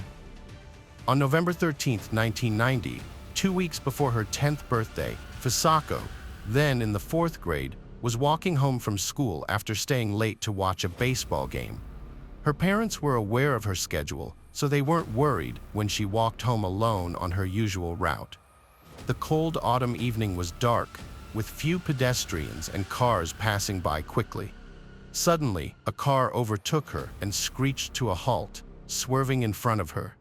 On November 13, 1990, 2 weeks before her 10th birthday, Fasako, then in the 4th grade, was walking home from school after staying late to watch a baseball game. Her parents were aware of her schedule, so they weren't worried when she walked home alone on her usual route. The cold autumn evening was dark, with few pedestrians and cars passing by quickly. Suddenly, a car overtook her and screeched to a halt, swerving in front of her.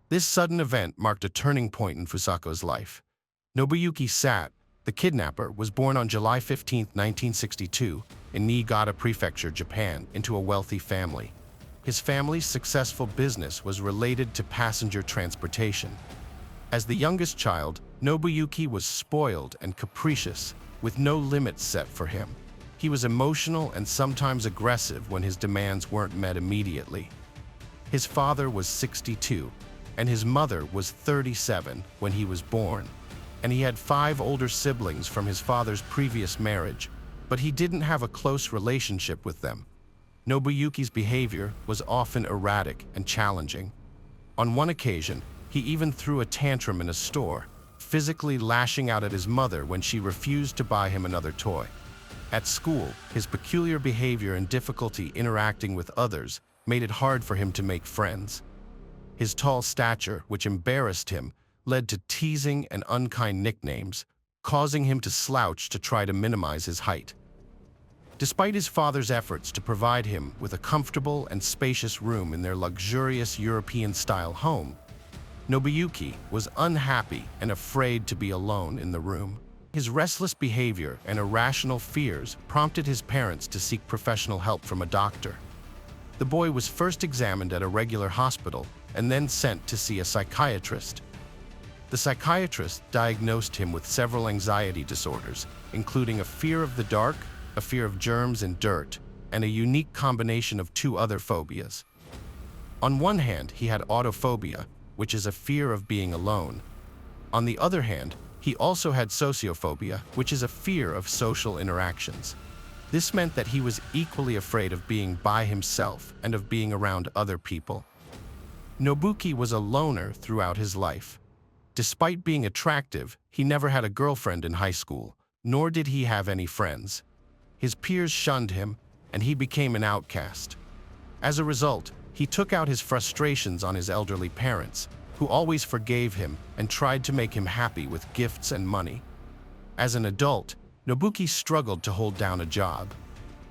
This sudden event marked a turning point in Fusako's life. Nobuyuki Sat, the kidnapper, was born on July 15, 1962, in Niigata Prefecture, Japan, into a wealthy family. His family's successful business was related to passenger transportation. As the youngest child, Nobuyuki was spoiled and capricious, with no limits set for him. He was emotional and sometimes aggressive when his demands weren't met immediately. His father was 62, and his mother was 37 when he was born, and he had 5 older siblings from his father's previous marriage, but he didn't have a close relationship with them. Nobuyuki's behavior was often erratic and challenging. On one occasion, he even threw a tantrum in a store, physically lashing out at his mother when she refused to buy him another toy. At school, his peculiar behavior and difficulty interacting with others made it hard for him to make friends. His tall stature, which embarrassed him, led to teasing and unkind nicknames, causing him to slouch to try to minimize his height. Despite his father's efforts to provide him with a comfortable and spacious room in their luxurious European-style home, Nobuyuki was unhappy and afraid to be alone in the room. His restless behavior and irrational fears prompted his parents to seek professional help from a doctor. The boy was first examined at a regular hospital and then sent to see a psychiatrist. The psychiatrist diagnosed him with several anxiety disorders, including a fear of the dark, a fear of germs and dirt, and a unique combination of 2 other phobias. On one hand, he had autophobia, which is a fear of being alone. On the other hand, he also had sociophobia, which is a fear of social interactions. This meant that he was equally afraid of being by himself and of being around other people. Nobuki was a loner throughout his life. Despite being attractive, he never had a girlfriend in high school, nor did he have any friends. His peers shunned him, and he became an outcast. As a result, he took out his frustrations on his elderly parents, who always forgave him and tried to make him happy with gifts and money. As an adult, Nobuki struggled to hold down a job.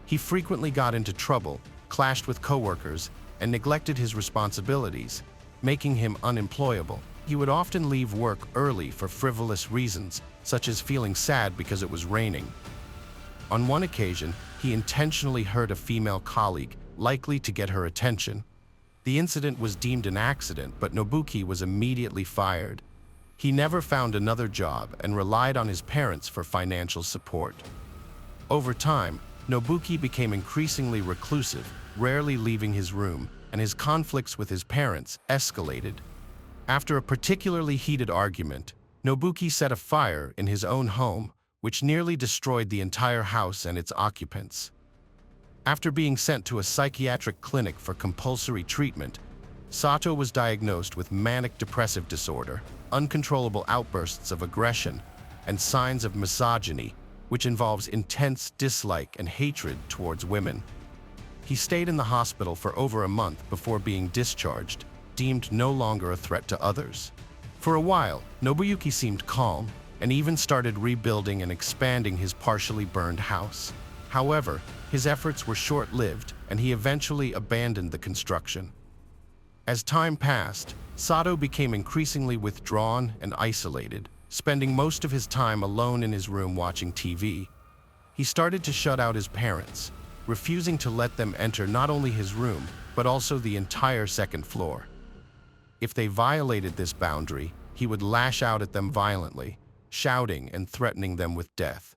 He frequently got into trouble, clashed with coworkers, and neglected his responsibilities, making him unemployable. He would often leave work early for frivolous reasons, such as feeling sad because it was raining. On one occasion, he intentionally hurt a female colleague, likely to get her attention. The incident was deemed an accident, but Nobuki was immediately fired. He never found another job and relied on his parents for financial support. Over time, Nobuki became increasingly reclusive, rarely leaving his room, and his conflicts with his parents escalated. After a particularly heated argument, Nobuki set a fire in his own home, which nearly destroyed the entire house and its occupants. After being sent to a psychiatric clinic for compulsory treatment, Sato was diagnosed with manic depressive disorder, uncontrollable outbursts of aggression, and signs of misogyny, which involves intense dislike and hatred towards women. He stayed in the hospital for over a month before being discharged, deemed no longer a threat to others. For a while, Nobuyuki seemed calm and even started rebuilding and expanding his partially burned house. However, his efforts were short-lived, and he eventually abandoned the construction. As time passed, Sato became increasingly withdrawn and isolated, spending most of his time alone in his room watching TV. He started to shut out his parents, refusing to let them enter not only his room, but also the entire second floor. If they violated this boundary, he would lash out at them violently, shouting and threatening them with death.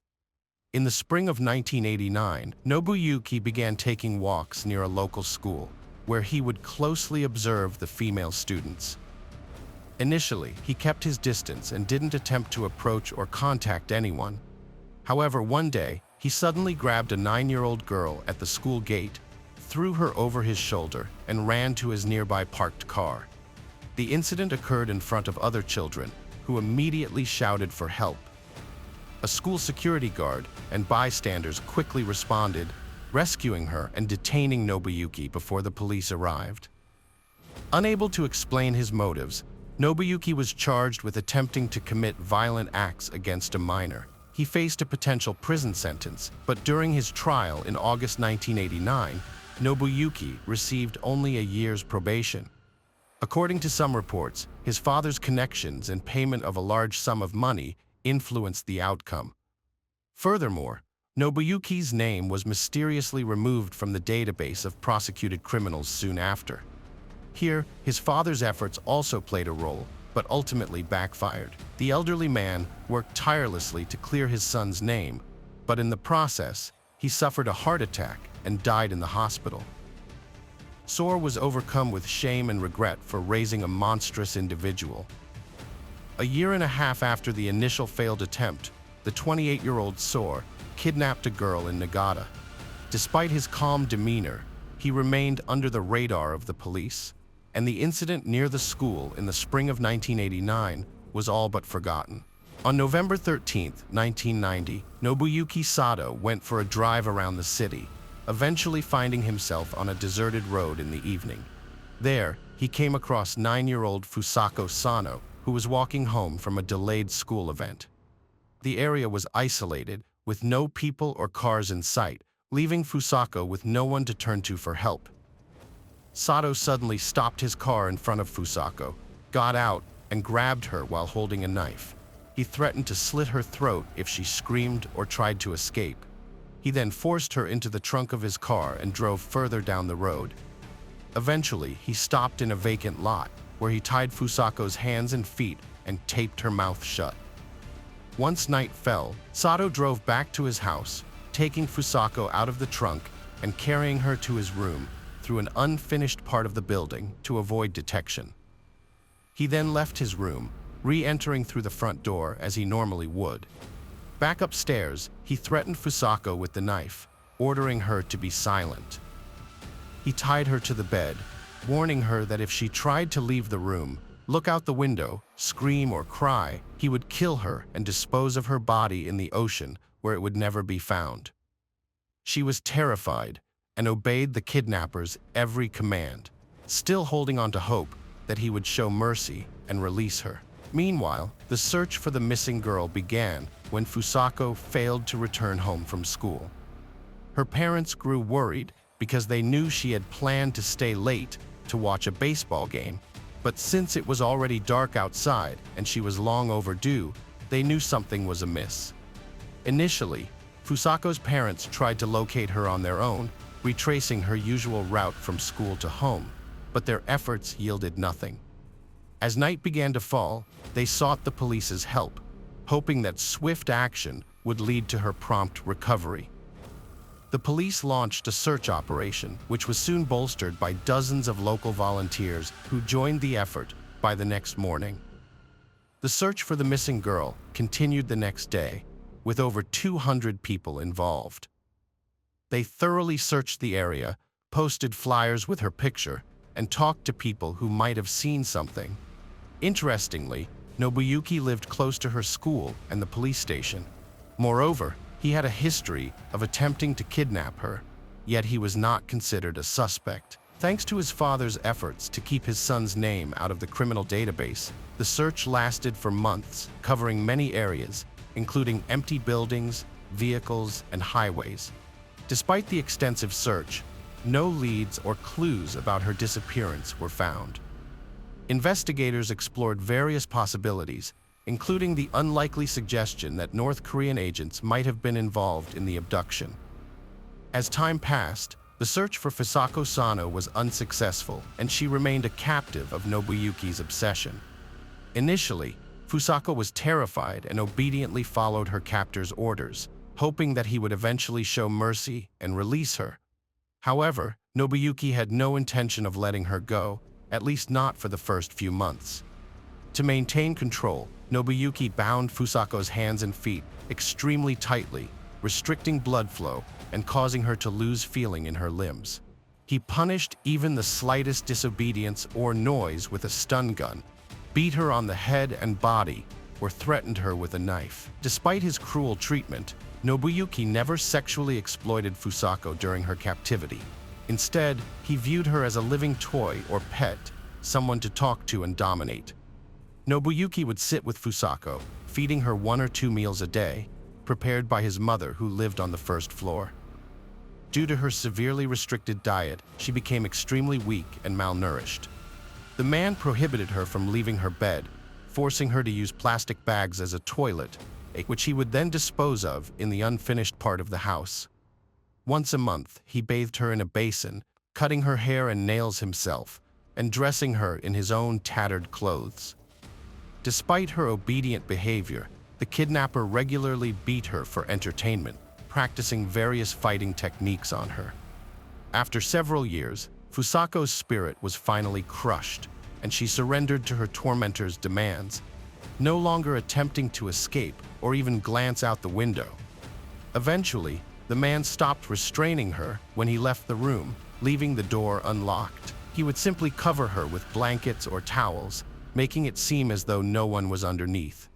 In the spring of 1989, Nobuyuki began taking walks near a local school, where he would closely observe the female students. Initially, he kept his distance and didn't attempt to approach or contact anyone. However, one day, he suddenly grabbed a 9-year-old girl at the school gate, threw her over his shoulder, and ran to his nearby parked car. The incident occurred in front of other children, who immediately shouted for help. A school security guard and bystanders quickly responded, rescuing her and detaining Nobuyuki before the police arrived. Unable to explain his motives, Nobuyuki was charged with attempting to commit violent acts against a minor. He faced a potential prison sentence, but during his trial in August 1989, Nobuyuki received only a year's probation. According to some reports, his father's connections and payment of a large sum of money influenced the outcome. Furthermore, Nobuyuki's name was mysteriously removed from the database of prosecuted criminals soon after. Here, his father's efforts also played a role, but ultimately backfired. The elderly man worked tirelessly to clear his son's name, but in the process, he suffered a heart attack and died in the hospital. Soar was overcome with shame and regret for raising a monstrous individual. A year and a half after the initial failed attempt, the 28-year-old Soar kidnapped a girl in Nevada. Despite his calm demeanor, he remained under the radar of the police, and the incident near the school in the spring of 1989 was all but forgotten. On November 13, 1990, Nobuyuki Sato went for a drive around the city, eventually finding himself on a deserted road in the evening. There, he came across 9-year-old Fusako Sano, who was walking home from a delayed school event. The area was isolated, with no people or cars in sight, leaving Fusako with no one to turn to for help. Sato suddenly stopped his car in front of Fusako, got out, and grabbed her while holding a knife. He threatened to slit her throat if she screamed or tried to escape. He then forced her into the trunk of his car and drove further down the road. Eventually, he stopped in a vacant lot, where he tied Fusako's hands and feet and taped her mouth shut. Once night fell, Sato drove back to his house, taking Fusako out of the trunk and carrying her to his room through an unfinished part of the building to avoid detection. He then left his room, re-entering through the front door as he normally would. Back upstairs, he threatened Fusako with the knife, ordering her to be silent. He tied her to the bed, warning her that if she tried to leave the room, look out the window, scream or cry, he would kill her and dispose of her body in the ocean where it would never be found. She was terrified and obeyed the kidnapper's every command, still holding on to hope that he would show mercy and release her. Meanwhile, the search for the missing girl began when Fusako failed to return home from school. Her parents grew worried because they knew she had planned to stay late to watch a baseball game, but since it was already dark outside and she was long overdue, they knew something was amiss. Initially, Fusako's parents tried to locate her on their own, retracing her usual route from school to home, but their efforts yielded nothing. As night began to fall, they sought the police's help, hoping that swift action would lead to her prompt recovery. The police launched a search operation, which was soon bolstered by dozens of local volunteers who joined the effort by the next morning. The search for the missing girl continued the next day, with over 200 people involved. They thoroughly searched the area, posted flyers with her picture, and talked to people who might have seen something. Interestingly, Nobuyuki lived close to her school and the police station. Moreover, he had a history of attempting to kidnap her, yet he was not considered a suspect. Thanks to his father's efforts to keep his son's name out of the criminal database, the search lasted for months, covering many areas, including empty buildings, vehicles, and highways. Despite the extensive search, no leads or clues about her disappearance were found. Investigators explored various possibilities, including the unlikely suggestion that North Korean agents might have been involved in the abduction. As time passed, the search for Fusako Sano was unsuccessful, and she remained a captive of Nobuyuki's obsession. Initially, Fusako was terrified and obediently followed her captor's orders, hoping that he would eventually show mercy and release her. However, Nobuyuki had no intention of letting her go, at least not for the first few months. To maintain control, Nobuyuki bound Fusako's hands and feet extremely tightly, restricting blood flow and causing her to lose feeling in her limbs. He punished even the slightest disobedience or noise with a stun gun, beat her on the head and body, or threatened her with a knife. Despite his cruel treatment, Nobuyuki never sexually exploited Fusako during her captivity. Instead, he viewed her as a living toy or pet, someone to talk to and dominate. Nobuyuki would sit with Fusako, feeding her 1 or 2 meals a day, prepared by his mother who lived on the first floor. Due to her severely restricted diet, she became extremely weak and malnourished. The man prohibited her from leaving her bed, forcing her to use plastic bags as a toilet, which he would then dispose of in the unfinished part of the house. Once a month, he bathed her in a basin, cutting her hair and nails himself, and dressing her in his own tattered clothes. Despite her obedient behavior, the kidnapper regularly beat her for entertainment, practicing various fighting techniques on her. After several years, Fusako's spirit was finally crushed, and she surrendered to her tormentor's demands, no longer attempting to escape or even glance out the window. Eventually, the man stopped restraining her when he left the room, leaving the door unlocked. He would simply cover her with blankets or towels, making it seem as though no one was underneath.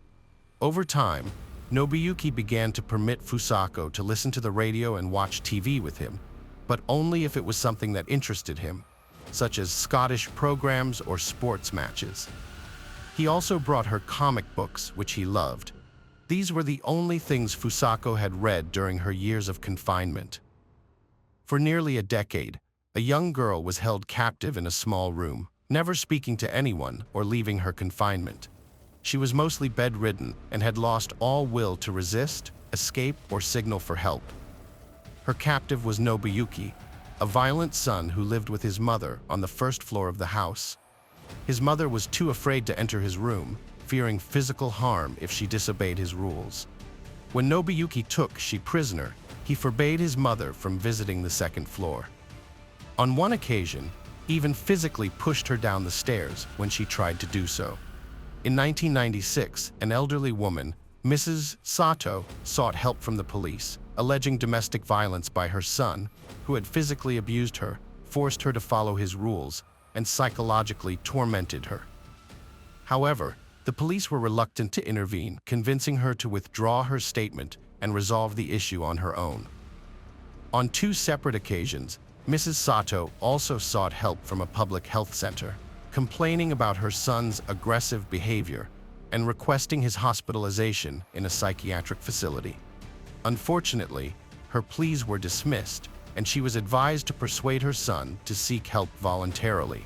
Over time, Nobuyuki began to permit Fusako to listen to the radio and watch TV with him, but only if it was something that interested him, such as Scottish programs or sports matches. He also brought her comic books, which he loved. These were the only things Fusako had read during her years of confinement. For nearly a decade, a young girl was held captive in a small room, never speaking to anyone or leaving her confinement. She was mostly bedridden and had lost all will to resist, escape, or signal for help. Her captive was Nobuyuki, a violent son who lived with his mother on the first floor of the house. His mother was too afraid to enter his room, fearing physical harm if she disobeyed his rules. When Nobuyuki took she prisoner, he forbade his mother from visiting the second floor. On one occasion, even physically pushed her down the stairs when she tried to do so. In 1996, an elderly woman, Mrs. Sato, sought help from the police, alleging domestic violence by her son, who had physically abused her, forced her to follow his rules, and psychologically tormented her. However, the police were reluctant to intervene, convincing her to withdraw her statement and resolve the issue on her own. On two separate occasions, Mrs. Sato also sought help from a public health center, complaining about her son's aggressive behavior and requesting his hospitalization in a psychiatric facility. Unfortunately, her pleas were dismissed, and she was advised to persuade her son to seek help voluntarily.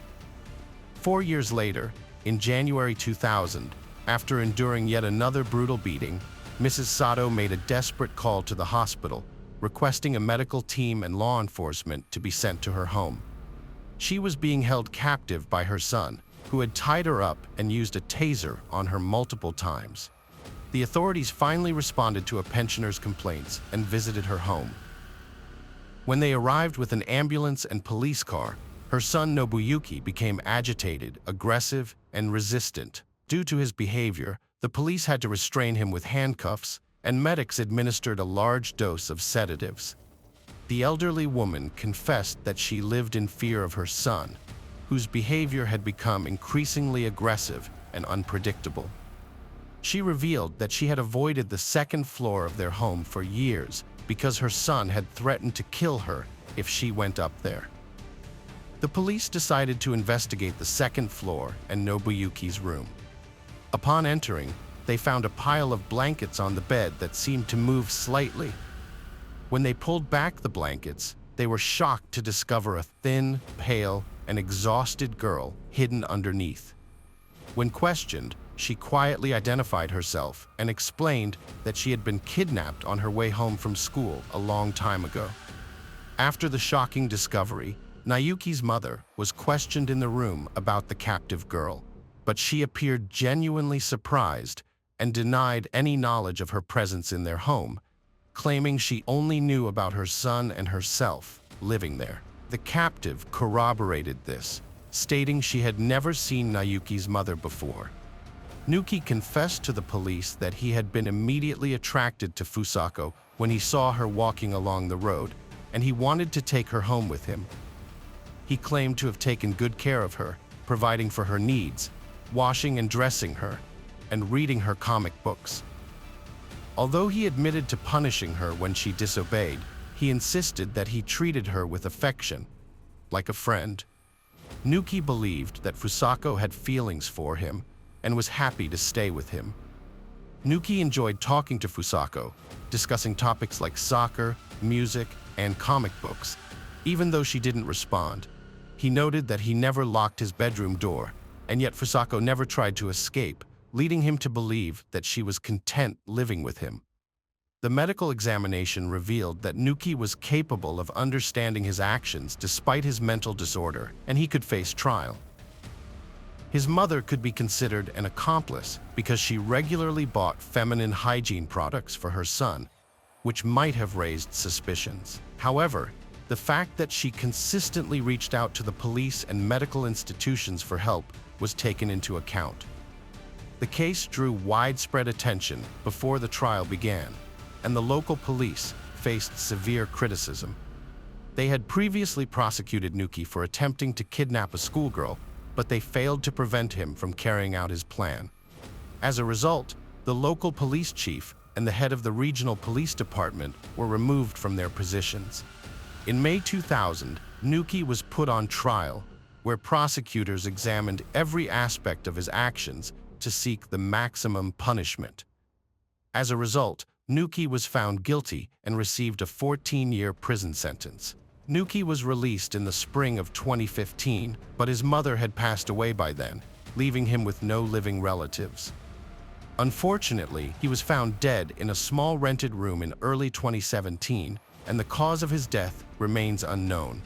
4 years later, in January 2000, after enduring yet another brutal beating, Mrs. Sato made a desperate call to the hospital, requesting a medical team and law enforcement to be sent to her home. She was being held captive by her son, who had tied her up and used a taser on her multiple times. The authorities finally responded to a pensioner's complaints and visited her home. When they arrived with an ambulance and police car, her son Nobuyuki became agitated, aggressive, and resistant. Due to his behavior, the police had to restrain him with handcuffs, and medics administered a large dose of sedatives. The elderly woman confessed that she lived in fear of her son, whose behavior had become increasingly aggressive and unpredictable. She revealed that she had avoided the second floor of their home for years because her son had threatened to kill her if she went up there. The police decided to investigate the second floor and Nobuyuki's room. Upon entering, they found a pile of blankets on the bed that seemed to move slightly. When they pulled back the blankets, they were shocked to discover a thin, pale, and exhausted girl hidden underneath. When questioned, she quietly identified herself and explained that she had been kidnapped on her way home from school a long time ago. After the shocking discovery, Nayuki's mother was questioned in the room about the captive girl, but she appeared genuinely surprised and denied any knowledge of her presence in their home, claiming she only knew about her son and herself living there. The captive corroborated this, stating she had never seen Nayuki's mother before. Nuki confessed to the police that he had been immediately attracted to Fusako when he saw her walking along the road, and he wanted to take her home with him. He claimed to have taken good care of her, providing for her needs, washing and dressing her, and reading her comic books. Although he admitted to punishing her when she disobeyed, he insisted that he treated her with affection, like a friend. Nuki believed that Fusako had feelings for him and was happy to stay with him. Nuki enjoyed talking to Fusako, discussing topics like soccer, music, and comic books. Even though she didn't respond, he noted that he never locked his bedroom door, and yet Fusako never tried to escape, leading him to believe that she was content living with him. The medical examination revealed that Nuki was capable of understanding his actions despite his mental disorder, and he could face trial. His mother could be considered an accomplice because she regularly bought feminine hygiene products for her son, which might have raised suspicions. However, the fact that she consistently reached out to the police and medical institutions for help was taken into account. The case drew widespread attention before the trial began, and the local police faced severe criticism. They had previously prosecuted Nuki for attempting to kidnap a schoolgirl, but they failed to prevent him from carrying out his plan. As a result, the local police chief and the head of the regional police department were removed from their positions. In May 2000, Nuki was put on trial, where prosecutors examined every aspect of his actions to seek the maximum punishment. As a result, Nuki was found guilty and received a 14-year prison sentence. Nuki was released in the spring of 2015, but his mother had passed away by then, leaving him with no living relatives. Unfortunately, he was found dead in a small rented room in early 2017, and the cause of his death remains unknown.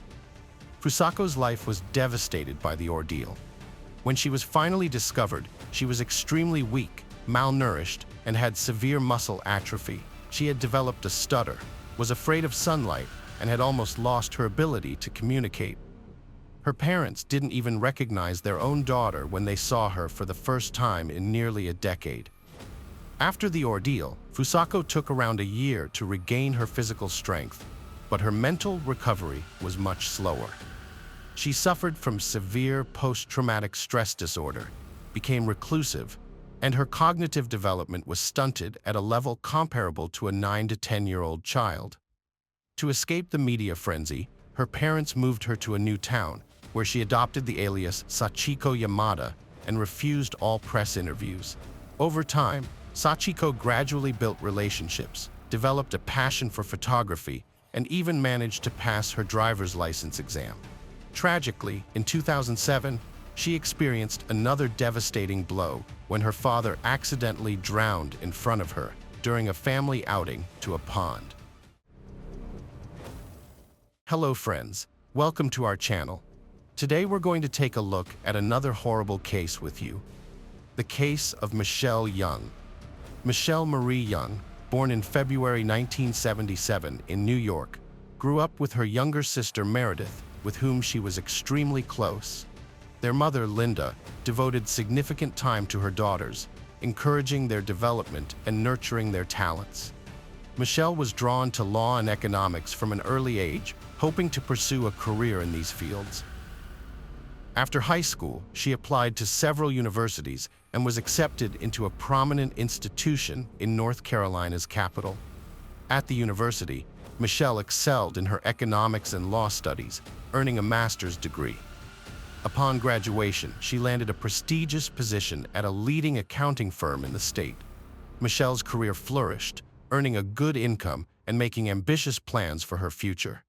Fusako's life was devastated by the ordeal. When she was finally discovered, she was extremely weak, malnourished, and had severe muscle atrophy. She had developed a stutter, was afraid of sunlight, and had almost lost her ability to communicate. Her parents didn't even recognize their own daughter when they saw her for the first time in nearly a decade. After the ordeal, Fusako took around a year to regain her physical strength, but her mental recovery was much slower. She suffered from severe post-traumatic stress disorder, became reclusive, and her cognitive development was stunted at a level comparable to a 9 to 10-year-old child. To escape the media frenzy, her parents moved her to a new town, where she adopted the alias Sachiko Yamada and refused all press interviews. Over time, Sachiko gradually built relationships, developed a passion for photography, and even managed to pass her driver's license exam. Tragically, in 2007, she experienced another devastating blow when her father accidentally drowned in front of her during a family outing to a pond. Hello friends, welcome to our channel. Today we're going to take a look at another horrible case with you. The case of Michelle Young. Michelle Marie Young, born in February 1977 in New York, grew up with her younger sister Meredith, with whom she was extremely close. Their mother, Linda, devoted significant time to her daughters, encouraging their development and nurturing their talents. Michelle was drawn to law and economics from an early age, hoping to pursue a career in these fields. After high school, she applied to several universities and was accepted into a prominent institution in North Carolina's capital. At the university, Michelle excelled in her economics and law studies, earning a master's degree. Upon graduation, she landed a prestigious position at a leading accounting firm in the state. Michelle's career flourished, earning a good income and making ambitious plans for her future.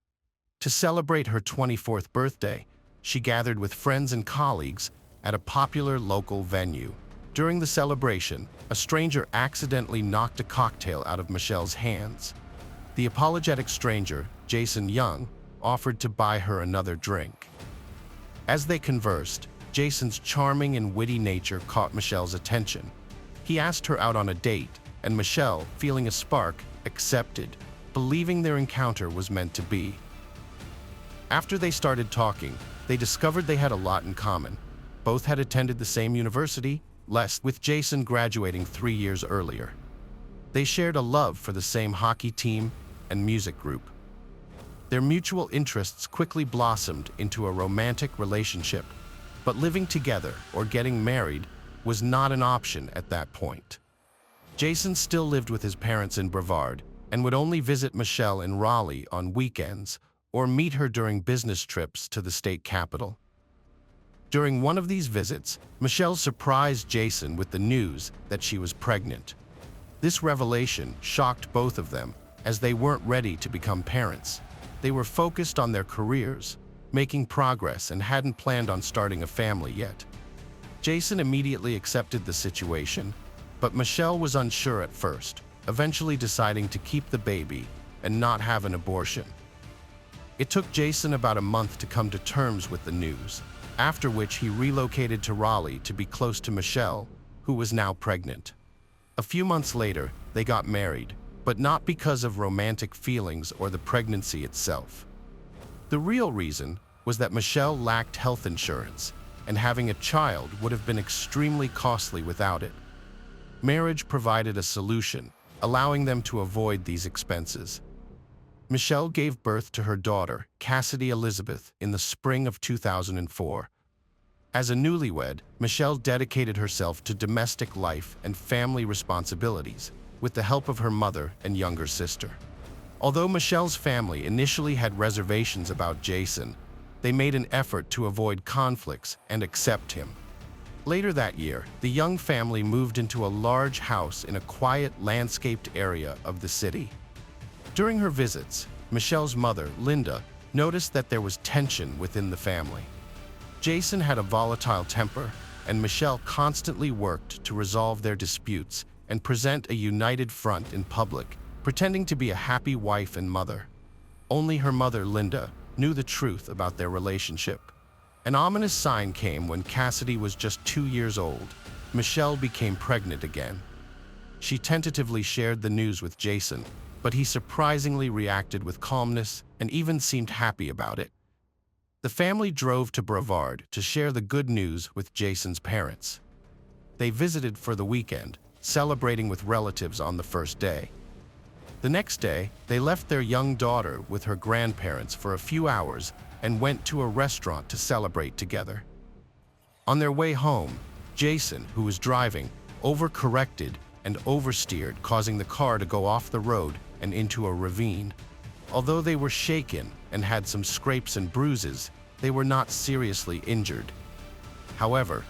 To celebrate her 24th birthday, she gathered with friends and colleagues at a popular local venue. During the celebration, a stranger accidentally knocked a cocktail out of Michelle's hands. The apologetic stranger, Jason Young, offered to buy her another drink. As they conversed, Jason's charming and witty nature caught Michelle's attention. He asked her out on a date, and Michelle, feeling a spark, accepted, believing their encounter was meant to be. After they started talking, they discovered they had a lot in common. Both had attended the same university, with Jason graduating 3 years earlier. They shared a love for the same hockey team and music group. Their mutual interests quickly blossomed into a romantic relationship, but living together or getting married was not an option at that point. Jason still lived with his parents in Brevard and would only visit Michelle in Raleigh on weekends or meet her during business trips to the state capital. During one of these visits, Michelle surprised Jason with the news that she was pregnant. This revelation shocked both of them, as they weren't ready to become parents. They were focused on their careers, making progress, and hadn't planned on starting a family yet. Jason immediately accepted the situation, but Michelle was unsure at first, eventually deciding to keep the baby and not have an abortion. It took Jason about a month to come to terms with the news. after which he relocated to Raleigh to be close to Michelle, who was now pregnant. A few months later, they got married, but not because of romantic feelings or the pregnancy itself. The real reason was that Michelle lacked health insurance, and having a child would have been extremely costly without it. Marriage provided a solution, allowing them to avoid these expenses. Michelle gave birth to her daughter, Cassidy Elizabeth, in the spring of 2004. As a newlywed, Michelle dedicated herself to domestic life and family responsibilities, with the help of her mother and younger sister. Although Michelle's family initially had reservations about Jason, they made an effort to avoid conflicts and accept him. Later that year, the young family moved into a large house in a quiet, landscaped area of the city. During her visits, Michelle's mother, Linda, noticed that there was tension within the family. Jason had a volatile temper, and Michelle constantly worked to resolve their disputes and present a united front in public, pretending to be a happy wife and mother. Only her mother, Linda, knew the truth about their relationship. An ominous sign came when Cassidy was just 2 years old. Michelle became pregnant again. She tentatively shared the news with Jason, but he surprisingly reacted with calmness and even seemed happy about it. The family drove to Brevard to share the good news with Jason's parents. They visited for the weekend, celebrating with relatives on the first day. The next day, they left their young daughter with her grandparents for a few hours and went to a restaurant to celebrate together. On their way home, Jason, who was driving, overcorrected and oversteered, causing the car to go off the road and into a ravine. Although they were shaken and had some scrapes and bruises, they were not seriously injured. However,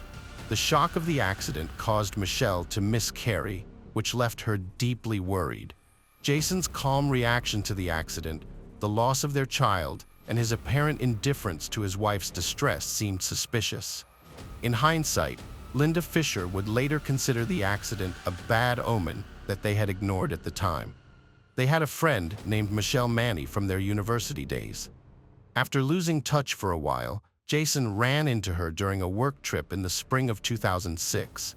the shock of the accident caused Michelle to miscarry, which left her deeply worried. Jason's calm reaction to the accident, the loss of their child, and his apparent indifference to his wife's distress seemed suspicious. In hindsight, Linda Fisher would later consider the accident a bad omen that they had ignored at the time. They had a friend named Michelle Manny from their university days. After losing touch for a while, Jason ran into her during a work trip in the spring of 2006.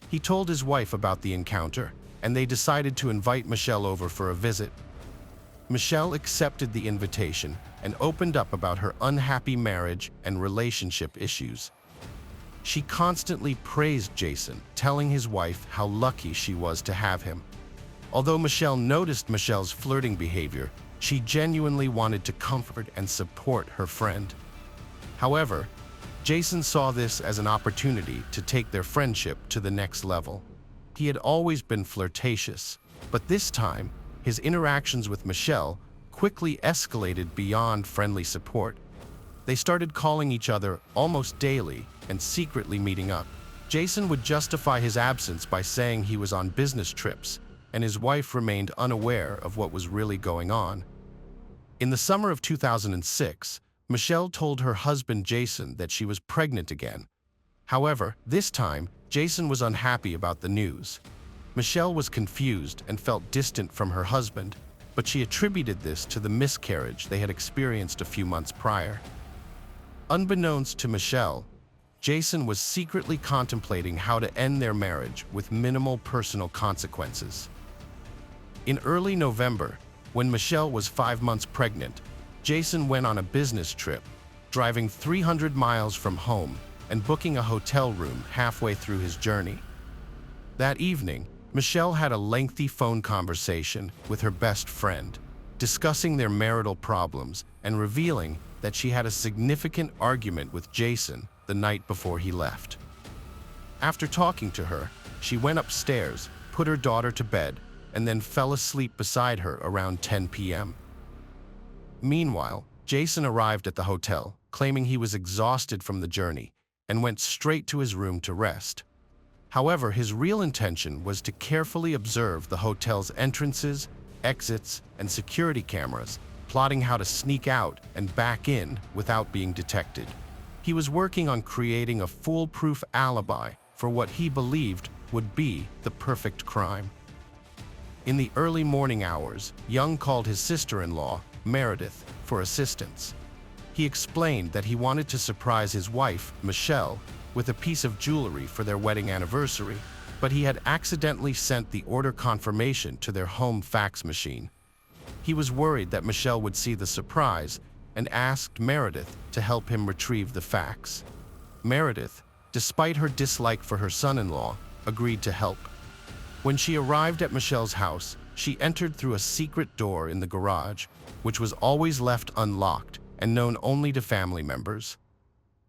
He told his wife about the encounter, and they decided to invite Michelle over for a visit. Michelle accepted the invitation and opened up about her unhappy marriage and relationship issues. She constantly praised Jason, telling his wife how lucky she was to have him. Although Michelle noticed Michelle's flirting behavior, she genuinely wanted to comfort and support her friend. However, Jason saw this as an opportunity to take their friendship to the next level. He had always been flirtatious, but this time, his interactions with Michelle quickly escalated beyond friendly support. They started calling each other almost daily and secretly meeting up. Jason would justify his absence by saying he was on business trips, and his wife remained unaware of what was really going on. In the summer of 2006, Michelle told her husband Jason that she was pregnant again. However, this time, Jason was unhappy about the news. Michelle was confused and felt distant from her husband, but she attributed this to the miscarriage they had experienced a few months prior. Unbeknownst to Michelle, Jason was secretly contemplating how to end their marriage with minimal personal consequences. In early November, when Michelle was 5 months pregnant, Jason went on a business trip, driving 300 miles from home and booking a hotel room halfway through his journey. That evening, Michelle had a lengthy phone conversation with her best friend, discussing their marital problems and revealing that she had a significant argument with Jason the night before he left. After talking to her, she went upstairs, put her daughter to bed, and then fell asleep beside her around 10 p.m. Meanwhile, Jason arrived at the hotel, claiming he was exhausted from the journey, and went straight to his room to rest. However, his real intention was to carefully observe the hotel's entrances, exits, and security cameras, plotting how to sneak out and back in without being detected. He was working on creating a foolproof alibi for what he believed would be the perfect crime. In the early morning hours, Young called his sister-in-law, Meredith, for assistance. He explained that he wanted to surprise his wife, Michelle, with a piece of jewelry for their wedding anniversary, but he had accidentally sent the order confirmation to their home fax machine. He was worried that Michelle would see the surprise and asked Meredith to help him retrieve the fax. Meredith, despite her dislike for her son-in-law, agreed to help. When she arrived at Michelle's house, she entered through a secret door in the garage, which was always left unlocked and known only to family members.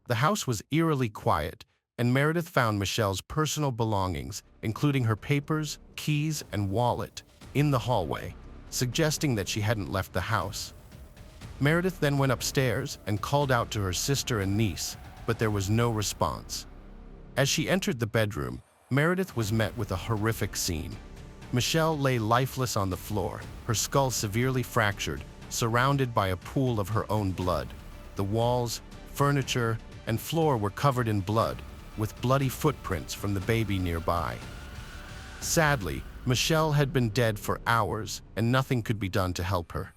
The house was eerily quiet, and Meredith found Michelle's personal belongings, including her papers, keys, and wallet, in the hallway, suggesting that she hadn't left the house. Meredith then went upstairs and called out to her sister and niece, but there was no response. As she entered the bedroom, Meredith was met with a horrific scene. Michelle lay lifeless on the floor, her skull severely fractured, surrounded by a pool of her own blood. The walls, furniture, and floor were covered in blood, with bloody footprints from the baby nearby. Sadly, Michelle had been dead for hours, and nothing could be done to help her.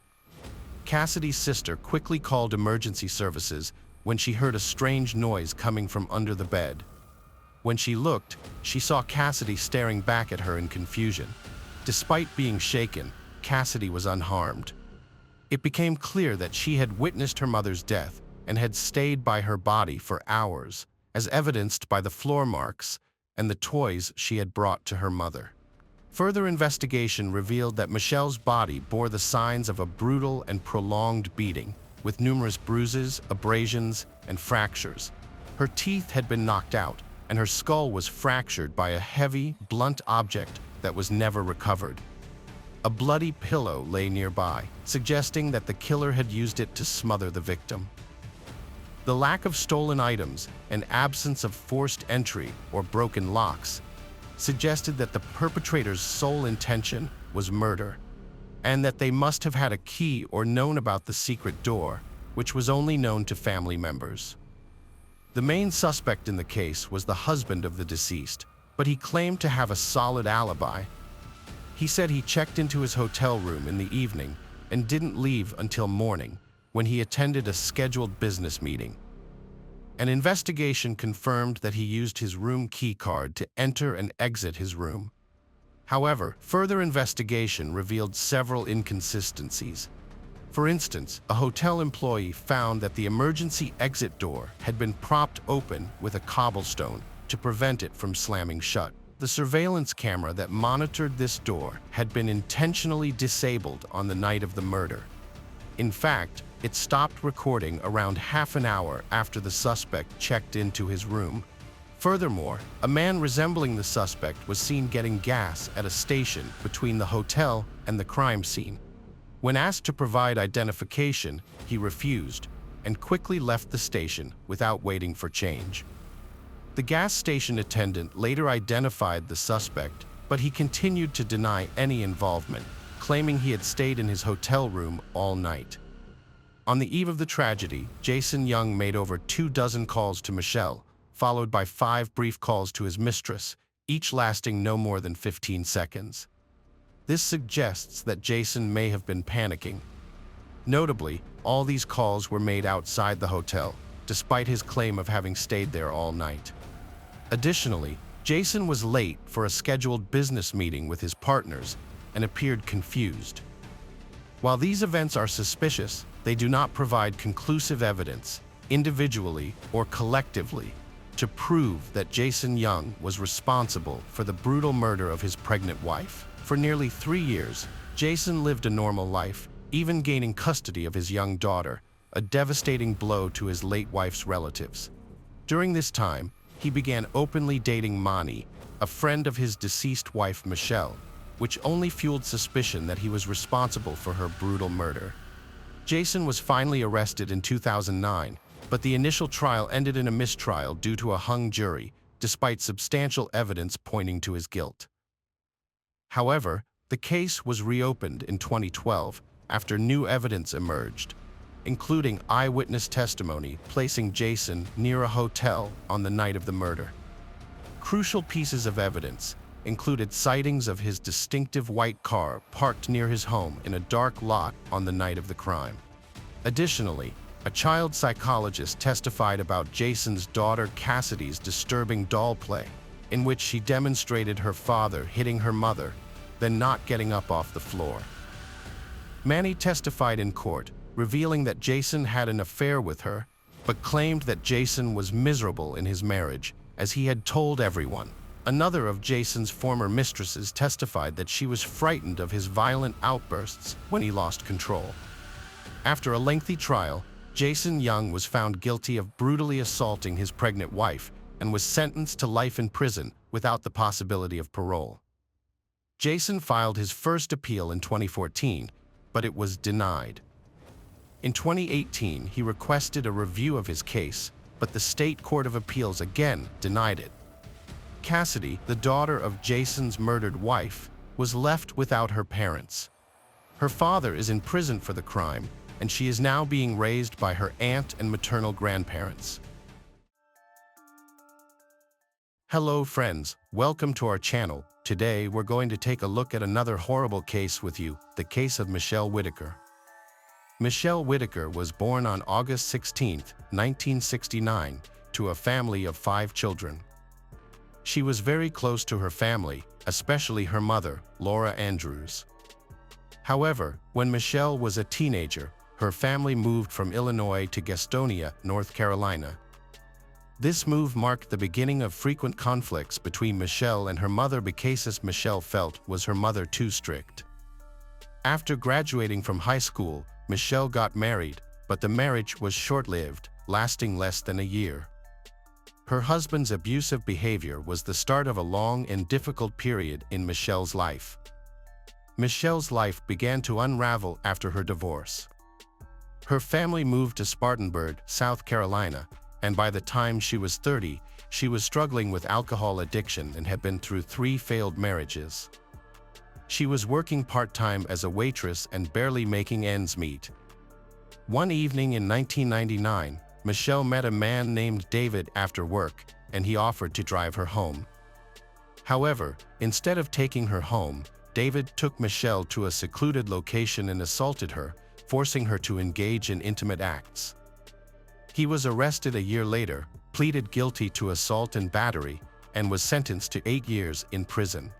Cassidy's sister quickly called emergency services when she heard a strange noise coming from under the bed. When she looked, she saw Cassidy staring back at her in confusion. Despite being shaken, Cassidy was unharmed. It became clear that she had witnessed her mother's death and had stayed by her body for hours, as evidenced by the floor marks and the toys she had brought to her mother. Further investigation revealed that Michelle's body bore the signs of a brutal and prolonged beating, with numerous bruises, abrasions, and fractures. Her teeth had been knocked out, and her skull was fractured by a heavy, blunt object that was never recovered. A bloody pillow lay nearby, suggesting that the killer had used it to smother the victim. The lack of stolen items and absence of forced entry or broken locks suggested that the perpetrator's sole intention was murder, and that they must have had a key or known about the secret door, which was only known to family members. The main suspect in the case was the husband of the deceased, but he claimed to have a solid alibi. He said he checked into his hotel room in the evening and didn't leave until morning, when he attended a scheduled business meeting. An investigation confirmed that he used his room key card to enter and exit his room. However, further investigation revealed several inconsistencies. For instance, a hotel employee found that the emergency exit door had been propped open with a cobblestone to prevent it from slamming shut. The surveillance camera that monitored this door had been intentionally disabled on the night of the murder. In fact, it stopped recording around half an hour after the suspect checked into his room. Furthermore, a man resembling the suspect was seen getting gas at a station between the hotel and the crime scene. When asked to provide identification, he refused and quickly left the station without waiting for change. The gas station attendant later identified the suspect, but he continued to deny any involvement, claiming he had stayed in his hotel room all night. On the eve of the tragedy, Jason Young made over 24 calls to Michelle, followed by 5 brief calls to his mistress, each lasting no more than 15 seconds. This suggests that Jason may have been panicking. Notably, all these calls were made outside the hotel, despite his claim of having stayed there all night. Additionally, Jason was late for a scheduled business meeting with his partners and appeared confused. While these events are suspicious, they do not provide conclusive evidence, individually or collectively, to prove that Jason Young was responsible for the brutal murder of his pregnant wife. For nearly 3 years, Jason lived a normal life, even gaining custody of his young daughter, a devastating blow to his late wife's relatives. During this time, he began openly dating Mani, a friend of his deceased wife Michelle, which only fueled suspicion that he was responsible for her brutal murder. Jason was finally arrested in 2009, but the initial trial ended in a mistrial due to a hung jury, despite substantial evidence pointing to his guilt. However, the case was reopened in 2012 after new evidence emerged, including eyewitness testimony placing Jason near a hotel on the night of the murder. Crucial pieces of evidence included sightings of his distinctive white car parked near his home in a dark lot on the night of the crime. Additionally, A child psychologist testified about Jason's daughter Cassidy's disturbing doll play, in which she demonstrated her father hitting her mother, then not getting up off the floor. Manny testified in court, revealing that Jason had an affair with her, but claimed that Jason was miserable in his marriage, as he had told everyone. Another of Jason's former mistresses testified that she was frightened of his violent outbursts when he lost control. After a lengthy trial, Jason Young was found guilty of brutally assaulting his pregnant wife and was sentenced to life in prison without the possibility of parole. Jason filed his first appeal in 2014, but it was denied. In 2018, he requested a review of his case, but the State Court of Appeals again denied it. Cassidy, the daughter of Jason's murdered wife, was left without her parents. Her father is in prison for the crime, and she is now being raised by her aunt and maternal grandparents. Hello friends, welcome to our channel. Today we're going to take a look at another horrible case with you, the case of Michelle Whitaker. Michelle Whitaker was born on August 16, 1969, to a family of 5 children. She was very close to her family, especially her mother, Laura Andrews. However, when Michelle was a teenager, her family moved from Illinois to Gastonia, North Carolina. This move marked the beginning of frequent conflicts between Michelle and her mother because Michelle felt was her mother too strict. After graduating from high school, Michelle got married, but the marriage was short-lived, lasting less than a year. Her husband's abusive behavior was the start of a long and difficult period in Michelle's life. Michelle's life began to unravel after her divorce. Her family moved to Spartanburg, South Carolina, and by the time she was 30, she was struggling with alcohol addiction and had been through 3 failed marriages. She was working part-time as a waitress and barely making ends meet. One evening in 1999, Michelle met a man named David after work, and he offered to drive her home. However, instead of taking her home, David took Michelle to a secluded location and assaulted her, forcing her to engage in intimate acts. He was arrested a year later, pleaded guilty to assault and battery, and was sentenced to 8 years in prison.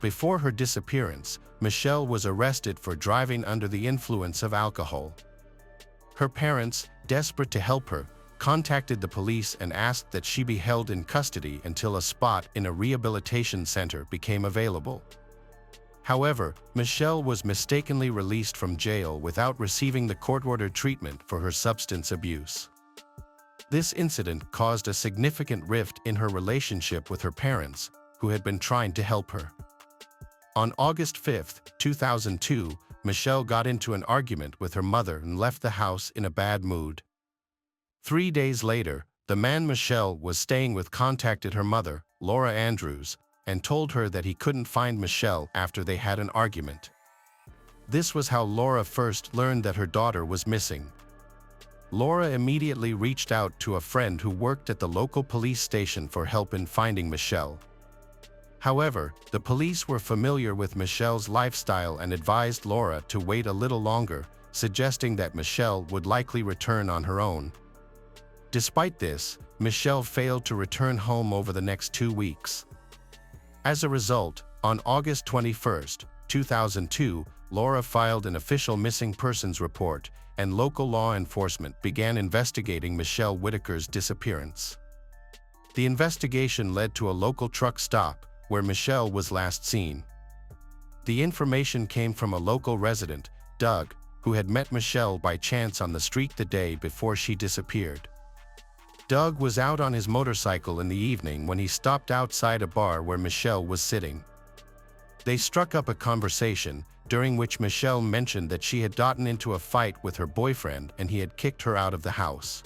Before her disappearance, Michelle was arrested for driving under the influence of alcohol. Her parents, desperate to help her, contacted the police and asked that she be held in custody until a spot in a rehabilitation center became available. However, Michelle was mistakenly released from jail without receiving the court-ordered treatment for her substance abuse. This incident caused a significant rift in her relationship with her parents, who had been trying to help her. On August 5, 2002, Michelle got into an argument with her mother and left the house in a bad mood. 3 days later, the man Michelle was staying with contacted her mother, Laura Andrews, and told her that he couldn't find Michelle after they had an argument. This was how Laura first learned that her daughter was missing. Laura immediately reached out to a friend who worked at the local police station for help in finding Michelle. However, the police were familiar with Michelle's lifestyle and advised Laura to wait a little longer, suggesting that Michelle would likely return on her own. Despite this, Michelle failed to return home over the next 2 weeks. As a result, on August 21, 2002, Laura filed an official missing persons report, and local law enforcement began investigating Michelle Whitaker's disappearance. The investigation led to a local truck stop, where Michelle was last seen. The information came from a local resident, Doug, who had met Michelle by chance on the street the day before she disappeared. Doug was out on his motorcycle in the evening when he stopped outside a bar where Michelle was sitting. They struck up a conversation, during which Michelle mentioned that she had gotten into a fight with her boyfriend and he had kicked her out of the house.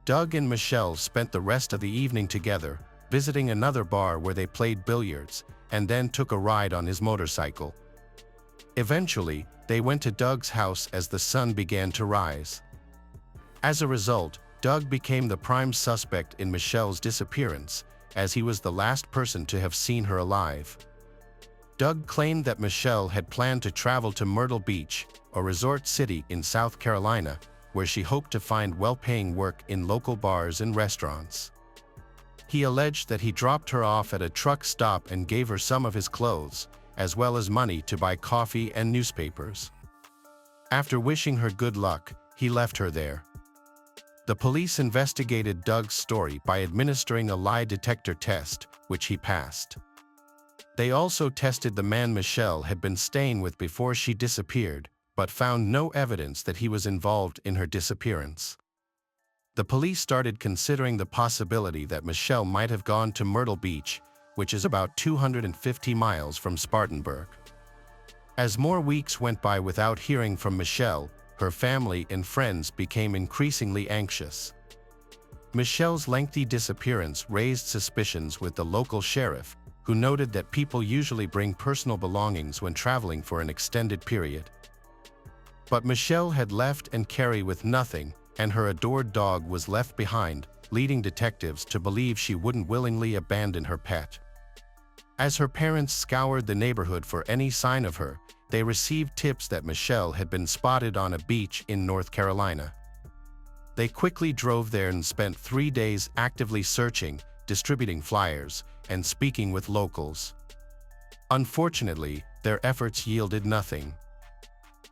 Doug and Michelle spent the rest of the evening together, visiting another bar where they played billiards, and then took a ride on his motorcycle. Eventually, they went to Doug's house as the sun began to rise. As a result, Doug became the prime suspect in Michelle's disappearance, as he was the last person to have seen her alive. Doug claimed that Michelle had planned to travel to Myrtle Beach, a resort city in South Carolina, where she hoped to find well-paying work in local bars and restaurants. He alleged that he dropped her off at a truck stop and gave her some of his clothes, as well as money to buy coffee and newspapers. After wishing her good luck, he left her there. The police investigated Doug's story by administering a lie detector test, which he passed. They also tested the man Michelle had been staying with before she disappeared, but found no evidence that he was involved in her disappearance. The police started considering the possibility that Michelle might have gone to Myrtle Beach, which is about 250 miles from Spartanburg. As more weeks went by without hearing from Michelle, her family and friends became increasingly anxious. Michelle's lengthy disappearance raised suspicions with the local sheriff, who noted that people usually bring personal belongings when traveling for an extended period. But Michelle had left and Carrie with nothing, and her adored dog was left behind, leading detectives to believe she wouldn't willingly abandon her pet. As her parents scoured the neighborhood for any sign of her, they received tips that Michelle had been spotted on a beach in North Carolina. They quickly drove there and spent 3 days actively searching, distributing flyers, and speaking with locals. Unfortunately, their efforts yielded nothing.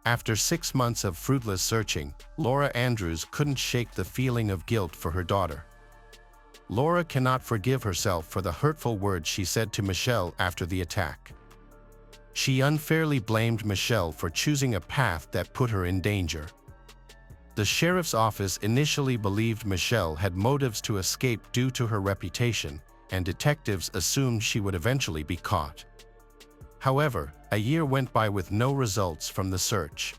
After 6 months of fruitless searching, Laura Andrews couldn't shake the feeling of guilt for her daughter. Laura cannot forgive herself for the hurtful words she said to Michelle after the attack. She unfairly blamed Michelle for choosing a path that put her in danger. The sheriff's office initially believed Michelle had motives to escape due to her reputation, and detectives assumed she would eventually be caught. However, a year went by with no results from the search.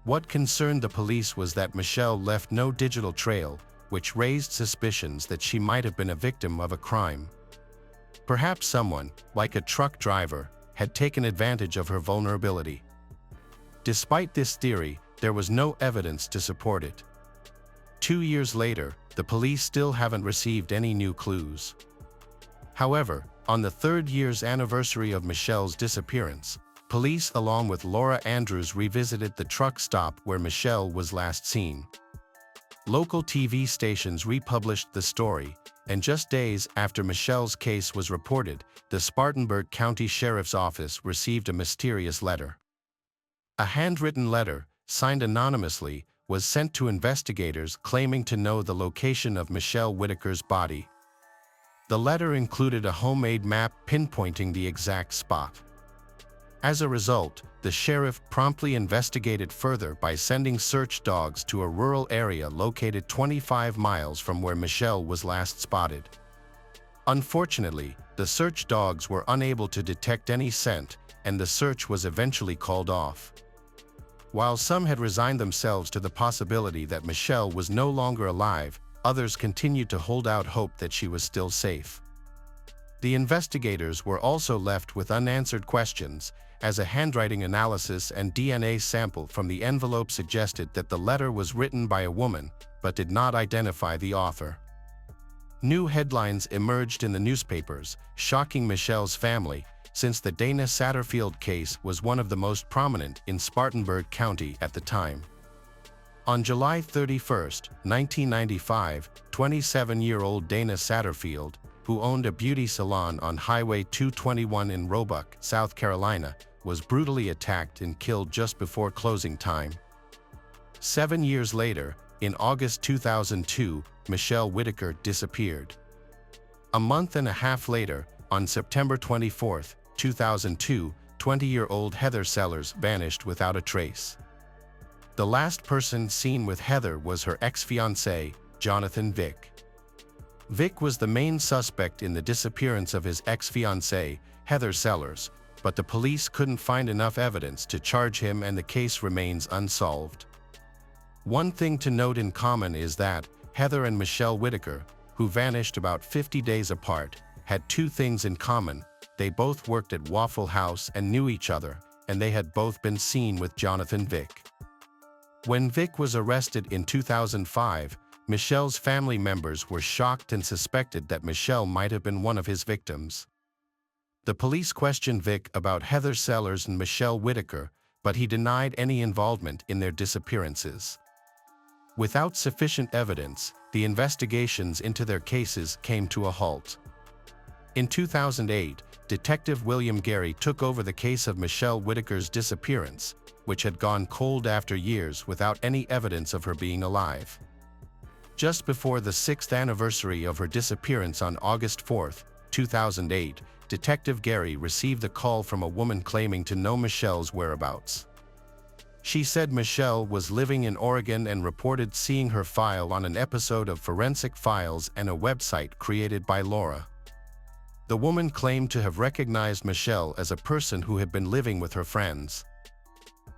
What concerned the police was that Michelle left no digital trail, which raised suspicions that she might have been a victim of a crime. Perhaps someone, like a truck driver, had taken advantage of her vulnerability. Despite this theory, there was no evidence to support it. 2 years later, the police still haven't received any new clues. However, on the 3rd year's anniversary of Michelle's disappearance, police along with Laura Andrews revisited the truck stop where Michelle was last seen. Local TV stations republished the story, and just days after Michelle's case was reported, the Spartanburg County Sheriff's Office received a mysterious letter. A handwritten letter, signed anonymously, was sent to investigators claiming to know the location of Michelle Whitaker's body. The letter included a homemade map pinpointing the exact spot. As a result, the sheriff promptly investigated further by sending search dogs to a rural area located 25 miles from where Michelle was last spotted. Unfortunately, the search dogs were unable to detect any scent, and the search was eventually called off. While some had resigned themselves to the possibility that Michelle was no longer alive, others continued to hold out hope that she was still safe. The investigators were also left with unanswered questions, as a handwriting analysis and DNA sample from the envelope suggested that the letter was written by a woman, but did not identify the author. New headlines emerged in the newspapers, shocking Michelle's family, since the Dana Satterfield case was one of the most prominent in Spartanburg County at the time. On July 31, 1995, 27-year-old Dana Satterfield, who owned a beauty salon on Highway 221 in Roebuck, South Carolina, was brutally attacked and killed just before closing time. 7 years later, in August 2002, Michelle Whitaker disappeared. A month and a half later, on September 24, 2002, 20-year-old Heather Sellers vanished without a trace. The last person seen with Heather was her ex-fiancé, Jonathan Vick. Vick was the main suspect in the disappearance of his ex-fiancée, Heather Sellers, but the police couldn't find enough evidence to charge him and the case remains unsolved. One thing to note in common is that Heather and Michelle Whitaker, who vanished about 50 days apart, had 2 things in common. They both worked at Waffle House and knew each other, and they had both been seen with Jonathan Vick. When Vick was arrested in 2005, Michelle's family members were shocked and suspected that Michelle might have been one of his victims. The police questioned Vick about Heather Sellers and Michelle Whitaker, but he denied any involvement in their disappearances. Without sufficient evidence, the investigations into their cases came to a halt. In 2008, Detective William Gary took over the case of Michelle Whitaker's disappearance, which had gone cold after years without any evidence of her being alive. Just before the 6th anniversary of her disappearance on August 4, 2008, Detective Gary received a call from a woman claiming to know Michelle's whereabouts. She said Michelle was living in Oregon and reported seeing her file on an episode of Forensic Files and a website created by Laura. The woman claimed to have recognized Michelle as a person who had been living with her friends.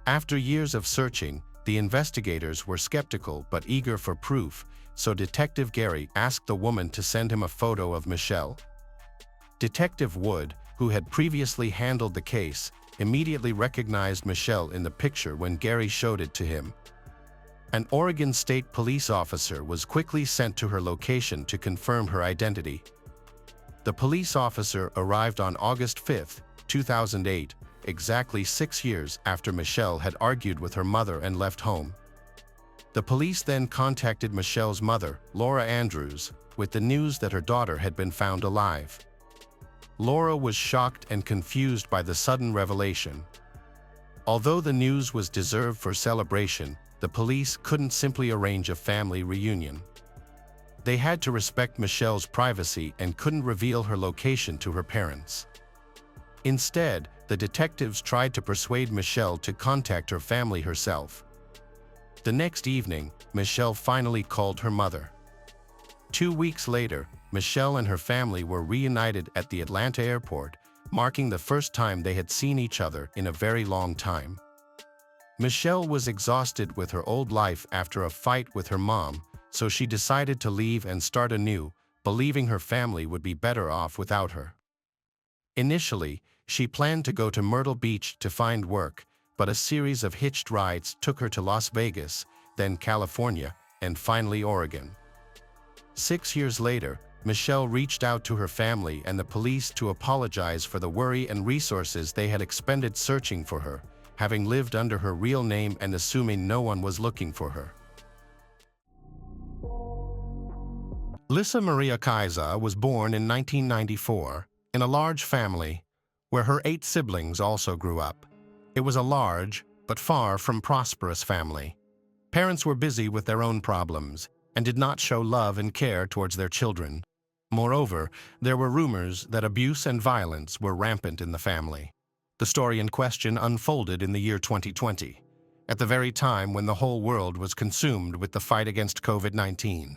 After years of searching, the investigators were skeptical but eager for proof, so Detective Gary asked the woman to send him a photo of Michelle. Detective Wood, who had previously handled the case, immediately recognized Michelle in the picture when Gary showed it to him. An Oregon State police officer was quickly sent to her location to confirm her identity. The police officer arrived on August 5, 2008, exactly 6 years after Michelle had argued with her mother and left home. The police then contacted Michelle's mother, Laura Andrews, with the news that her daughter had been found alive. Laura was shocked and confused by the sudden revelation. Although the news was deserved for celebration, the police couldn't simply arrange a family reunion. They had to respect Michelle's privacy and couldn't reveal her location to her parents. Instead, the detectives tried to persuade Michelle to contact her family herself. The next evening, Michelle finally called her mother. 2 weeks later, Michelle and her family were reunited at the Atlanta airport, marking the first time they had seen each other in a very long time. Michelle was exhausted with her old life after a fight with her mom, so she decided to leave and start anew, believing her family would be better off without her. Initially, she planned to go to Myrtle Beach to find work, but a series of hitched rides took her to Las Vegas, then California, and finally Oregon. 6 years later, Michelle reached out to her family and the police to apologize for the worry and resources they had expended searching for her, having lived under her real name and assuming no one was looking for her. Lisa Maria Kaiser was born in 1994 in a large family where her 8 siblings also grew up. It was a large, but far from prosperous family. Parents were busy with their own problems and did not show love and care towards their children. Moreover, there were rumors that abuse and violence were rampant in the family. The story in question unfolded in the year 2020, at the very time when the whole world was consumed with the fight against COVID-19.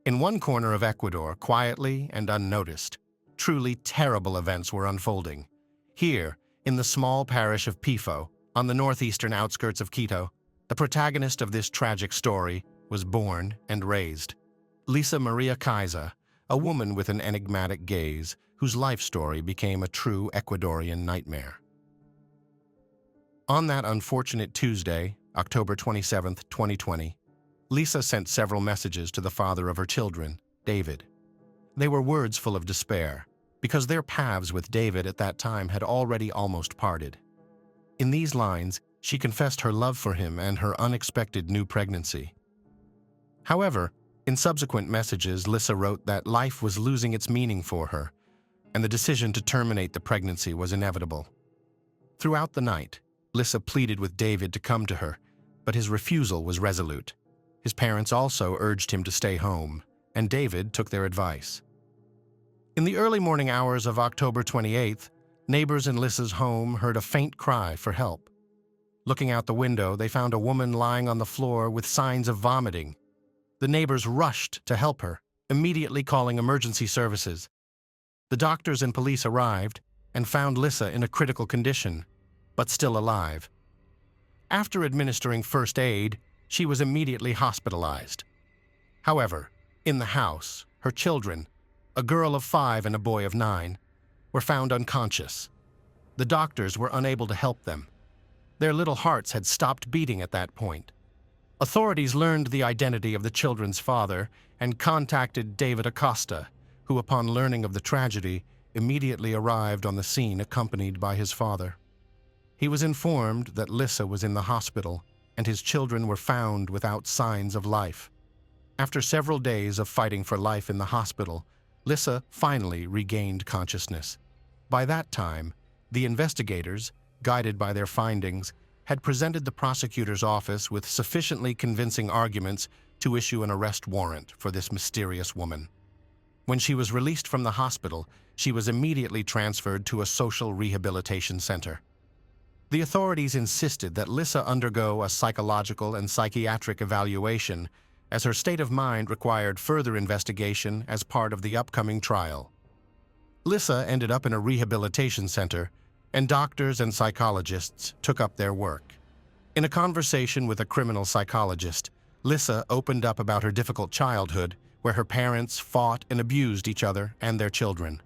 In one corner of Ecuador, quietly and unnoticed, truly terrible events were unfolding. Here, in the small parish of Pifo, on the northeastern outskirts of Quito, the protagonist of this tragic story was born and raised. Lisa Maria Kaiser, a woman with an enigmatic gaze, whose life story became a true Ecuadorian nightmare. On that unfortunate Tuesday, October 27, 2020, Lisa sent several messages to the father of her children, David. They were words full of despair, because their paths with David at that time had already almost parted. In these lines, she confessed her love for him and her unexpected new pregnancy. However, in subsequent messages, Lisa wrote that life was losing its meaning for her, and the decision to terminate the pregnancy was inevitable. Throughout the night, Lisa pleaded with David to come to her, but his refusal was resolute. His parents also urged him to stay home, and David took their advice. In the early morning hours of October 28th, neighbors in Lisa's home heard a faint cry for help. Looking out the window, they found a woman lying on the floor with signs of vomiting. The neighbors rushed to help her, immediately calling emergency services. The doctors and police arrived and found Lisa in a critical condition, but still alive. After administering first aid, she was immediately hospitalized. However, in the house, her children, a girl of 5 and a boy of 9, were found unconscious. The doctors were unable to help them. Their little hearts had stopped beating at that point. Authorities learned the identity of the children's father and contacted David Acosta, who, upon learning of the tragedy, immediately arrived on the scene accompanied by his father. He was informed that Lisa was in the hospital and his children were found without signs of life. After several days of fighting for life in the hospital, Lisa finally regained consciousness. By that time, the investigators, guided by their findings, had presented the prosecutor's office with sufficiently convincing arguments to issue an arrest warrant for this mysterious woman. When she was released from the hospital, she was immediately transferred to a social rehabilitation center. The authorities insisted that Lisa undergo a psychological and psychiatric evaluation, as her state of mind required further investigation as part of the upcoming trial. Lisa ended up in a rehabilitation center, and doctors and psychologists took up their work. In a conversation with a criminal psychologist, Lisa opened up about her difficult childhood, where her parents fought and abused each other and their children.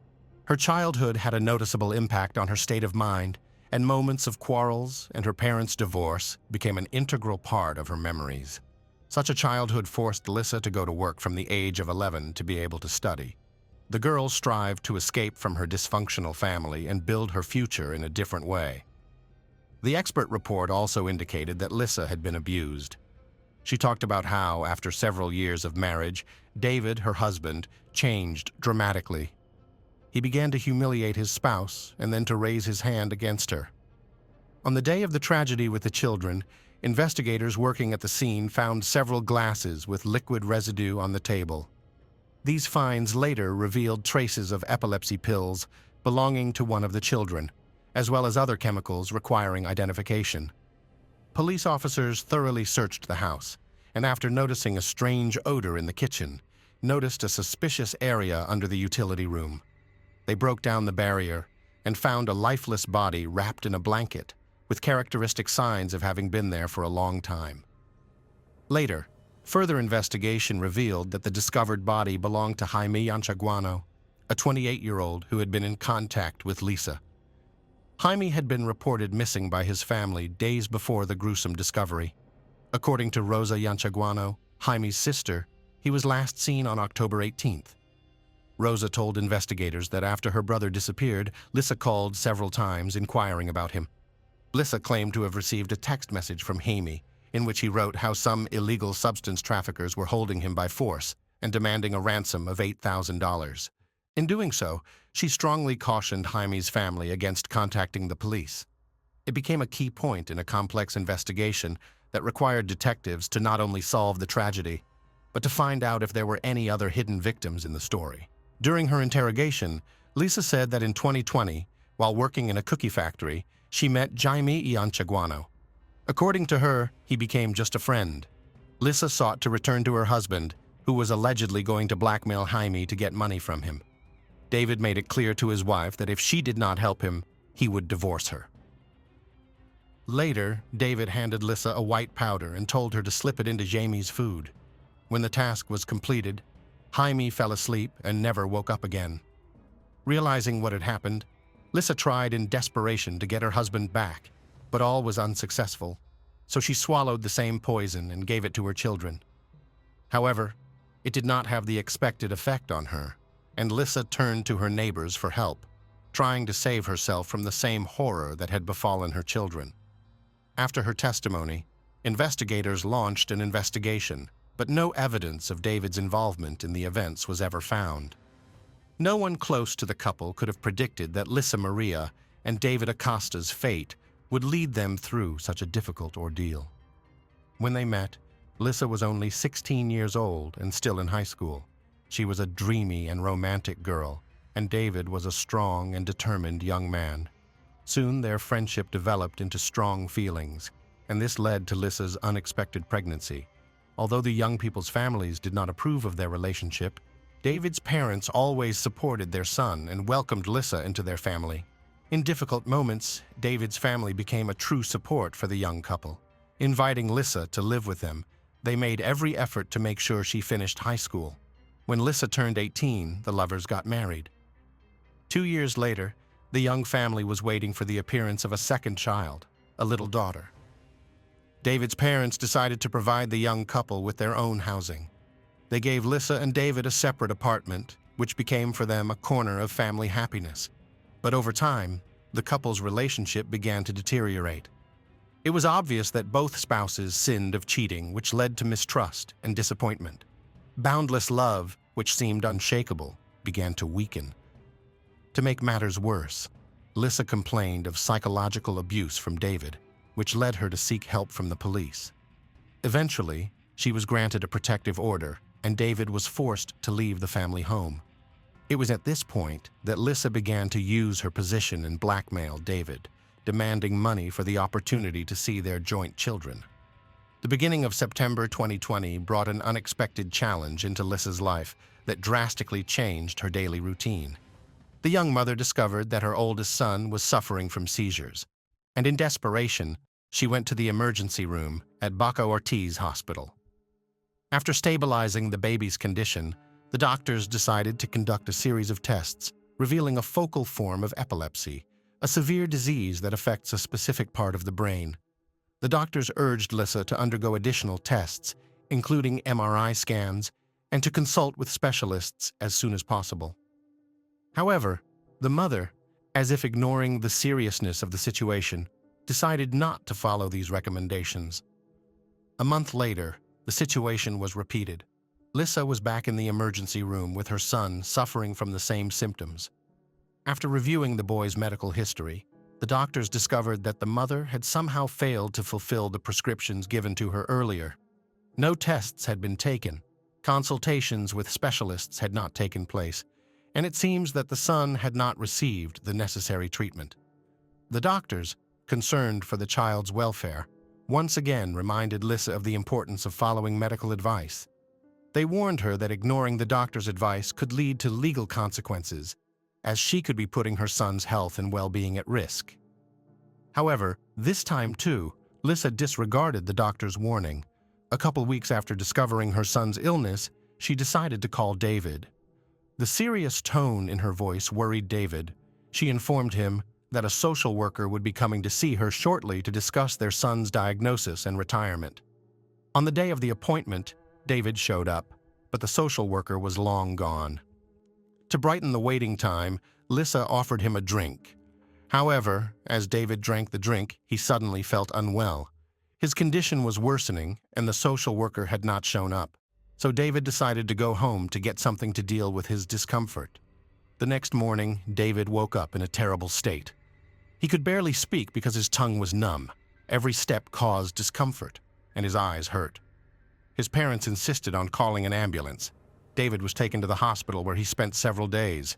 Her childhood had a noticeable impact on her state of mind, and moments of quarrels and her parents' divorce became an integral part of her memories. Such a childhood forced Lisa to go to work from the age of 11 to be able to study. The girl strived to escape from her dysfunctional family and build her future in a different way. The expert report also indicated that Lisa had been abused. She talked about how, after several years of marriage, David, her husband, changed dramatically. He began to humiliate his spouse and then to raise his hand against her. On the day of the tragedy with the children, investigators working at the scene found several glasses with liquid residue on the table. These finds later revealed traces of epilepsy pills belonging to one of the children, as well as other chemicals requiring identification. Police officers thoroughly searched the house, and after noticing a strange odor in the kitchen, noticed a suspicious area under the utility room. They broke down the barrier and found a lifeless body wrapped in a blanket, with characteristic signs of having been there for a long time. Later, further investigation revealed that the discovered body belonged to Jaime Yanchaguano, a 28-year-old who had been in contact with Lisa. Jaime had been reported missing by his family days before the gruesome discovery. According to Rosa Yanchaguano, Jaime's sister, he was last seen on October 18th. Rosa told investigators that after her brother disappeared, Lisa called several times inquiring about him. Lisa claimed to have received a text message from Jaime, in which he wrote how some illegal substance traffickers were holding him by force and demanding a ransom of $8,000. In doing so, she strongly cautioned Jaime's family against contacting the police. It became a key point in a complex investigation that required detectives to not only solve the tragedy, but to find out if there were any other hidden victims in the story. During her interrogation, Lisa said that in 2020, while working in a cookie factory, she met Jaime Yanchaguano. According to her, he became just a friend. Lisa sought to return to her husband, who was allegedly going to blackmail Jaime to get money from him. David made it clear to his wife that if she did not help him, he would divorce her. Later, David handed Lisa a white powder and told her to slip it into Jaime's food. When the task was completed, Jaime fell asleep and never woke up again. Realizing what had happened, Lisa tried in desperation to get her husband back, but all was unsuccessful, so she swallowed the same poison and gave it to her children. However, it did not have the expected effect on her, and Lisa turned to her neighbors for help, trying to save herself from the same horror that had befallen her children. After her testimony, investigators launched an investigation, but no evidence of David's involvement in the events was ever found. No one close to the couple could have predicted that Lisa Maria and David Acosta's fate would lead them through such a difficult ordeal. When they met, Lisa was only 16 years old and still in high school. She was a dreamy and romantic girl, and David was a strong and determined young man. Soon their friendship developed into strong feelings, and this led to Lisa's unexpected pregnancy. Although the young people's families did not approve of their relationship, David's parents always supported their son and welcomed Lisa into their family. In difficult moments, David's family became a true support for the young couple. Inviting Lisa to live with them, they made every effort to make sure she finished high school. When Lisa turned 18, the lovers got married. 2 years later, the young family was waiting for the appearance of a second child, a little daughter. David's parents decided to provide the young couple with their own housing. They gave Lisa and David a separate apartment, which became for them a corner of family happiness. But over time, the couple's relationship began to deteriorate. It was obvious that both spouses sinned of cheating, which led to mistrust and disappointment. Boundless love, which seemed unshakable, began to weaken. To make matters worse, Lissa complained of psychological abuse from David, which led her to seek help from the police. Eventually, she was granted a protective order, and David was forced to leave the family home. It was at this point that Lissa began to use her position and blackmail David, demanding money for the opportunity to see their joint children. The beginning of September 2020 brought an unexpected challenge into Lissa's life that drastically changed her daily routine. The young mother discovered that her oldest son was suffering from seizures, and in desperation, she went to the emergency room at Baca Ortiz Hospital. After stabilizing the baby's condition, the doctors decided to conduct a series of tests, revealing a focal form of epilepsy, a severe disease that affects a specific part of the brain. The doctors urged Lissa to undergo additional tests, including MRI scans, and to consult with specialists as soon as possible. However, the mother, as if ignoring the seriousness of the situation, decided not to follow these recommendations. A month later, the situation was repeated. Lissa was back in the emergency room with her son suffering from the same symptoms. After reviewing the boy's medical history, the doctors discovered that the mother had somehow failed to fulfill the prescriptions given to her earlier. No tests had been taken, consultations with specialists had not taken place, and it seems that the son had not received the necessary treatment. The doctors, concerned for the child's welfare, once again reminded Lissa of the importance of following medical advice. They warned her that ignoring the doctor's advice could lead to legal consequences, as she could be putting her son's health and well-being at risk. However, this time too, Lissa disregarded the doctor's warning. A couple weeks after discovering her son's illness, she decided to call David. The serious tone in her voice worried David. She informed him that a social worker would be coming to see her shortly to discuss their son's diagnosis and retirement. On the day of the appointment, David showed up, but the social worker was long gone. To brighten the waiting time, Lissa offered him a drink. However, as David drank the drink, he suddenly felt unwell. His condition was worsening, and the social worker had not shown up, so David decided to go home to get something to deal with his discomfort. The next morning, David woke up in a terrible state. He could barely speak because his tongue was numb. Every step caused discomfort, and his eyes hurt. His parents insisted on calling an ambulance. David was taken to the hospital where he spent several days.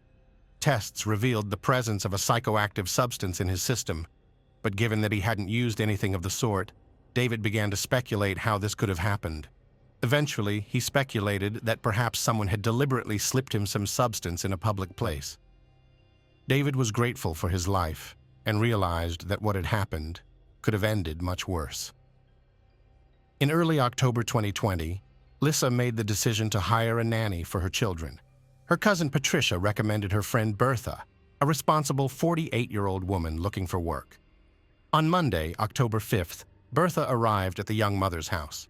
Tests revealed the presence of a psychoactive substance in his system, but given that he hadn't used anything of the sort, David began to speculate how this could have happened. Eventually, he speculated that perhaps someone had deliberately slipped him some substance in a public place. David was grateful for his life and realized that what had happened could have ended much worse. In early October 2020, Lissa made the decision to hire a nanny for her children. Her cousin Patricia recommended her friend Bertha, a responsible 48-year-old woman looking for work. On Monday, October 5th, Bertha arrived at the young mother's house.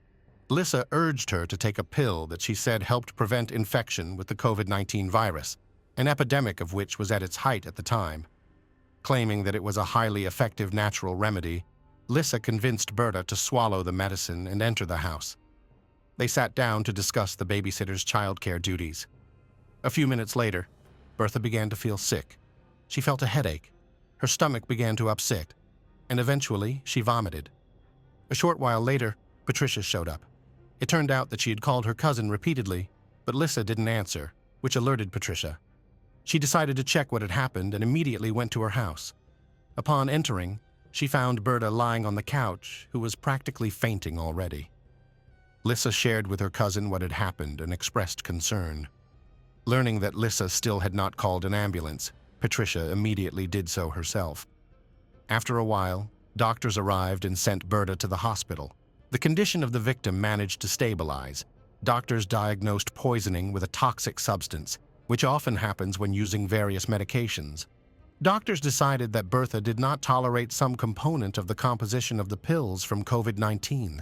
Lissa urged her to take a pill that she said helped prevent infection with the COVID-19 virus, an epidemic of which was at its height at the time. Claiming that it was a highly effective natural remedy, Lissa convinced Bertha to swallow the medicine and enter the house. They sat down to discuss the babysitter's childcare duties. A few minutes later, Bertha began to feel sick. She felt a headache. Her stomach began to upset, and eventually she vomited. A short while later, Patricia showed up. It turned out that she had called her cousin repeatedly, but Lissa didn't answer, which alerted Patricia. She decided to check what had happened and immediately went to her house. Upon entering, she found Bertha lying on the couch, who was practically fainting already. Lissa shared with her cousin what had happened and expressed concern. Learning that Lissa still had not called an ambulance, Patricia immediately did so herself. After a while, doctors arrived and sent Bertha to the hospital. The condition of the victim managed to stabilize. Doctors diagnosed poisoning with a toxic substance, which often happens when using various medications. Doctors decided that Bertha did not tolerate some component of the composition of the pills from COVID-19.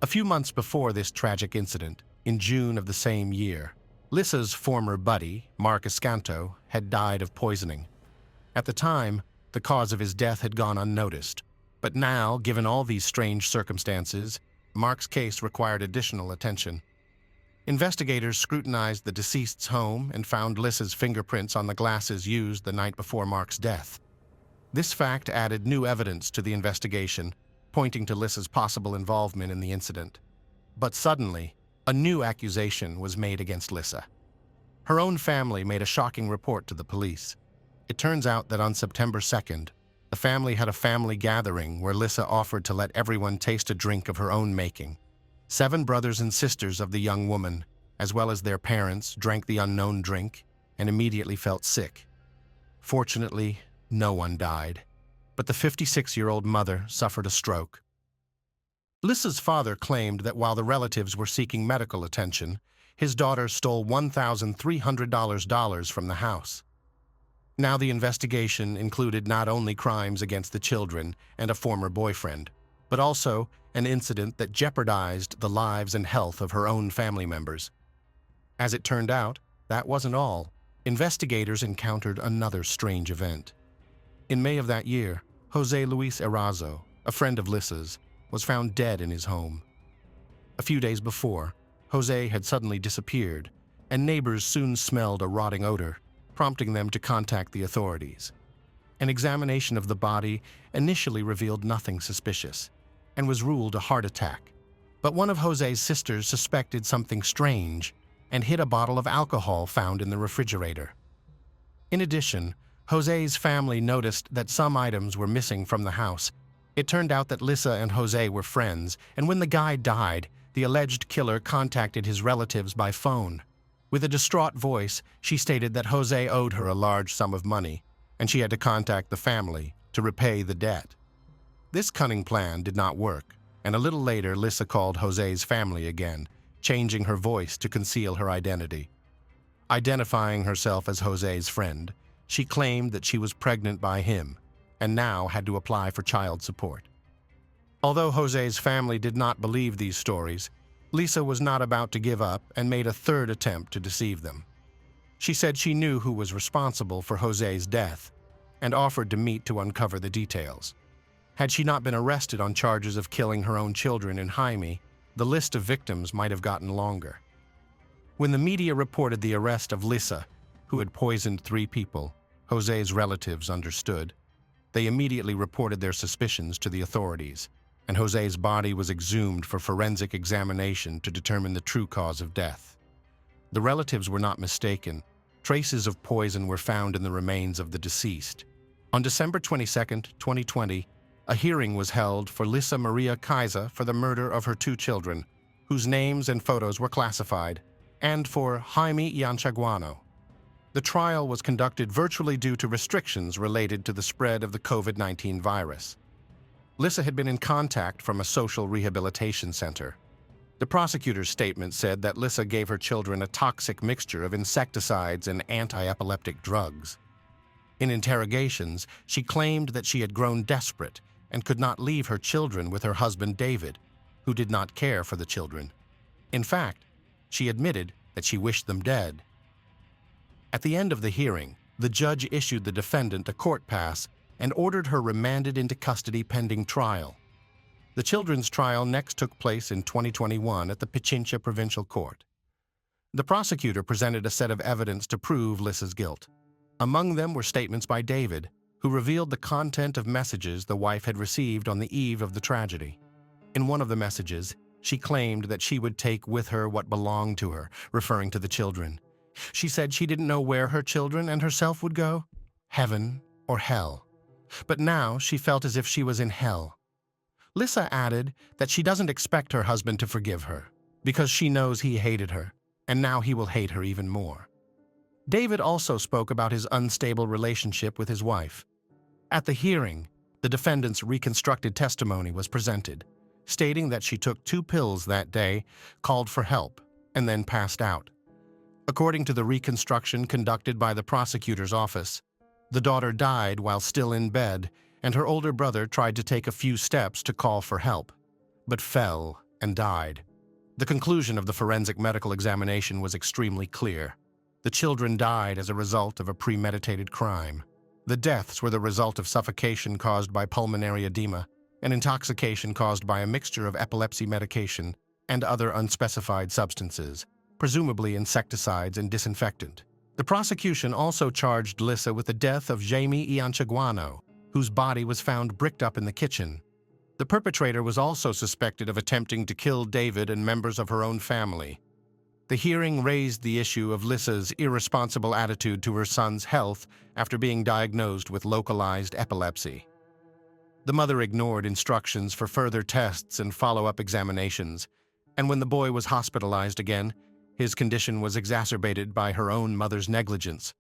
A few months before this tragic incident, in June of the same year, Lissa's former buddy, Mark Escanto, had died of poisoning. At the time, the cause of his death had gone unnoticed. But now, given all these strange circumstances, Mark's case required additional attention. Investigators scrutinized the deceased's home and found Lissa's fingerprints on the glasses used the night before Mark's death. This fact added new evidence to the investigation, pointing to Lissa's possible involvement in the incident. But suddenly, a new accusation was made against Lissa. Her own family made a shocking report to the police. It turns out that on September 2nd, the family had a family gathering where Lissa offered to let everyone taste a drink of her own making. 7 brothers and sisters of the young woman, as well as their parents, drank the unknown drink and immediately felt sick. Fortunately, no one died, but the 56-year-old mother suffered a stroke. Lissa's father claimed that while the relatives were seeking medical attention, his daughter stole $1,300 from the house. Now the investigation included not only crimes against the children and a former boyfriend, but also an incident that jeopardized the lives and health of her own family members. As it turned out, that wasn't all. Investigators encountered another strange event. In May of that year, Jose Luis Erazo, a friend of Lissa's, was found dead in his home. A few days before, Jose had suddenly disappeared, and neighbors soon smelled a rotting odor, prompting them to contact the authorities. An examination of the body initially revealed nothing suspicious, and was ruled a heart attack. But one of Jose's sisters suspected something strange and hid a bottle of alcohol found in the refrigerator. In addition, Jose's family noticed that some items were missing from the house. It turned out that Lissa and Jose were friends, and when the guy died, the alleged killer contacted his relatives by phone. With a distraught voice, she stated that Jose owed her a large sum of money, and she had to contact the family to repay the debt. This cunning plan did not work, and a little later Lissa called Jose's family again, changing her voice to conceal her identity. Identifying herself as Jose's friend, she claimed that she was pregnant by him and now had to apply for child support. Although Jose's family did not believe these stories, Lissa was not about to give up and made a third attempt to deceive them. She said she knew who was responsible for Jose's death and offered to meet to uncover the details. Had she not been arrested on charges of killing her own children in Jaime, the list of victims might have gotten longer. When the media reported the arrest of Lissa, who had poisoned 3 people, Jose's relatives understood. They immediately reported their suspicions to the authorities, and Jose's body was exhumed for forensic examination to determine the true cause of death. The relatives were not mistaken. Traces of poison were found in the remains of the deceased. On December 22, 2020, a hearing was held for Lissa Maria Kaiser for the murder of her 2 children, whose names and photos were classified, and for Jaime Yanchaguano. The trial was conducted virtually due to restrictions related to the spread of the COVID-19 virus. Lissa had been in contact from a social rehabilitation center. The prosecutor's statement said that Lissa gave her children a toxic mixture of insecticides and anti-epileptic drugs. In interrogations, she claimed that she had grown desperate and could not leave her children with her husband David, who did not care for the children. In fact, she admitted that she wished them dead. At the end of the hearing, the judge issued the defendant a court pass and ordered her remanded into custody pending trial. The children's trial next took place in 2021 at the Pichincha Provincial Court. The prosecutor presented a set of evidence to prove Lissa's guilt. Among them were statements by David, who revealed the content of messages the wife had received on the eve of the tragedy. In one of the messages, she claimed that she would take with her what belonged to her, referring to the children. She said she didn't know where her children and herself would go, heaven or hell. But now she felt as if she was in hell. Lissa added that she doesn't expect her husband to forgive her, because she knows he hated her, and now he will hate her even more. David also spoke about his unstable relationship with his wife. At the hearing, the defendant's reconstructed testimony was presented, stating that she took 2 pills that day, called for help, and then passed out. According to the reconstruction conducted by the prosecutor's office, the daughter died while still in bed, and her older brother tried to take a few steps to call for help, but fell and died. The conclusion of the forensic medical examination was extremely clear. The children died as a result of a premeditated crime. The deaths were the result of suffocation caused by pulmonary edema, an intoxication caused by a mixture of epilepsy medication and other unspecified substances, presumably insecticides and disinfectant. The prosecution also charged Lissa with the death of Jamie Ianchaguano, whose body was found bricked up in the kitchen. The perpetrator was also suspected of attempting to kill David and members of her own family. The hearing raised the issue of Lissa's irresponsible attitude to her son's health after being diagnosed with localized epilepsy. The mother ignored instructions for further tests and follow-up examinations, and when the boy was hospitalized again, his condition was exacerbated by her own mother's negligence.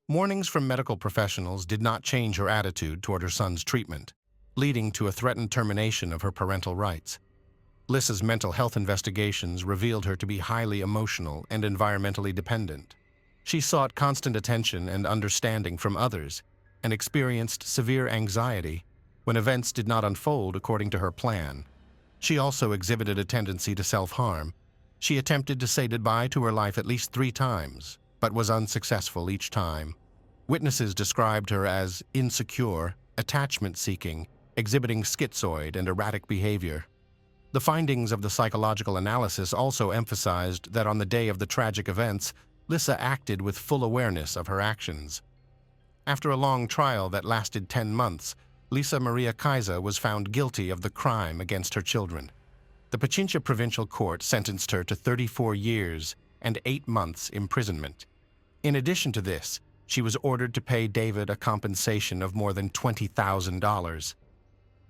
Warnings from medical professionals did not change her attitude toward her son's treatment, leading to a threatened termination of her parental rights. Lissa's mental health investigations revealed her to be highly emotional and environmentally dependent. She sought constant attention and understanding from others and experienced severe anxiety when events did not unfold according to her plan. She also exhibited a tendency to self-harm. She attempted to say goodbye to her life at least 3 times, but was unsuccessful each time. Witnesses described her as insecure, attachment-seeking, exhibiting schizoid and erratic behavior. The findings of the psychological analysis also emphasized that on the day of the tragic events, Lissa acted with full awareness of her actions. After a long trial that lasted 10 months, Lisa Maria Kaiser was found guilty of the crime against her children. The Pichincha Provincial Court sentenced her to 34 years and 8 months imprisonment. In addition to this, she was ordered to pay David a compensation of more than $20,000.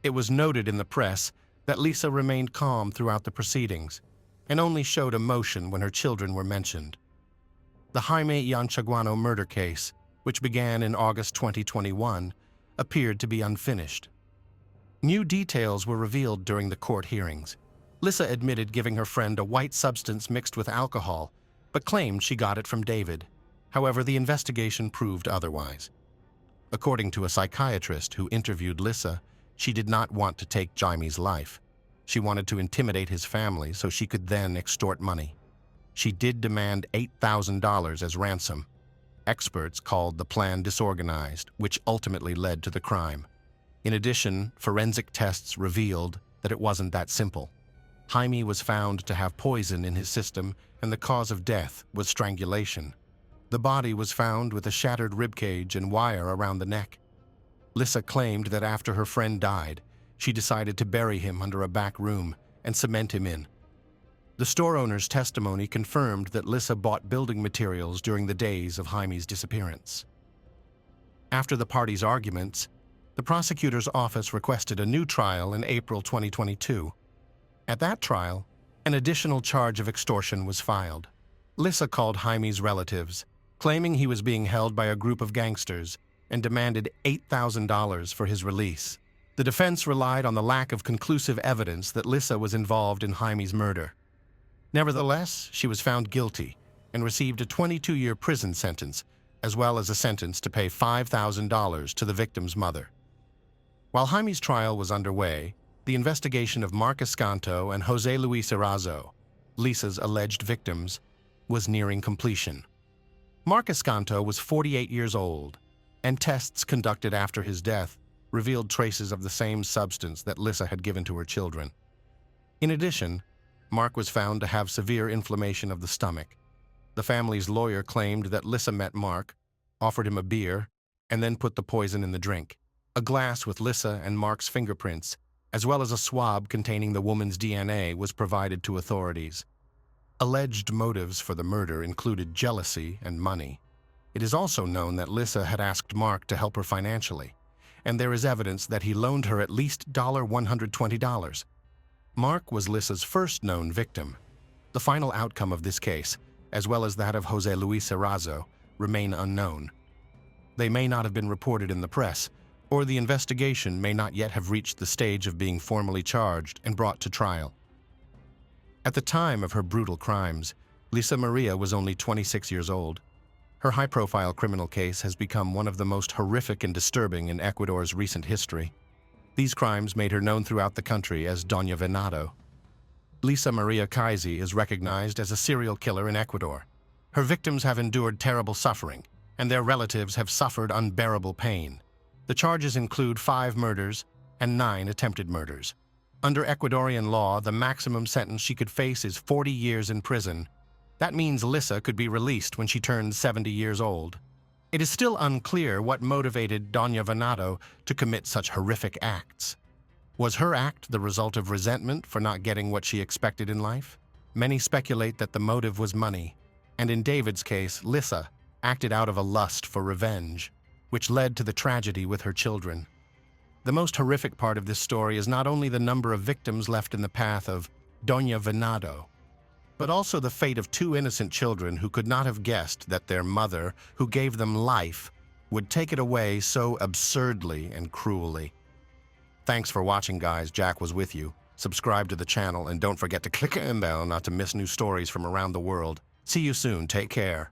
It was noted in the press that Lisa remained calm throughout the proceedings and only showed emotion when her children were mentioned. The Jaime Ianchaguano murder case, which began in August 2021, appeared to be unfinished. New details were revealed during the court hearings. Lissa admitted giving her friend a white substance mixed with alcohol, but claimed she got it from David. However, the investigation proved otherwise. According to a psychiatrist who interviewed Lissa, she did not want to take Jaime's life. She wanted to intimidate his family so she could then extort money. She did demand $8,000 as ransom. Experts called the plan disorganized, which ultimately led to the crime. In addition, forensic tests revealed that it wasn't that simple. Jaime was found to have poison in his system, and the cause of death was strangulation. The body was found with a shattered ribcage and wire around the neck. Lissa claimed that after her friend died, she decided to bury him under a back room and cement him in. The store owner's testimony confirmed that Lissa bought building materials during the days of Jaime's disappearance. After the parties' arguments, the prosecutor's office requested a new trial in April 2022. At that trial, an additional charge of extortion was filed. Lissa called Jaime's relatives, claiming he was being held by a group of gangsters, and demanded $8,000 for his release. The defense relied on the lack of conclusive evidence that Lissa was involved in Jaime's murder. Nevertheless, she was found guilty and received a 22-year prison sentence, as well as a sentence to pay $5,000 to the victim's mother. While Jaime's trial was underway, the investigation of Mark Escanto and Jose Luis Erazo, Lissa's alleged victims, was nearing completion. Mark Escanto was 48 years old, and tests conducted after his death revealed traces of the same substance that Lissa had given to her children. In addition, Mark was found to have severe inflammation of the stomach. The family's lawyer claimed that Lissa met Mark, offered him a beer, and then put the poison in the drink. A glass with Lissa and Mark's fingerprints, as well as a swab containing the woman's DNA, was provided to authorities. Alleged motives for the murder included jealousy and money. It is also known that Lissa had asked Mark to help her financially, and there is evidence that he loaned her at least $120. Mark was Lissa's first known victim. The final outcome of this case, as well as that of Jose Luis Erazo, remain unknown. They may not have been reported in the press, or the investigation may not yet have reached the stage of being formally charged and brought to trial. At the time of her brutal crimes, Lissa Maria was only 26 years old. Her high-profile criminal case has become one of the most horrific and disturbing in Ecuador's recent history. These crimes made her known throughout the country as Doña Venado. Lissa Maria Kaiser is recognized as a serial killer in Ecuador. Her victims have endured terrible suffering, and their relatives have suffered unbearable pain. The charges include 5 murders and 9 attempted murders. Under Ecuadorian law, the maximum sentence she could face is 40 years in prison. That means Lissa could be released when she turns 70 years old. It is still unclear what motivated Doña Venado to commit such horrific acts. Was her act the result of resentment for not getting what she expected in life? Many speculate that the motive was money, and in David's case, Lissa acted out of a lust for revenge, which led to the tragedy with her children. The most horrific part of this story is not only the number of victims left in the path of Doña Venado, but also the fate of 2 innocent children who could not have guessed that their mother, who gave them life, would take it away so absurdly and cruelly. Thanks for watching, guys. Jack was with you. Subscribe to the channel and don't forget to click the bell not to miss new stories from around the world. See you soon. Take care.